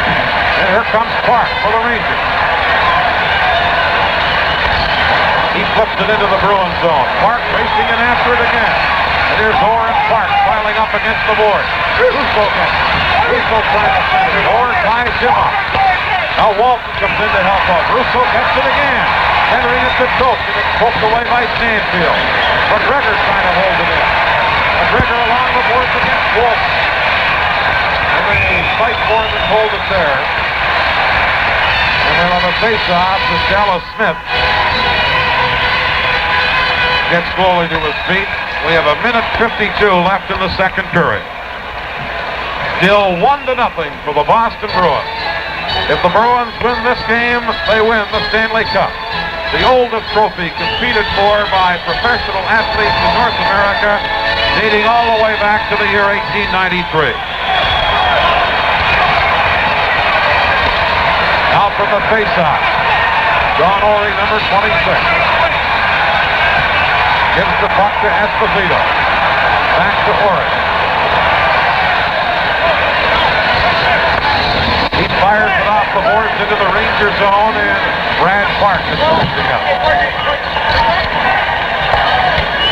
And here comes Park for the Rangers. He flips it into the Bruins zone. Park racing in after it again. And here's Orr and Park piling up against the board. Russo trying to send it. Orr ties him up. Now Walton comes in to help out. Russo gets it again. Centering it to Coke, and it's poked away by Stanfield. McGregor trying to hold it in. McGregor along the boards against Walton. And they fight for him and hold it there. And then on the face-off, Ratelle Smith gets slowly to his feet. We have 1:52 left in the second period. Still 1-0 for the Boston Bruins. If the Bruins win this game, they win the Stanley Cup. The oldest trophy competed for by professional athletes in North America, dating all the way back to the year 1893. Now from the face-off, John Ory, number 26. Gives the puck to Esposito. Back to Ory. He fires it off the boards into the Ranger zone, and Brad Park is posting up.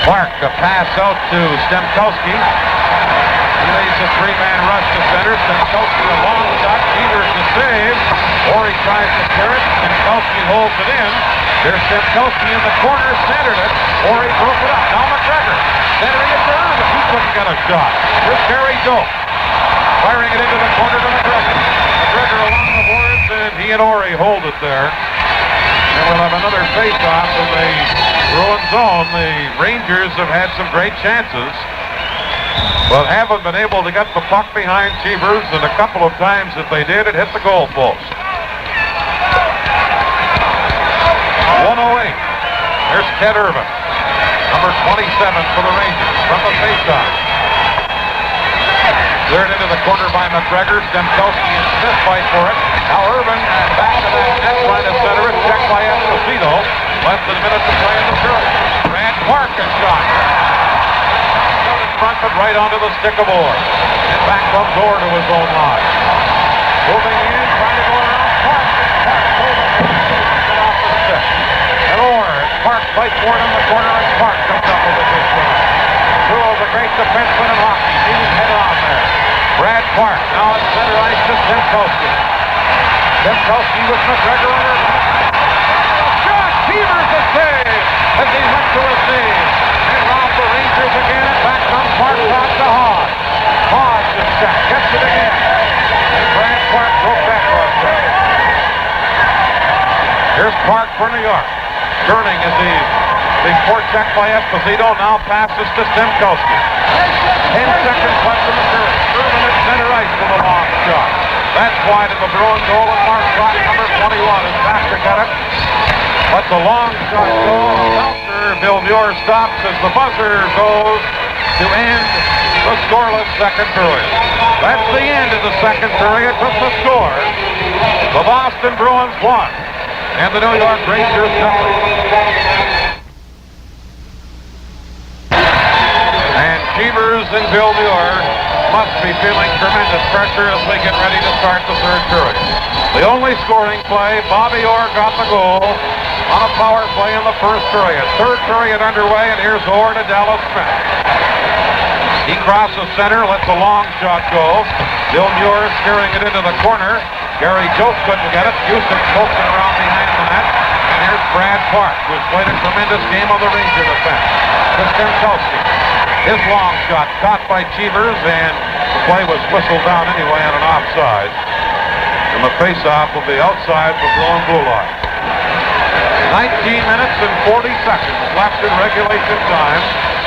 Park, a pass out to Stemkowski. He lays a three-man rush to center. Stemkowski a long shot. Cheevers to save. Ory tries to clear it. Stemkowski holds it in. There's Stemkowski in the corner, centered it. Ory broke it up. Now McGregor centering it to Irvin. He couldn't get a shot. Here's Gary Doak firing it into the corner to McGregor. McGregor along the boards, and he and Ory hold it there. And we'll have another face-off in the Bruins zone. The Rangers have had some great chances, but haven't been able to get the puck behind Cheevers, and a couple of times that they did, it hit the goal post. 1:08. There's Ted Irvin, number 27 for the Rangers, from the face-off. Cleared into the corner by McGregor. Stemkowski and Smith fight for it. Now Irvin back to that net, trying to center it. Checked by Esposito. Less than a minute to play in the period. Brad Park a shot. Out in front, but right onto the stick of Orr. And back comes Orr to his own line. Moving in, trying to go around Park. Park hold it. Get off the stick. And Orr and Park fight for it in the corner, and Park comes up with a big shot. Two of the great defensemen in hockey. He's head on there. Brad Park now at center ice to Stemkowski. Stemkowski with McGregor under. Shot! Cheevers a save as he went to his knee. And round the Rangers again, and back comes Park back to Hodge. Hodge is checked, gets it again. And Brad Park broke that cross check. Here's Park for New York. Turning as he being forechecked by Esposito, now passes to Stemkowski. 10 seconds left in the period. Irvin at center ice with a long shot. That's wide of the Bruins goal, and Mark Scott, number 21, is back to get it. But the long shot goal. Belcher, Bill Muir stops as the buzzer goes to end the scoreless second period. That's the end of the second period with the score. The Boston Bruins won, and the New York Rangers nothing. And Cheevers and Bill Muir must be feeling tremendous pressure as they get ready to start the third period. The only scoring play, Bobby Orr got the goal on a power play in the first period. Third period underway, and here's Orr to Dallas Smith. He crosses center, lets a long shot go. Bill Muir steering it into the corner. Gary Joke couldn't get it. Bucyk poking around behind the net. And here's Brad Park, who's played a tremendous game on the Ranger defense. To Stemkowski. His long shot caught by Cheevers, and the play was whistled down anyway on an offside. And the face-off will be outside the blue and blue line. 19 minutes and 40 seconds left in regulation time.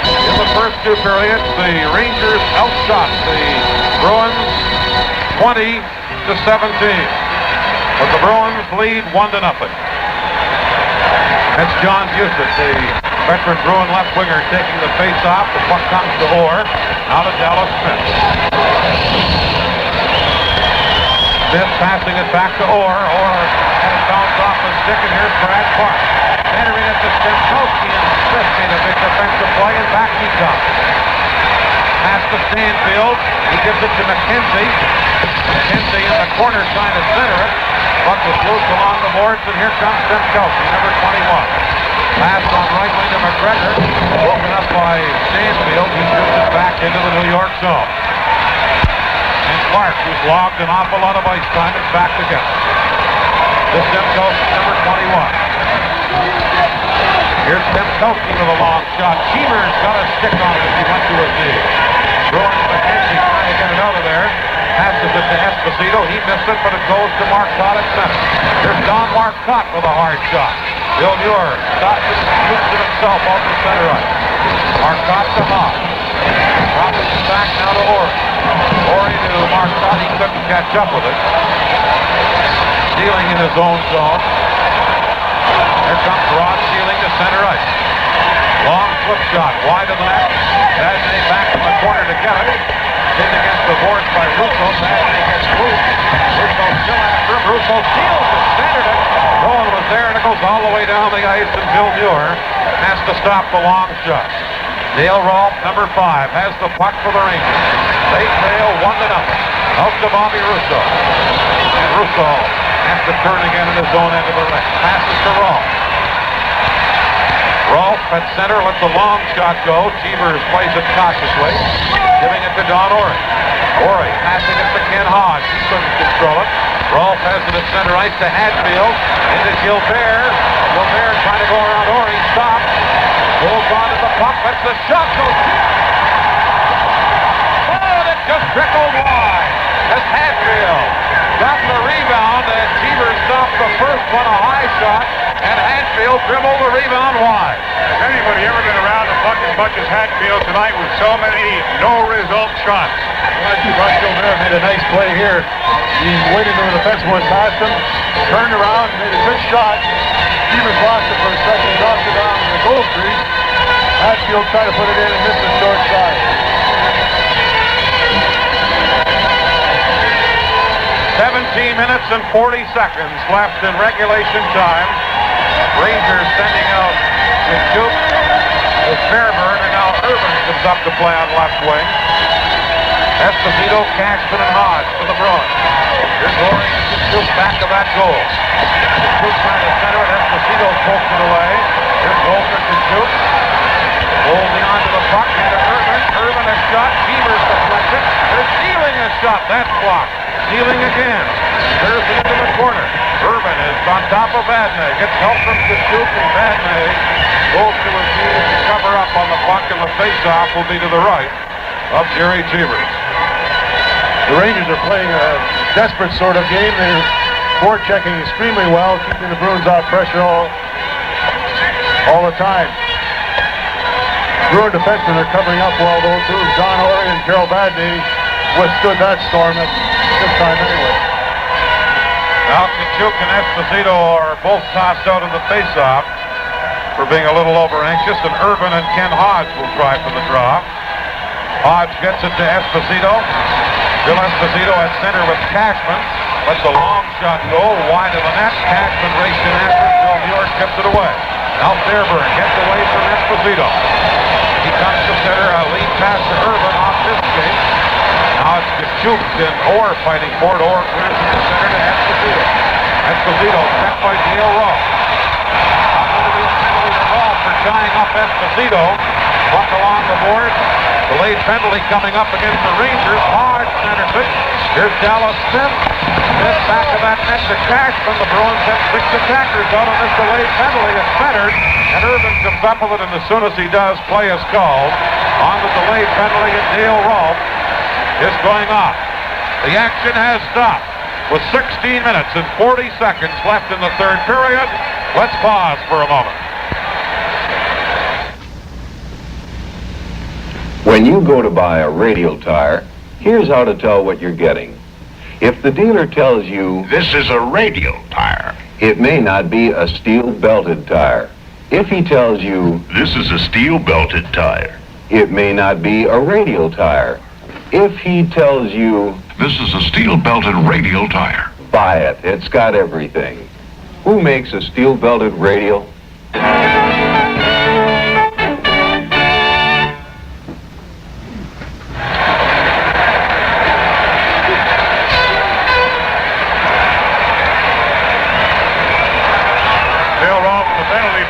In the first two periods, the Rangers outshot the Bruins 20-17. But the Bruins lead 1-0. That's John Bucyk, the veteran Bruin left winger, taking the face-off. The puck comes to Orr. Now to Dallas Smith. Smith passing it back to Orr. Orr had it bounced off the stick, and here's Brad Park. Entering it to Stemkowski, and Smith made a big defensive play, and back he comes. Pass to Stanfield. He gives it to McKenzie. McKenzie in the corner trying to center it. Puck was loose along the boards, and here comes Stemkowski, number 21. Pass on McGregor. Broken up by Stanfield, who shoots it back into the New York zone. And Clark, who's logged an awful lot of ice time, is back together. This Demkowski, number 21. Here's Demkowski with a long shot. Cheevers got a stick on it as he went to his knee. Bruins McKenzie trying to get it out of there. Passes it to Esposito. He missed it, but it goes to Marcotte at center. Here's Don Marcotte with a hard shot. Bill Muir shoots it himself off the center ice. Marcotte to Hawk. Drops it back now to Ori. Ori to Marcotte. He couldn't catch up with it. Stealing in his own zone. Here comes Rod stealing to center ice. Long flip shot, wide of the net. Badney back in the corner to get it. Hit against the boards by Russo. Badney gets loose. Russo still after him. Russo steals it, centered it. No one was there, and it goes all the way down the ice, and Bill Muir has to stop the long shot. Dale Rolfe, number 5, has the puck for the Rangers. They trail 1-0. Out to Bobby Russo. And Russo has to turn again in his own end of the ring. Passes to Rolfe. Rolfe at center, lets the long shot go. Cheevers plays it cautiously, giving it to Don Ori. Ori passing it to Ken Hodge. He couldn't control it. Rolfe has it at center ice to Hadfield. Into Gilbert. Gilbert trying to go around Ori. Stopped. Holds on to the puck. Lets the shot go. Oh, and it just trickled wide. As Hadfield got the rebound, and Cheevers stopped the first one, a high shot, and Hadfield dribbled the rebound wide. Has anybody ever been around the puck as much as Hadfield tonight with so many no-result shots? Well, I think Rod Gilbert made a nice play here. He waited till the defense went past him, turned around, made a good shot. Cheevers lost it for a second, dropped it down in the goal crease. Hadfield tried to put it in and missed the short side. 17 minutes and 40 seconds left in regulation time. Rangers sending out Bucyk to Fairburn, and now Irvin comes up to play on left wing. Esposito, Cashman, and Hodge for the Bruins. Here's Ori and Bucyk back to that goal. Bucyk trying to center it. Esposito pokes it away. Here's Volker, Bucyk. Holding on to the puck, into Irvin. Irvin a shot. Cheevers deflected. They're stealing a shot. That's blocked. Stealing again. There's it into the corner. Irvin is on top of Badney. Gets help from Bucyk, and Badney goes to his knees to cover up on the puck, and the face-off will be to the right of Gerry Cheevers. The Rangers are playing a desperate sort of game. They're forechecking extremely well, keeping the Bruins off pressure all the time. Bruin defensemen are covering up well, though, too. Don Ori and Carol Badney withstood that storm at this time anyway. Now Bucyk and Esposito are both tossed out of the face-off for being a little over-anxious, and Irvin and Ken Hodge will try for the draw. Hodge gets it to Esposito. Bill Esposito at center with Cashman. Lets a long shot go wide of the net. Cashman raced in after it. Bill Muir tips it away. Now Fairburn gets away from Esposito. He comes to center, a lead pass to Irvin off this skate. Now it's Bucyk and Orr fighting for it. Orr clears it to center to Esposito. Esposito set by Dale Rolfe. Not going to be a penalty to Rolfe for tying up Esposito. Puck along the board. Delayed penalty coming up against the Rangers. Hard centers it. Here's Dallas Smith. Smith back of that net to Cashman. The Bruins have 6 attackers out on this delayed penalty. It's centered, and Irvin comes up with it, and as soon as he does, play is called on the delayed penalty, and Dale Rolfe is going off. The action has stopped with 16 minutes and 40 seconds left in the third period. Let's pause for a moment. When you go to buy a radial tire, here's how to tell what you're getting. If the dealer tells you, "This is a radial tire," it may not be a steel-belted tire. If he tells you, "This is a steel-belted tire," it may not be a radial tire. If he tells you, "This is a steel-belted radial tire," buy it. It's got everything. Who makes a steel-belted radial?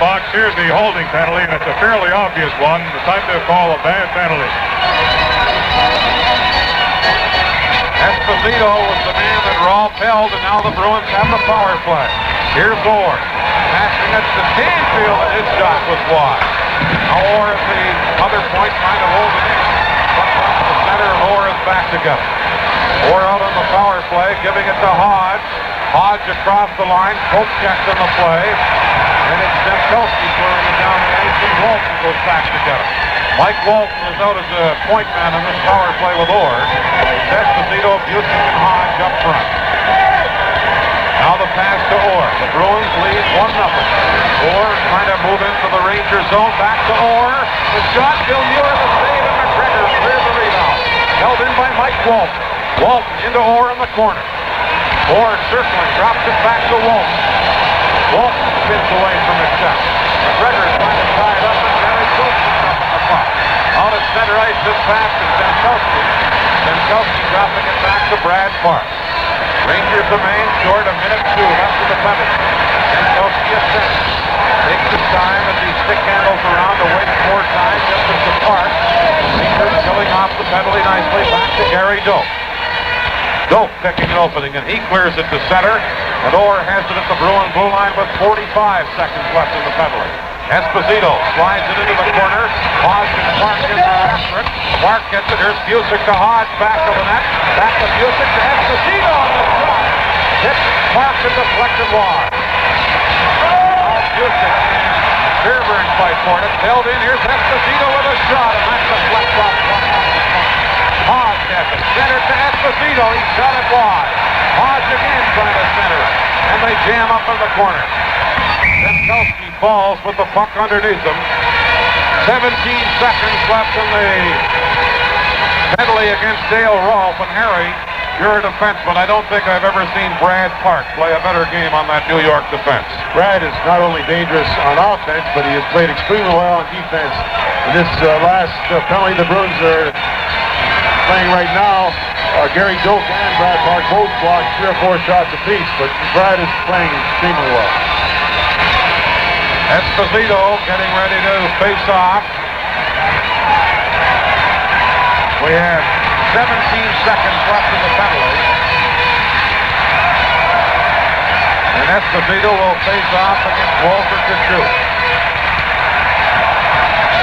box. Here's the holding penalty, and it's a fairly obvious one, the type they'll call a bad penalty. Esposito was the man that Rolf held, and now the Bruins have the power play. Here's Orr. Passing it to Danfield, and his shot was wide. Now Orr at the other point trying to hold it in. Puck runs to center, and Orr is back together. Orr out on the power play, giving it to Hodge. Hodge across the line, poke checks on the play. And it's Stemkowski throwing it down the ice, and Walton goes back together. Mike Walton is out as a point man in this power play with Orr. Esposito, Bucyk, and Hodge up front. Now the pass to Orr. The Bruins lead 1-0. Orr trying to move into the Rangers zone. Back to Orr. The shot, Bill Muir, the save, and McGregor clears the rebound. Held in by Mike Walton. Walton into Orr in the corner. Orr circling, drops it back to Walton. Walton spins away from his shot. McGregor trying to tie it up, and Gerry Cheevers up on the puck. Out at center ice, this pass to Stemkowski. Stemkowski dropping it back to Brad Park. Rangers remain short, 1:02 left of the penalty. Stemkowski at center. Takes his time as he stick handles around to wait 4 times, gets it to Park. Rangers killing off the penalty nicely, back to Gary Doak. Doak picking an opening, and he clears it to center, and Orr has it at the Bruin blue line with 45 seconds left in the penalty. Esposito slides it into the corner. Hodge and Park in there after it. Park gets it. Here's Bucyk to Hodge, back to the net. Back to Bucyk to Esposito on the shot. Hits Park and deflected wide. Now Bucyk and Fairburn fight for it. It's held in. Here's Esposito with a shot, and that's deflected off Park. Hodge has it. Center to Esposito. He shot it wide. Hodge again trying to center it. And they jam up in the corner. Stemkowski falls with the puck underneath him. 17 seconds left in the penalty against Dale Rolfe. And Harry, you're a defenseman. I don't think I've ever seen Brad Park play a better game on that New York defense. Brad is not only dangerous on offense, but he has played extremely well on defense. In this last penalty the Bruins are playing right now, Gary Doak and Brad Park both blocked 3 or 4 shots apiece, but Brad is playing extremely well. Esposito getting ready to face off. We have 17 seconds left in the penalty. And Esposito will face off against Walter Kachuk.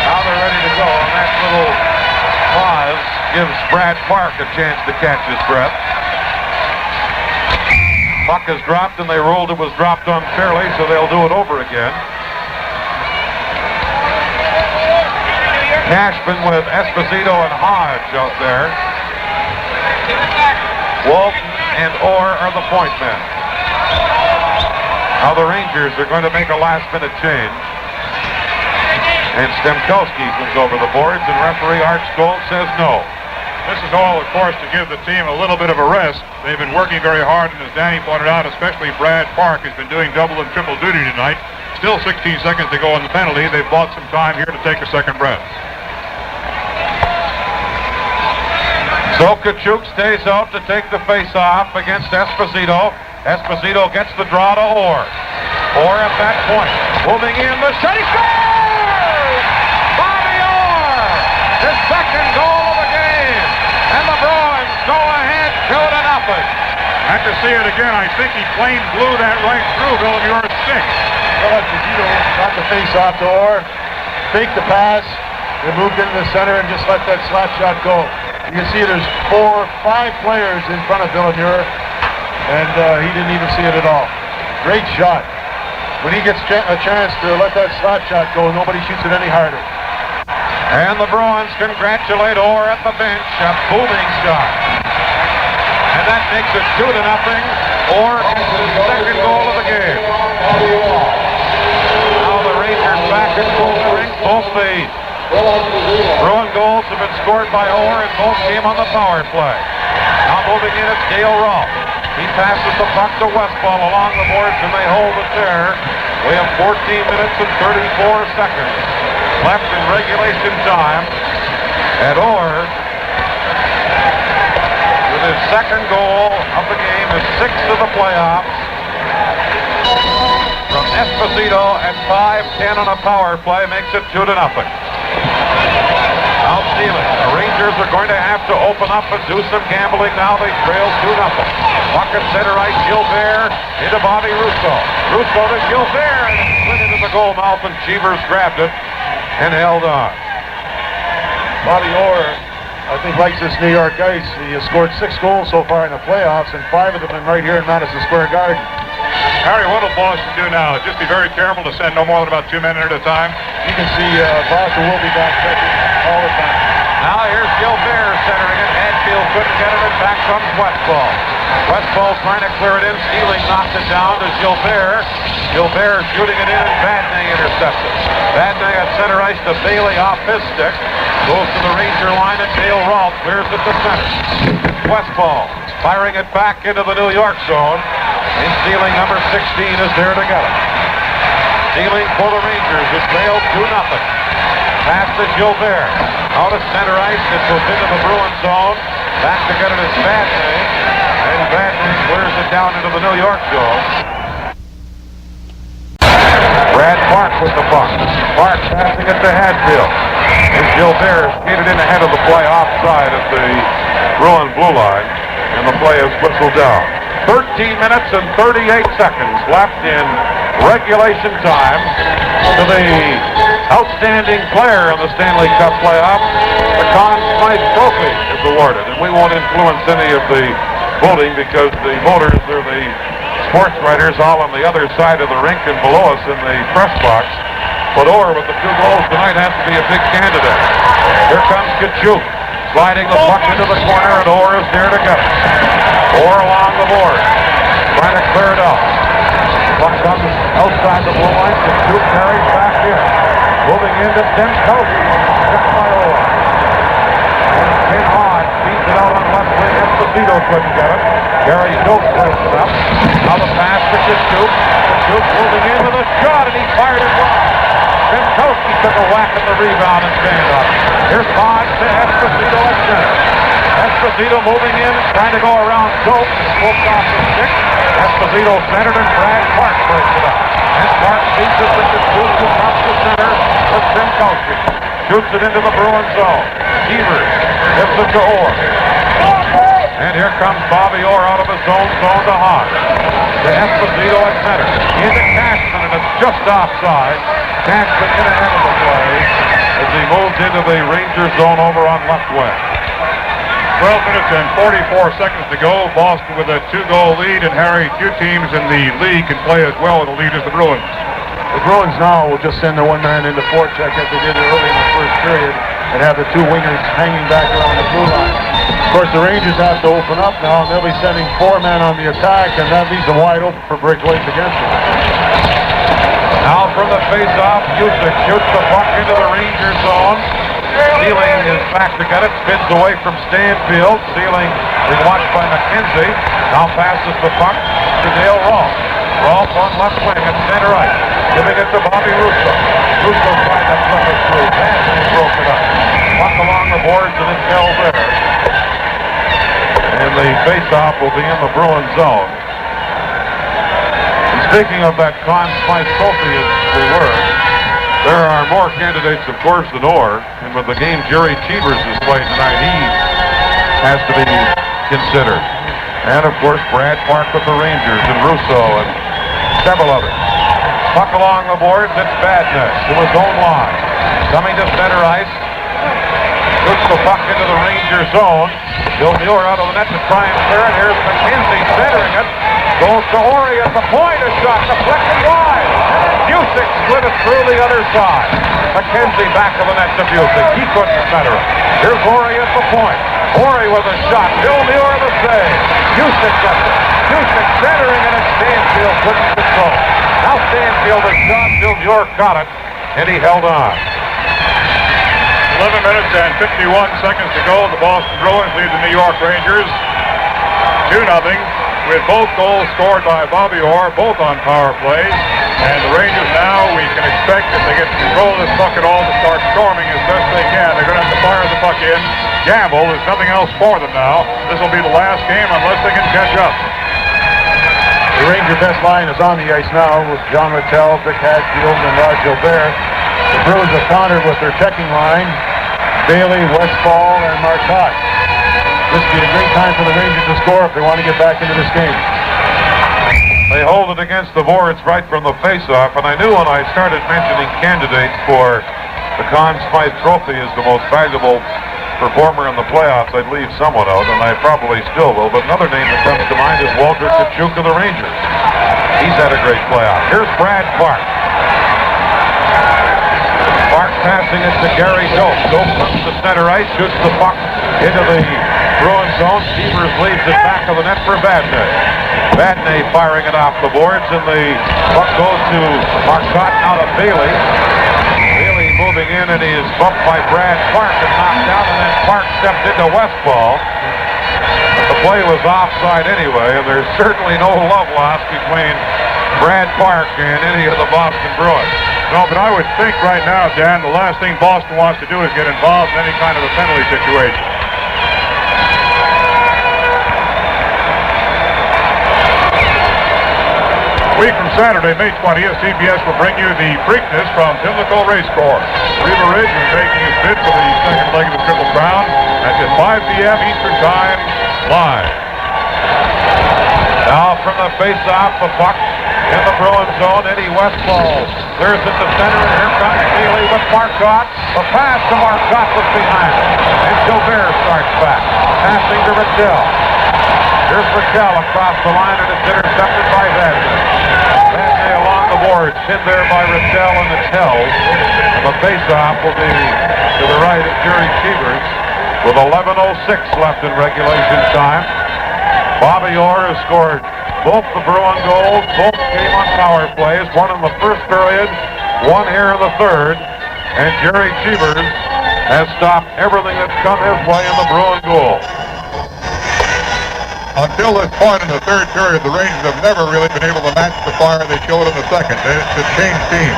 Now they're ready to go, and that little pause gives Brad Park a chance to catch his breath. Puck is dropped, and they ruled it was dropped unfairly, so they'll do it over again. Cashman with Esposito and Hodge out there. Walton and Orr are the point men. Now the Rangers are going to make a last-minute change. And Stemkowski comes over the boards, and referee Art Scholes says no. This is all, of course, to give the team a little bit of a rest. They've been working very hard, and as Danny pointed out, especially Brad Park has been doing double and triple duty tonight. Still 16 seconds to go on the penalty. They've bought some time here to take a second breath. So Kachuk stays out to take the face-off against Esposito. Esposito gets the draw to Orr. Orr at that point, moving in, the shot, he scores! Bobby Orr! His second goal of the game! And the Bruins go ahead 2-0. And to see it again, I think he plain blew that right through Bill Muir's stick. Well, Esposito got the face-off to Orr, faked the pass, and moved into the center and just let that slap shot go. You can see there's 4 or 5 players in front of Bill Muir, and he didn't even see it at all. Great shot. When he gets a chance to let that slap shot go, nobody shoots it any harder. And the Bruins congratulate Orr at the bench. A booming shot. And that makes it 2-0. Orr gets his second goal of the game. Now the Rangers back in full strength. Both the Bruin goals have been scored by Orr, and both came on the power play. Now moving in, it's Dale Rolfe. He passes the puck to Westfall along the boards, and they hold it there. We have 14 minutes and 34 seconds left in regulation time. And Orr, with his second goal of the game, his 6th of the playoffs, from Esposito at 5-10 on a power play makes it 2-0. Now stealing. The Rangers are going to have to open up and do some gambling now. They trail 2-0. Puck at center ice, Gilbert into Bobby Russo. Russo to Gilbert, and it went into the goal mouth, and Cheevers grabbed it and held on. Bobby Orr, I think, likes this New York ice. He has scored 6 goals so far in the playoffs, and 5 of them have been right here in Madison Square Garden. Harry, what will Boston do now? Just be very careful to send no more than about 2 men at a time. You can see Boston will be back checking all the time. Now here's Gilbert centering it. Hadfield couldn't get it, and back comes Westfall. Westfall trying to clear it in. Stealing knocked it down to Gilbert. Gilbert shooting it in, and Vadnais intercepted. Vadnais at center ice to Bailey off his stick. Goes to the Ranger line, and Dale Rault clears it to center. Westfall firing it back into the New York zone. And stealing number 16 is there to get it. Stealing for the Rangers, who trailed 2-0. Pass to Gilbert. Out of center ice, it goes into the Bruins zone. Back to get it is Vadnais. And Vadnais clears it down into the New York zone. Brad Park with the puck. Park passing it to Hadfield. And Gilbert skated in ahead of the play offside at the Bruin blue line. And the play is whistled down. 13 minutes and 38 seconds left in regulation time to the outstanding player in the Stanley Cup playoffs. The Conn Smythe Trophy is awarded, and we won't influence any of the voting because the voters are the sports writers all on the other side of the rink and below us in the press box. But Orr with the 2 goals tonight has to be a big candidate. Here comes Kachuk, sliding the puck into the corner, and Orr is there to get it. Orr along the board, trying to clear it out. Puck comes outside the blue line. Kachuk carries back in. Moving into Demkowski. Picked by Orr. And Ken Hodge beats it out on left wing. Esposito couldn't get it. Gary Stokes clears it up. Now the pass to Kachuk. Kachuk moving in with a shot, and he fired it wide. Demkowski took a whack at the rebound and stand up. Here's Hodge to Esposito at center. Esposito moving in, trying to go around Stokes. Poked off the stick. Esposito centered, and Brad Park breaks it up. And Park beats it with the shoot to top the center with Demkowski. Shoots it into the Bruins zone. Cheevers gives it to Orr. And here comes Bobby Orr out of his own zone to Hodge. To Esposito at center. Into Cashman, and it's just offside. Cashman in ahead of the play as he moves into the Rangers zone over on left wing. 12 minutes and 44 seconds to go. Boston with a 2-goal lead, and Harry, few teams in the league can play as well with a lead as the Bruins. The Bruins now will just send their 1 man into forecheck as they did early in the first period and have the 2 wingers hanging back around the blue line. Of course, the Rangers have to open up now, and they'll be sending 4 men on the attack, and that leaves them wide open for breakaways against them. Now from the face-off, Bucyk shoots the puck into the Rangers zone. Stealing is back to get it, spins away from Stanfield. Stealing is watched by McKenzie. Now passes the puck to Dale Rault. Rault on left wing at center ice, giving it to Bobby Russo. Russo trying to flip it through. Vanderbilt broke it up. Puck along the boards, and it's held there. And the face-off will be in the Bruins zone. And speaking of that Conn Smythe Trophy, as we were, there are more candidates, of course, than Orr. And with the game Gerry Cheevers is playing tonight, he has to be considered. And, of course, Brad Park with the Rangers, and Russo, and several others. Puck along the boards, it's Vadnais to his own line. Coming to center ice. Puts the puck into the Ranger zone. Bill Muir out of the net to try and clear it. Here's McKenzie centering it. Goes to Horry at the point. A shot deflected wide. Bucyk split it through the other side. McKenzie back of the net to Bucyk. He couldn't center it. Here's Horry at the point. Horry with a shot. Bill Muir the save. Bucyk gets it. Bucyk centering it, and Stanfield couldn't control. Now Stanfield has shot. Bill Muir caught it, and he held on. 11 minutes and 51 seconds to go. The Boston Bruins lead the New York Rangers 2-0, with both goals scored by Bobby Orr, both on power plays. And the Rangers now, we can expect, if they get control of this puck at all, to start storming as best they can. They're going to have to fire the puck in, gamble. There's nothing else for them now. This will be the last game unless they can catch up. The The Ranger best line is on the ice now with John Ratelle, Vic Hadfield, and Rod Gilbert. The Bruins have countered with their checking line, Bailey, Westfall, and Marcotte. This would be a great time for the Rangers to score if they want to get back into this game. They hold it against the boards right from the face-off, and I knew when I started mentioning candidates for the Conn Smythe Trophy as the most valuable performer in the playoffs, I'd leave someone out, and I probably still will, but another name that comes to mind is Walter Tkachuk of the Rangers. He's had a great playoff. Here's Brad Park. Park passing it to Gary Dope. Dope comes to center ice, shoots the puck into the Bruins zone. Cheevers leaves it back of the net for Vadnais. Vadnais firing it off the boards, and the puck goes to Marcotte, out of Bailey. Bailey moving in, and he is bumped by Brad Park and knocked down, and then Park stepped into Westfall. But the play was offside anyway, and there's certainly no love lost between Brad Park and any of the Boston Bruins. No, but I would think right now, Dan, the last thing Boston wants to do is get involved in any kind of a penalty situation. Week from Saturday, May 20th, CBS will bring you the Preakness from Pimlico Racecourse. Riva Ridge is making his bid for the second leg of the Triple Crown. That's at 5 p.m. Eastern Time, live. Now from the face-off, the puck in the Bruins zone. Eddie Westfall clears it to center, and here comes Bailey with Marcotte. The pass to Marcotte was behind him, and Gilbert starts back, passing to Ratelle. Here's Ratelle across the line, and it's intercepted by Vadnais. Vadnais along the boards, pinned there by Ratelle and the Tells. And the face-off will be to the right of Gerry Cheevers with 11:06 left in regulation time. Bobby Orr has scored both the Bruin goals, both came on power plays, one in the first period, one here in the third, and Gerry Cheevers has stopped everything that's come his way in the Bruin goal. Until this point in the third period, the Rangers have never really been able to match the fire they showed in the second. It's a changed team.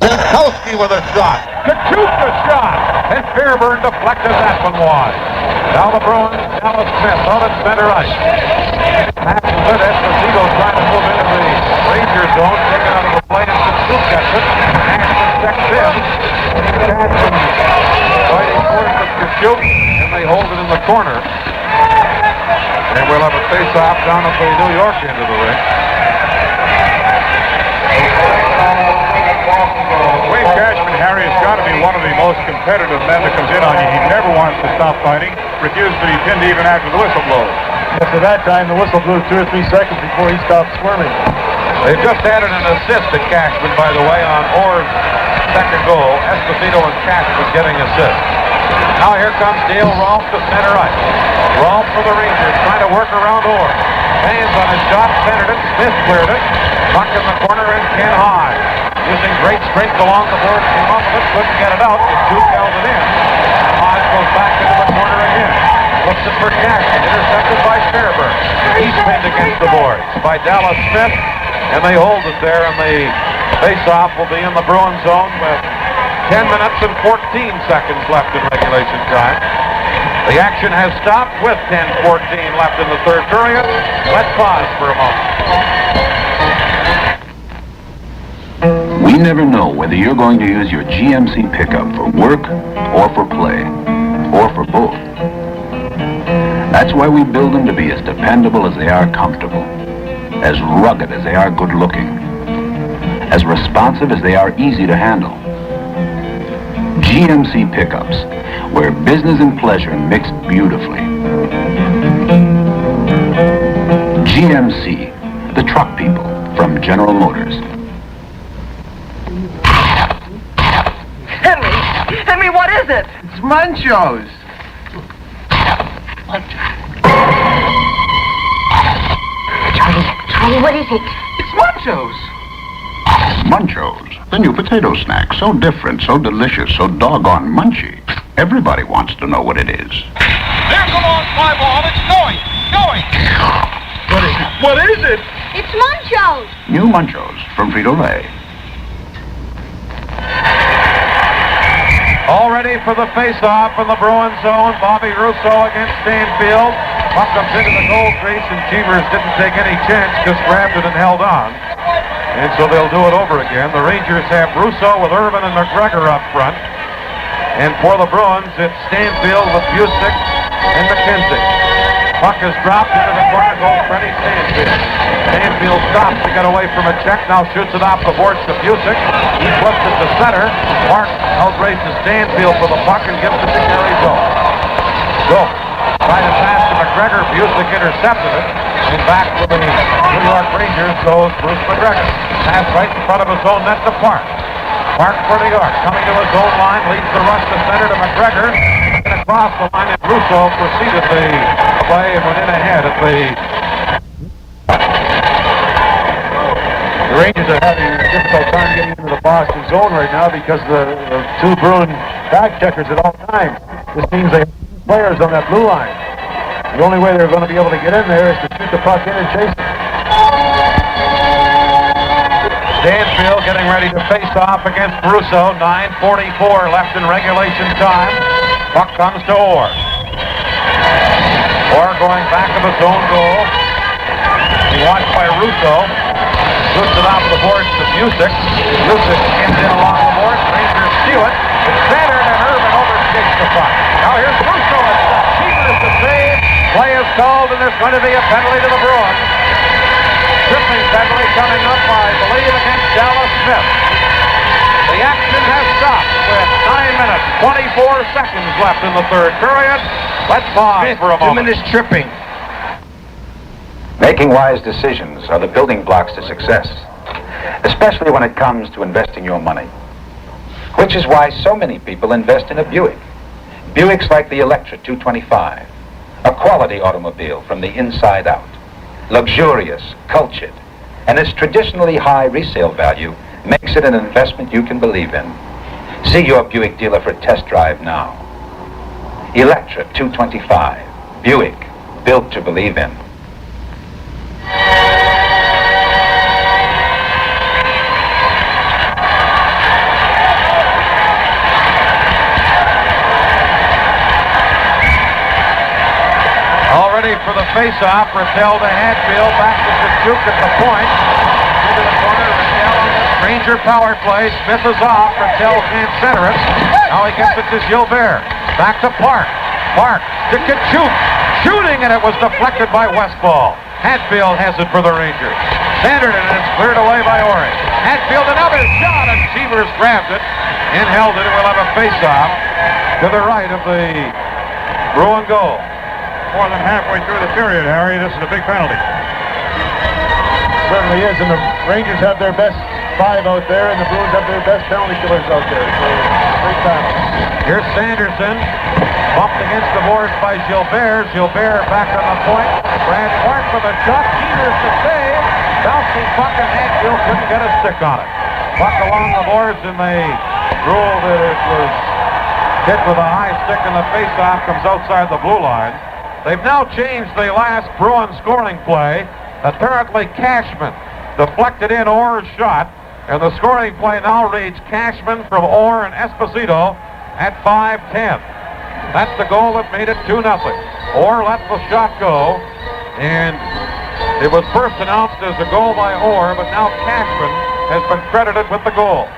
Jankowski with a shot. Tkachuk a shot. And Fairburn deflected that one wide. Now the Bruins, Dallas Smith out at center ice. Passes it. Esposito trying to move into the Ranger zone. Taken out of the play, and Tkachuk gets it. Cashman checks in. Cashman fighting forward with Tkachuk, and they hold it in the corner. And we'll have a face-off down at the New York end of the ring. Wayne Cashman, Harry, has got to be one of the most competitive men that comes in on you. He never wants to stop fighting. Refused to be pinned even after the whistle blows. Yes, at that time, the whistle blew 2 or 3 seconds before he stopped squirming. They've just added an assist to Cashman, by the way, on Orr's second goal. Esposito and Cashman getting assists. Now here comes Dale Rolfe to center ice. Rolfe for the Rangers, trying to work around Orr. Hands on his shot, centered it. Smith cleared it. Puck in the corner, and Ken High, using great strength along the board, came up with it, couldn't get it out. The Duke held it in. High goes back into the corner again. Looks it for Cashman, intercepted by Fairburn. He's pinned against the boards by Dallas Smith, and they hold it there, and the face-off will be in the Bruin zone with 10 minutes and 14 seconds left in regulation time. The action has stopped with 10:14 left in the third period. Let's pause for a moment. We never know whether you're going to use your GMC pickup for work or for play, or for both. That's why we build them to be as dependable as they are comfortable, as rugged as they are good-looking, as responsive as they are easy to handle. GMC pickups, where business and pleasure mix beautifully. GMC, the truck people from General Motors. Henry, what is it? It's Munchos. Charlie, what is it? It's Munchos. Munchos, the new potato snack. So different, so delicious, so doggone munchy. Everybody wants to know what it is. There goes my ball. It's going. What is it? It's Munchos. New Munchos from Frito-Lay. All ready for the face-off in the Bruins zone. Bobby Russo against Stanfield. Puck comes into the goal crease, and Cheevers didn't take any chance, just grabbed it and held on. And so they'll do it over again. The Rangers have Russo with Irvin and McGregor up front. And for the Bruins, it's Stanfield with Bucyk and McKenzie. Puck is dropped into the corner, goes Freddie Stanfield. Stanfield stops to get away from a check, now shoots it off the boards to Bucyk. He flips it to center. Mark outraces Stanfield for the puck and gives it to Gerry Cheevers. Go. Trying to pass to McGregor. Bucyk intercepted it. And back to the New York Rangers goes Bruce McGregor. Pass right in front of his own net to Park. Park for New York. Coming to his own line. Leads the rush to center to McGregor. And across the line, and Russo proceeded the play and went in ahead at the... The Rangers are having a difficult time getting into the Boston zone right now because the two Bruin back checkers at all times. This means they have players on that blue line. The only way they're going to be able to get in there is to shoot the puck in and chase it. Stanfield getting ready to face off against Russo. 9:44 left in regulation time. Puck comes to Orr. Orr going back of his own goal. Watched by Russo. Shoots it off the boards to Bucyk. Bucyk gets in along the boards. Rangers steal it. It's centered and Irvin overskates the puck. Now here's Russo. Cheevers to save. Play is called and there's going to be a penalty to the Bruins. Tripping penalty coming up, I believe, against Dallas Smith. The action has stopped with 9 minutes, 24 seconds left in the third period. Let's pause for a moment. 2 minutes tripping. Making wise decisions are the building blocks to success, especially when it comes to investing your money. Which is why so many people invest in a Buick. Buicks like the Electra 225, a quality automobile from the inside out. Luxurious, cultured, and its traditionally high resale value makes it an investment you can believe in. See your Buick dealer for a test drive now. Electra 225, Buick, built to believe in. Already for the face-off, Ratelle to Hadfield, back to Kachuk at the point. Into the corner, Ratelle on the Ranger power play. Smith is off, Ratelle can't center it. Now he gets it to Gilbert. Back to Park. Park to Kachuk. Shooting, and it was deflected by Westfall. Hadfield has it for the Rangers. Centered it, and it's cleared away by Ory. Hadfield, another shot, and Cheevers grabbed it and held it, and we'll have a face-off to the right of the Bruin goal. More than halfway through the period, Harry. This is a big penalty. Certainly is, and the Rangers have their best five out there, and the Bruins have their best penalty killers out there. So, great battle. Here's Sanderson, bumped against the boards by Gilbert. Gilbert back on the point. Brad Clark for the shot. Cheevers to save. Bouncing puck, and Hadfield couldn't get a stick on it. Puck along the boards, and they ruled that it was hit with a high stick, and the face-off comes outside the blue line. They've now changed the last Bruin scoring play. Apparently Cashman deflected in Orr's shot, and the scoring play now reads Cashman from Orr and Esposito at 5:10. That's the goal that made it 2-0. Orr let the shot go, and it was first announced as a goal by Orr, but now Cashman has been credited with the goal.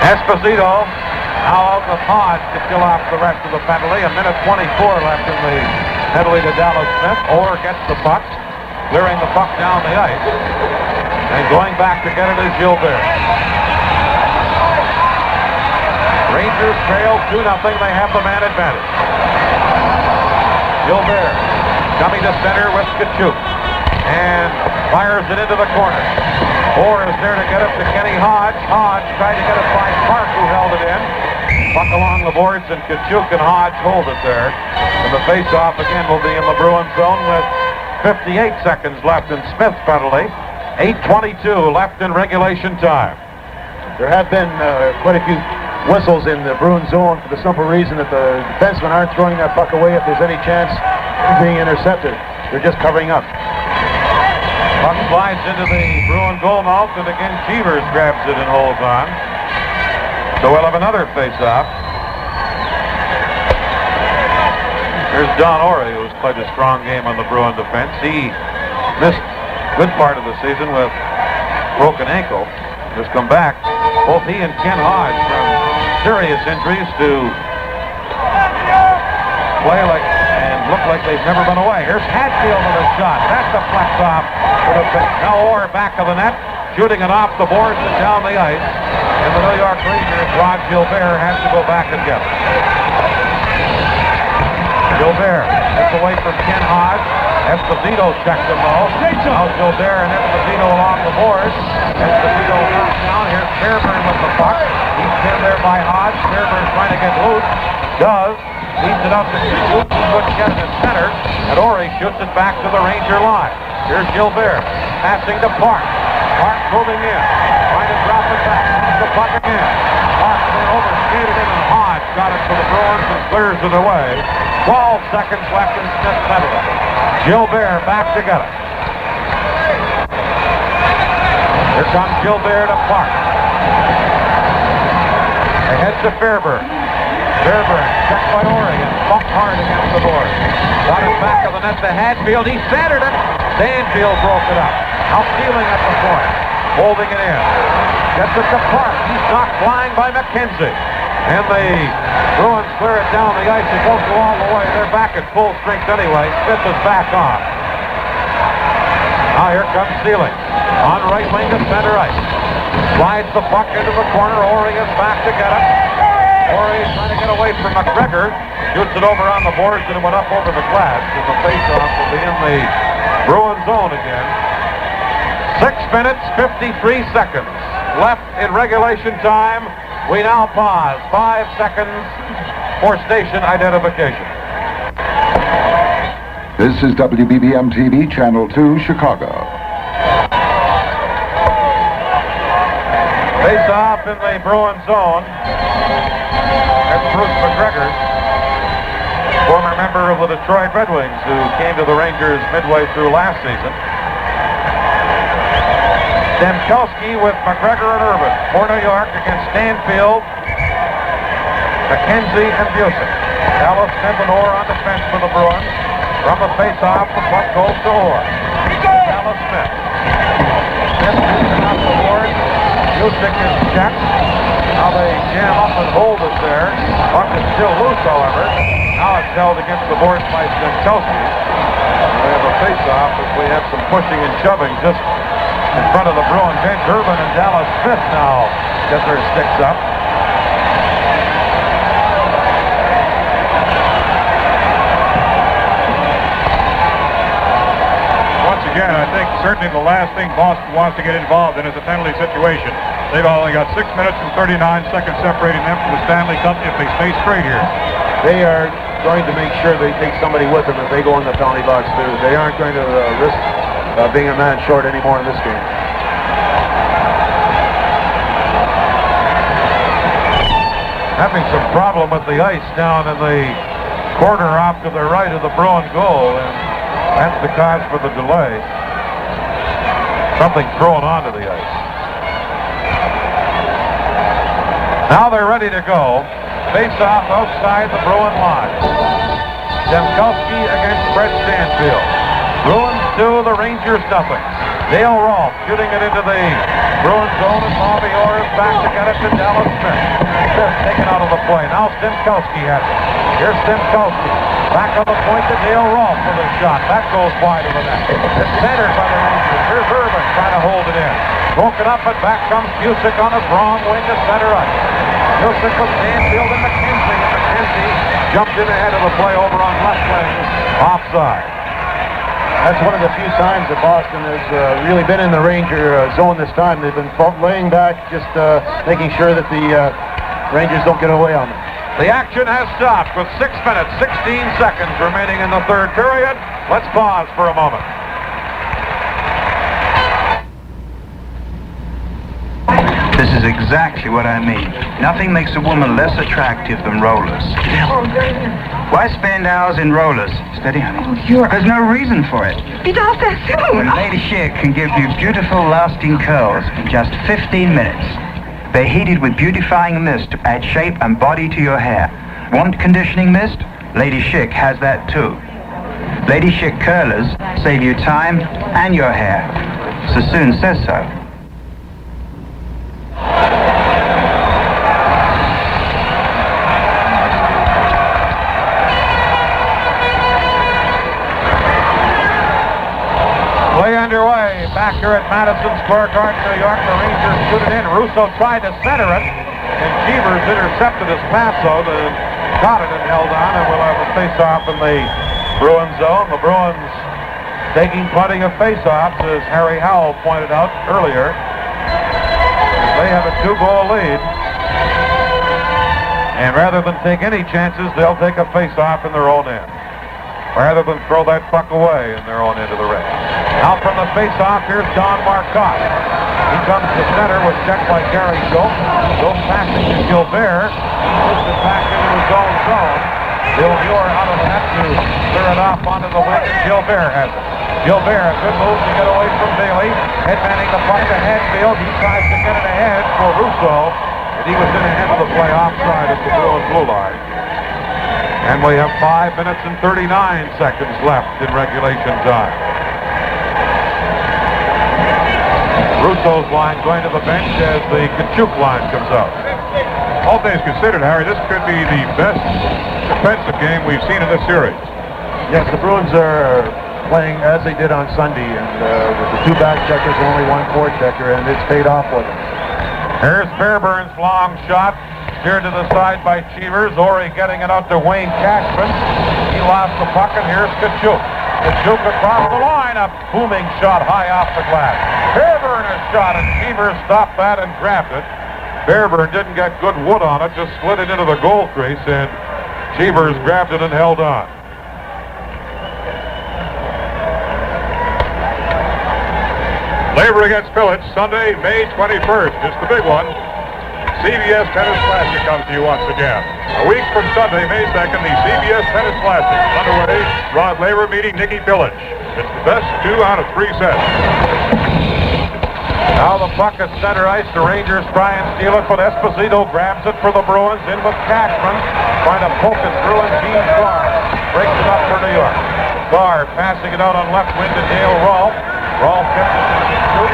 Esposito now out with Hodge to kill off the rest of the penalty. A minute 24 left in the penalty to Dallas Smith. Orr gets the puck, clearing the puck down the ice, and going back to get it is Gilbert. Rangers trail 2-0. They have the man advantage. Gilbert coming to center with Kachuk and fires it into the corner. Orr is there to get it to Kenny Hodge. Hodge tried to get it by Park, who held it in. Puck along the boards, and Kachuk and Hodge hold it there. And the face-off again will be in the Bruins zone with 58 seconds left in Smith's penalty. 8:22 left in regulation time. There have been quite a few whistles in the Bruins zone for the simple reason that the defensemen aren't throwing that puck away if there's any chance of being intercepted. They're just covering up. Puck slides into the Bruin goal mouth, and again Cheevers grabs it and holds on. So we'll have another face-off. Here's Don Orey, who's played a strong game on the Bruin defense. He missed a good part of the season with broken ankle. Has come back. Both he and Ken Hodge from serious injuries to play like and look like they've never been away. Here's Hatfield with a shot. That deflects off with a pick. Now Orr back of the net, shooting it off the boards and down the ice. And the New York Rangers, Rod Gilbert, has to go back and get it. Gilbert gets away from Ken Hodge. Esposito checks him though. Now Gilbert and Esposito along the boards. Esposito knocks down. Here's Fairburn with the puck. He's pinned there by Hodge. Fairburn trying to get loose. Does. Leads it up to Luke. He couldn't get it in center. And Orey shoots it back to the Ranger line. Here's Gilbert passing to Park. Park moving in. Trying to drop it back. The puck again. Park then overskated it and Hodge got it for the Bruins and clears it away. 12 seconds left in Smith penalty. Gilbert back to get it. Here comes Gilbert to Park. Ahead to Fairburn. Fairburn checked by Orey and bumped hard against the board. Got it back of the net to Hatfield. He centered it. Stanfield broke it up. Out stealing at the point. Holding it in. Gets it to Park. He's knocked flying by McKenzie. And the Bruins clear it down the ice. It won't go all the way. They're back at full strength anyway. Smith is back on. Now here comes Sealing. On right wing to center ice. Slides the puck into the corner. Orey is back to get it. Orey trying to get away from McGregor. Shoots it over on the boards and it went up over the glass. And the faceoff will be in the Bruin zone again. 6 minutes, 53 seconds left in regulation time. We now pause 5 seconds for station identification. This is WBBM TV, Channel 2, Chicago. Face off in the Bruin zone. That's Bruce McGregor, former member of the Detroit Red Wings, who came to the Rangers midway through last season. Demkowski with McGregor and Urban for New York against Stanfield, McKenzie, and Bucyk. Dallas Smith and Orr on defense for the Bruins. From the face-off, the puck goes to Orr. Dallas Smith. Smith shoots off the board. Bucyk is checked. Now they jam up and hold it there. Puck is still loose, however. Now it's held against the boards by Demkowski. We have a face-off as we have some pushing and shoving just in front of the Bruin bench. Urban and Dallas Smith now get their sticks up. Once again, I think certainly the last thing Boston wants to get involved in is a penalty situation. They've only got 6 minutes and 39 seconds separating them from the Stanley Cup if they stay straight here. They are going to make sure they take somebody with them if they go in the penalty box too. They aren't going to risk being a man short anymore in this game. Having some problem with the ice down in the corner off to the right of the Bruin goal, and that's the cause for the delay. Something thrown onto the ice. Now they're ready to go. Face off outside the Bruin line. Demkowski against Brett Stanfield. Bruins 2, the Rangers nothing. Dale Rolfe shooting it into the Bruin zone, and Bobby Orr is back to get it to Dallas Smith. Smith taken out of the play. Now Stemkowski has it. Here's Stemkowski. Back on the point to Dale Rolfe for the shot. That goes wide of the net. It's centered by the Rangers. Here's Urban trying to hold it in. Broken up, and back comes Bucyk on his wrong wing to center ice. Bucyk with Stanfield and McKenzie. And McKenzie jumped in ahead of the play over on left wing. Offside. That's one of the few times that Boston has really been in the Ranger zone this time. They've been laying back, just making sure that the Rangers don't get away on them. The action has stopped with 6 minutes, 16 seconds remaining in the third period. Let's pause for a moment. This is exactly what I mean. Nothing makes a woman less attractive than rollers. Why spend hours in rollers? Steady, honey. There's no reason for it. Get off that soon. Lady Shear can give you beautiful, lasting curls in just 15 minutes. They're heated with beautifying mist to add shape and body to your hair. Want conditioning mist? Lady Schick has that too. Lady Schick curlers save you time and your hair. Sassoon says so. Play underway back here at Madison Square Garden, New York. The Rangers put it in. Russo tried to center it, and Cheevers intercepted his pass, though. Got it and held on, and we'll have a face-off in the Bruins zone. The Bruins taking plenty of face-offs, as Harry Howell pointed out earlier. They have a 2-goal lead. And rather than take any chances, they'll take a face-off in their own end, rather than throw that puck away in their own end of the ring. Now from the face-off, here's Don Marcotte. He comes to center, was checked by Gary Schultz. Schultz passing to Gilbert. Moves it back into his own zone. Gilbert out of the net to clear it off onto the wing, and Gilbert has it. Gilbert, a good move to get away from Bailey. Headmanning the puck to Hadfield. He tries to get it ahead for Russo, and he was in ahead of the play offside at the Bruins blue line. And we have 5 minutes and 39 seconds left in regulation time. Russo's line going to the bench as the Tkachuk line comes out. All things considered, Harry, this could be the best defensive game we've seen in this series. Yes, the Bruins are playing as they did on Sunday, and with the 2 back checkers and only 1 forward checker, and it's paid off for them. Here's Fairbairn's long shot. Steered to the side by Cheevers. Ori getting it out to Wayne Cashman. He lost the puck, and here's Tkachuk. Tkachuk across the line. A booming shot high off the glass. Fairbairn has shot, and Cheevers stopped that and grabbed it. Fairbairn didn't get good wood on it, just slid it into the goal crease, and Cheevers grabbed it and held on. Labor against Village, Sunday, May 21st. It's the big one. CBS Tennis Classic comes to you once again. A week from Sunday, May 2nd, the CBS Tennis Classic. Underway, Rod Laver meeting Nicky Village. It's the best 2 out of 3 sets. Now the puck at center ice. The Rangers try and steal it, but Esposito grabs it for the Bruins. In with Cashman, trying to poke it through, and Gene Carr breaks it up for New York. Carr passing it out on left wing to Dale Rolfe. Rolfe gets it to Tkachuk.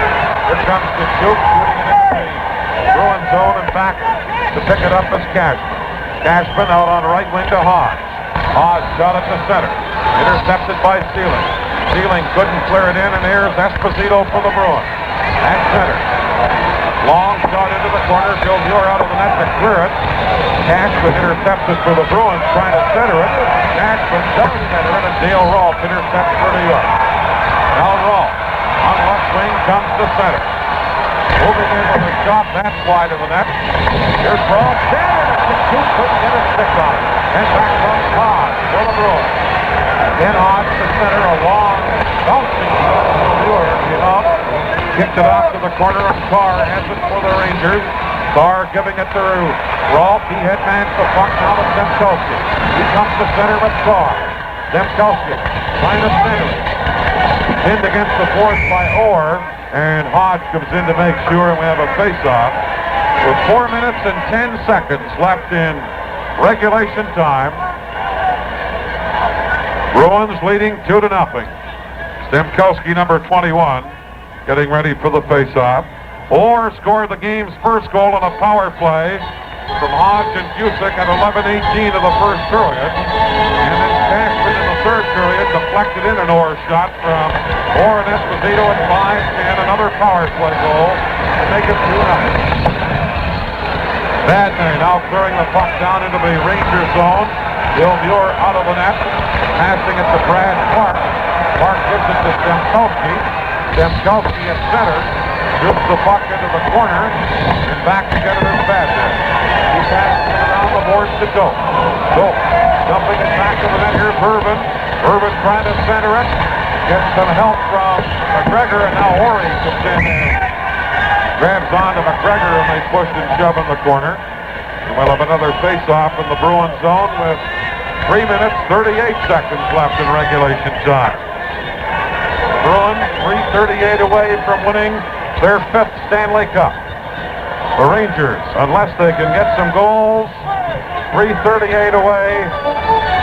Here comes Tkachuk, shooting it into the Bruins zone and back to pick it up as Cashman. Cashman out on right wing to Hodge. Hodge shot at the center. Intercepted by Sealing. Sealing couldn't clear it in, and here's Esposito for the Bruins. At center. Long shot into the corner. Bill Muir out of the net to clear it. Cashman intercepts it for the Bruins, trying to center it. Cashman does center it, and Dale Rolfe intercepts for New York. Now Rolfe on left wing comes to center. Moving in with a shot, that's wide of the net. Here's Rolfe. Down it. Tkachuk couldn't get a stick on it. And back comes Hodge for the Bruins. Then Hodge to center, a long bouncing shot from Muir. Kicked it off to the corner, of Carr has it for the Rangers. Carr giving it to Rolfe. He headmans the puck now to Demkowski. He comes to center with Carr. Demkowski trying to center it. Pinned against the force by Orr, and Hodge comes in to make sure, and we have a face-off. With 4 minutes and 10 seconds left in regulation time. Bruins leading 2-0. Demkowski, number 21, getting ready for the face-off. Orr scored the game's first goal on a power play from Hodge and Bucyk at 11:18 of the first period. And then Cashman in the third period deflected in an Orr shot from Orr and Esposito at 5:10. Another power play goal to make it 2-0. Badney now clearing the puck down into the Rangers zone. Bill Muir out of the net, passing it to Brad Clark. Clark gives it to Demkowski. Demkowski at center, shoots the puck into the corner, and back to get it as Badney. He passes it around the boards to Doak. Doak dumping it back to the net. Here's Irvin. Irvin trying to center it. Gets some help from McGregor, and now Ori comes in and grabs on to McGregor, and they push and shove in the corner. And we'll have another face-off in the Bruins zone with 3 minutes, 38 seconds left in regulation time. Bruins 3:38 away from winning their 5th Stanley Cup. The Rangers, unless they can get some goals, 3:38 away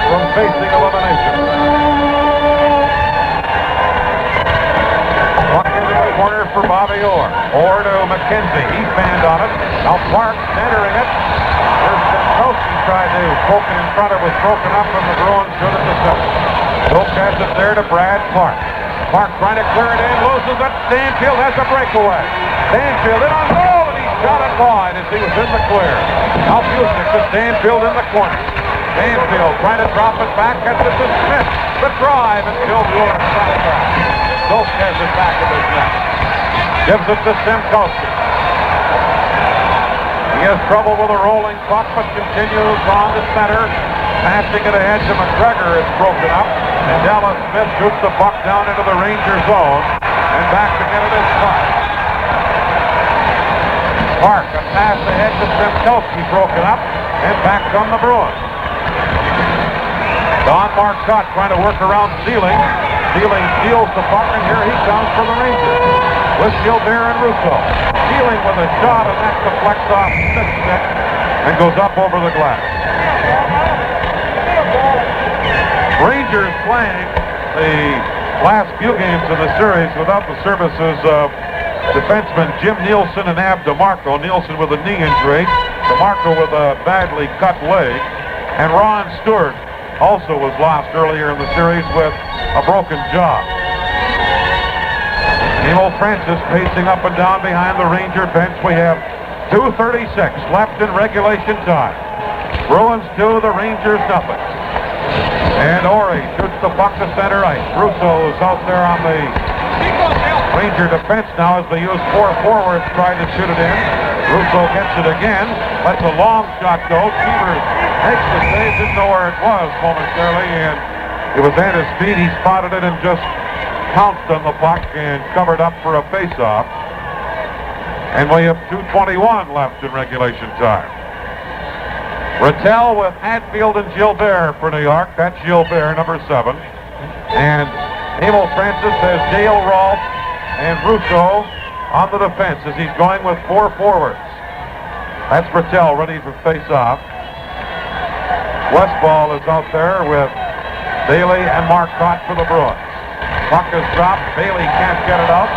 from facing elimination. Puck into the corner for Bobby Orr. Orr to McKenzie. He fanned on it. Now Park centering it. Here's Stankowski tried to poke it in front. It was broken up from the Bruins should at the center. Wilk has it there to Brad Park. Park trying to clear it in, loses it. Stanfield has a breakaway. Stanfield in on goal, and he shot it wide as he was in the clear. Now Bucyk to Stanfield in the corner. Stanfield trying to drop it back, gets it to Smith. The drive, and Gilbert shot it back. Wilk has it back of his net. Gives it to Stankowski. He has trouble with a rolling puck, but continues on to center. Passing it ahead to McGregor is broken up. And Dallas Smith shoots the puck down into the Ranger zone. And back to get it is Park. Park, a pass ahead to Stankowski, broken up. And back come the Bruins. Don Marcotte trying to work around Sealing. Sealing steals the puck, and here he comes for the Rangers. With Gilbert and Russo. Sealing with a shot, and that deflects off Smith's stick and goes up over the glass. Rangers playing the last few games of the series without the services of defensemen Jim Nielsen and Ab DeMarco. Nielsen with a knee injury, DeMarco with a badly cut leg, and Ron Stewart also was lost earlier in the series with a broken jaw. Emil Francis pacing up and down behind the Ranger bench. We have 2:36 left in regulation time. Bruins 2, the Rangers nothing. And Ori shoots the puck to center ice. Russo is out there on the Ranger defense now as they use 4 forwards trying to shoot it in. Russo gets it again. Lets a long shot go. Cheevers makes the save. Didn't know where it was momentarily, and it was at his feet. He spotted it and just pounced on the puck and covered up for a face-off. And we have 2:21 left in regulation time. Ratelle with Hatfield and Gilbert for New York. That's Gilbert, number 7. And Emil Francis has Dale Rolfe and Russo on the defense as he's going with 4 forwards. That's Ratelle ready for face-off. Westfall is out there with Bailey and Marcotte for the Bruins. Puck is dropped. Bailey can't get it out.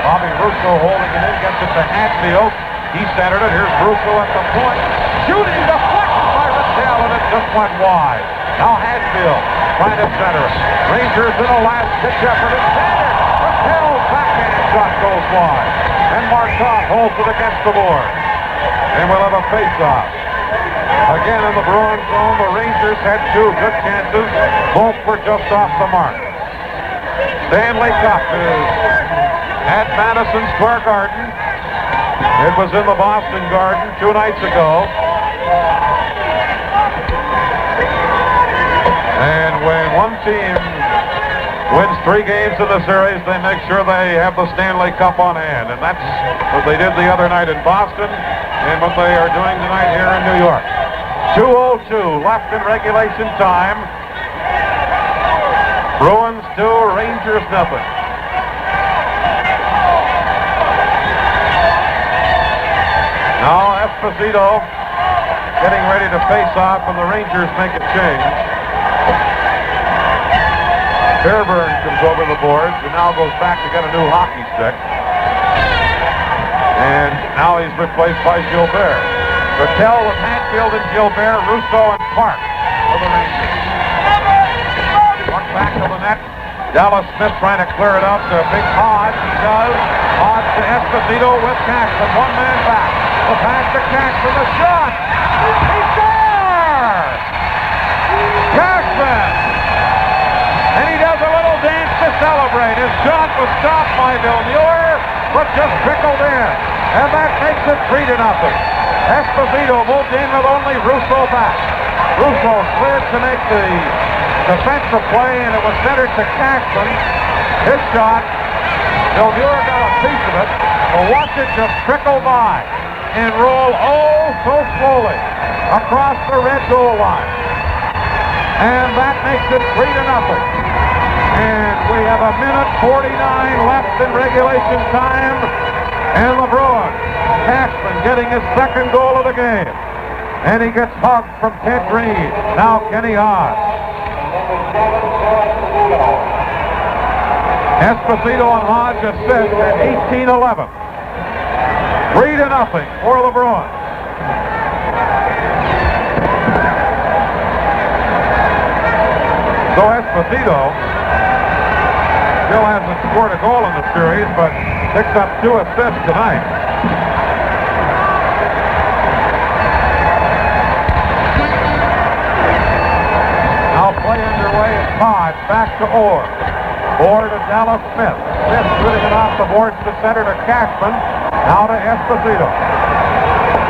Bobby Russo holding it in, gets it to Hatfield. He centered it. Here's Russo at the point. Shooting deflected by Ratelle, and it just went wide. Now Hatfield trying to center it. Rangers in a last pitch effort at center. Rattelle's backhand shot goes wide. And Marcotte holds it against the board. And we'll have a face-off. Again in the Bruins zone, the Rangers had 2 good chances. Both were just off the mark. Stanley Cup is at Madison Square Garden. It was in the Boston Garden 2 nights ago. And when one team wins 3 games in the series, they make sure they have the Stanley Cup on hand. And that's what they did the other night in Boston and what they are doing tonight here in New York. 2:02 left in regulation time. Bruins 2, Rangers nothing. Now Esposito getting ready to face off, and the Rangers make a change. Fairburn comes over the boards and now goes back to get a new hockey stick. And now he's replaced by Gilbert. Ratelle with Hatfield and Gilbert, Russo and Park for the Rangers. Puck back to the net. Dallas Smith trying to clear it out to Big Hodge. He does. Hodge to Esposito with Cashman. 1 man back. The pass to Cashman. The shot. He scores! Cashman! And he does a little dance to celebrate. His shot was stopped by Villeneuve, but just trickled in. And that makes it 3-0. Esposito moved in with only Russo back. Russo slid to make the defensive play, and it was centered to Cashman. His shot, Villeneuve got a piece of it, but watch it just trickle by and roll so slowly across the red goal line. And that makes it 3-0. And we have 1:49 left in regulation time. And the Bruins, Cashman getting his 2nd goal of the game. And he gets hugged from Ted Reed. Now Kenny Hodge. Esposito and Hodge assist at 18-11. 3-0 for the Bruins. So Esposito still hasn't scored a goal in the series, but picks up 2 assists tonight. Now play underway at Todd, back to Orr. Orr to Dallas Smith. Smith shooting it off the boards to center to Cashman. Now to Esposito.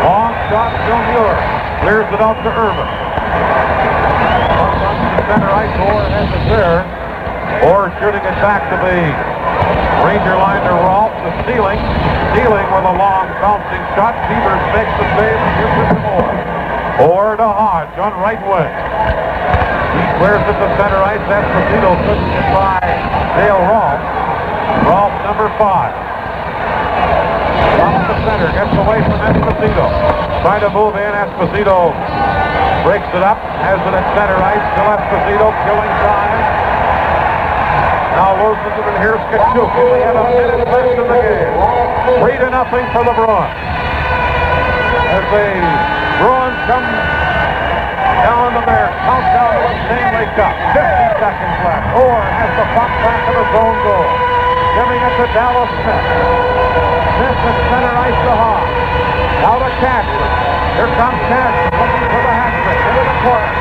Long shot to Muir. Clears it out to Irvin. Comes to center ice. Orr has it there. Orr shooting it back to the Ranger line to Rolfe. The Stealing with a long bouncing shot. Cheevers makes the save and gives it to Orr. Orr to Hodge on right wing. He clears it to center ice. Esposito couldn't get by Dale Rolfe. Rolfe number 5. Comes to center, gets away from Esposito. Trying to move in. Esposito breaks it up, has it at center ice. Still Esposito killing time. Now loses it, and here's Kachuk. We have a minute left in the game. 3-0 for the Bruins. As the Bruins come down to their countdown to the Stanley Cup. 50 seconds left. Orr has the puck back to the zone goal. Giving it to Dallas Smith. Smith at center ice to Hodge. Now to Cashman. Here comes Cashman looking for the hat trick. Into the corner.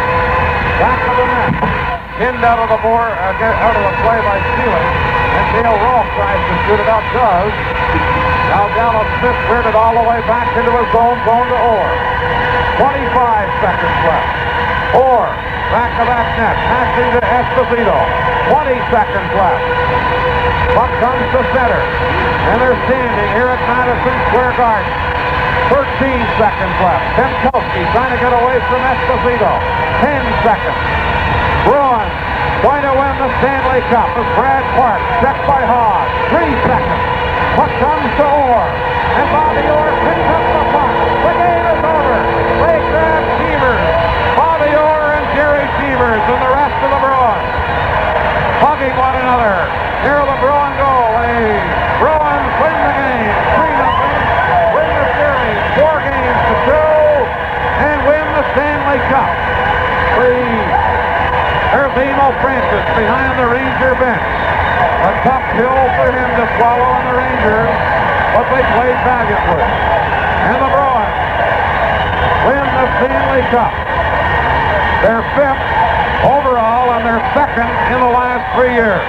Back of the net. Pinned out of the board, out of the play by Stealing. And Dale Rolfe tries to shoot it out. Does. Now Dallas Smith cleared it all the way back into his zone to Orr. 25 seconds left. Orr, back of that net, passing to Esposito. 20 seconds left. Puck comes to center. And they're standing here at Madison Square Garden. 13 seconds left. Temkowski trying to get away from Esposito. 10 seconds. Bruins going to win the Stanley Cup as Brad Park checked by Hodge. 3 seconds. Puck comes to Orr. And Bobby Orr picks up the puck. The game is over. They grab Cheevers. Bobby Orr and Gerry Cheevers and the rest of the Bruins hugging one another. Here the Bruins go. The Bruins win the game. 3-0. Win the series. 4 games to 2. And win the Stanley Cup. There's Emil Francis behind the Ranger bench. A tough pill for him to swallow in the Rangers, but they played valiantly. And the Bruins win the Stanley Cup. Their 5th overall and their 2nd in the last 3 years.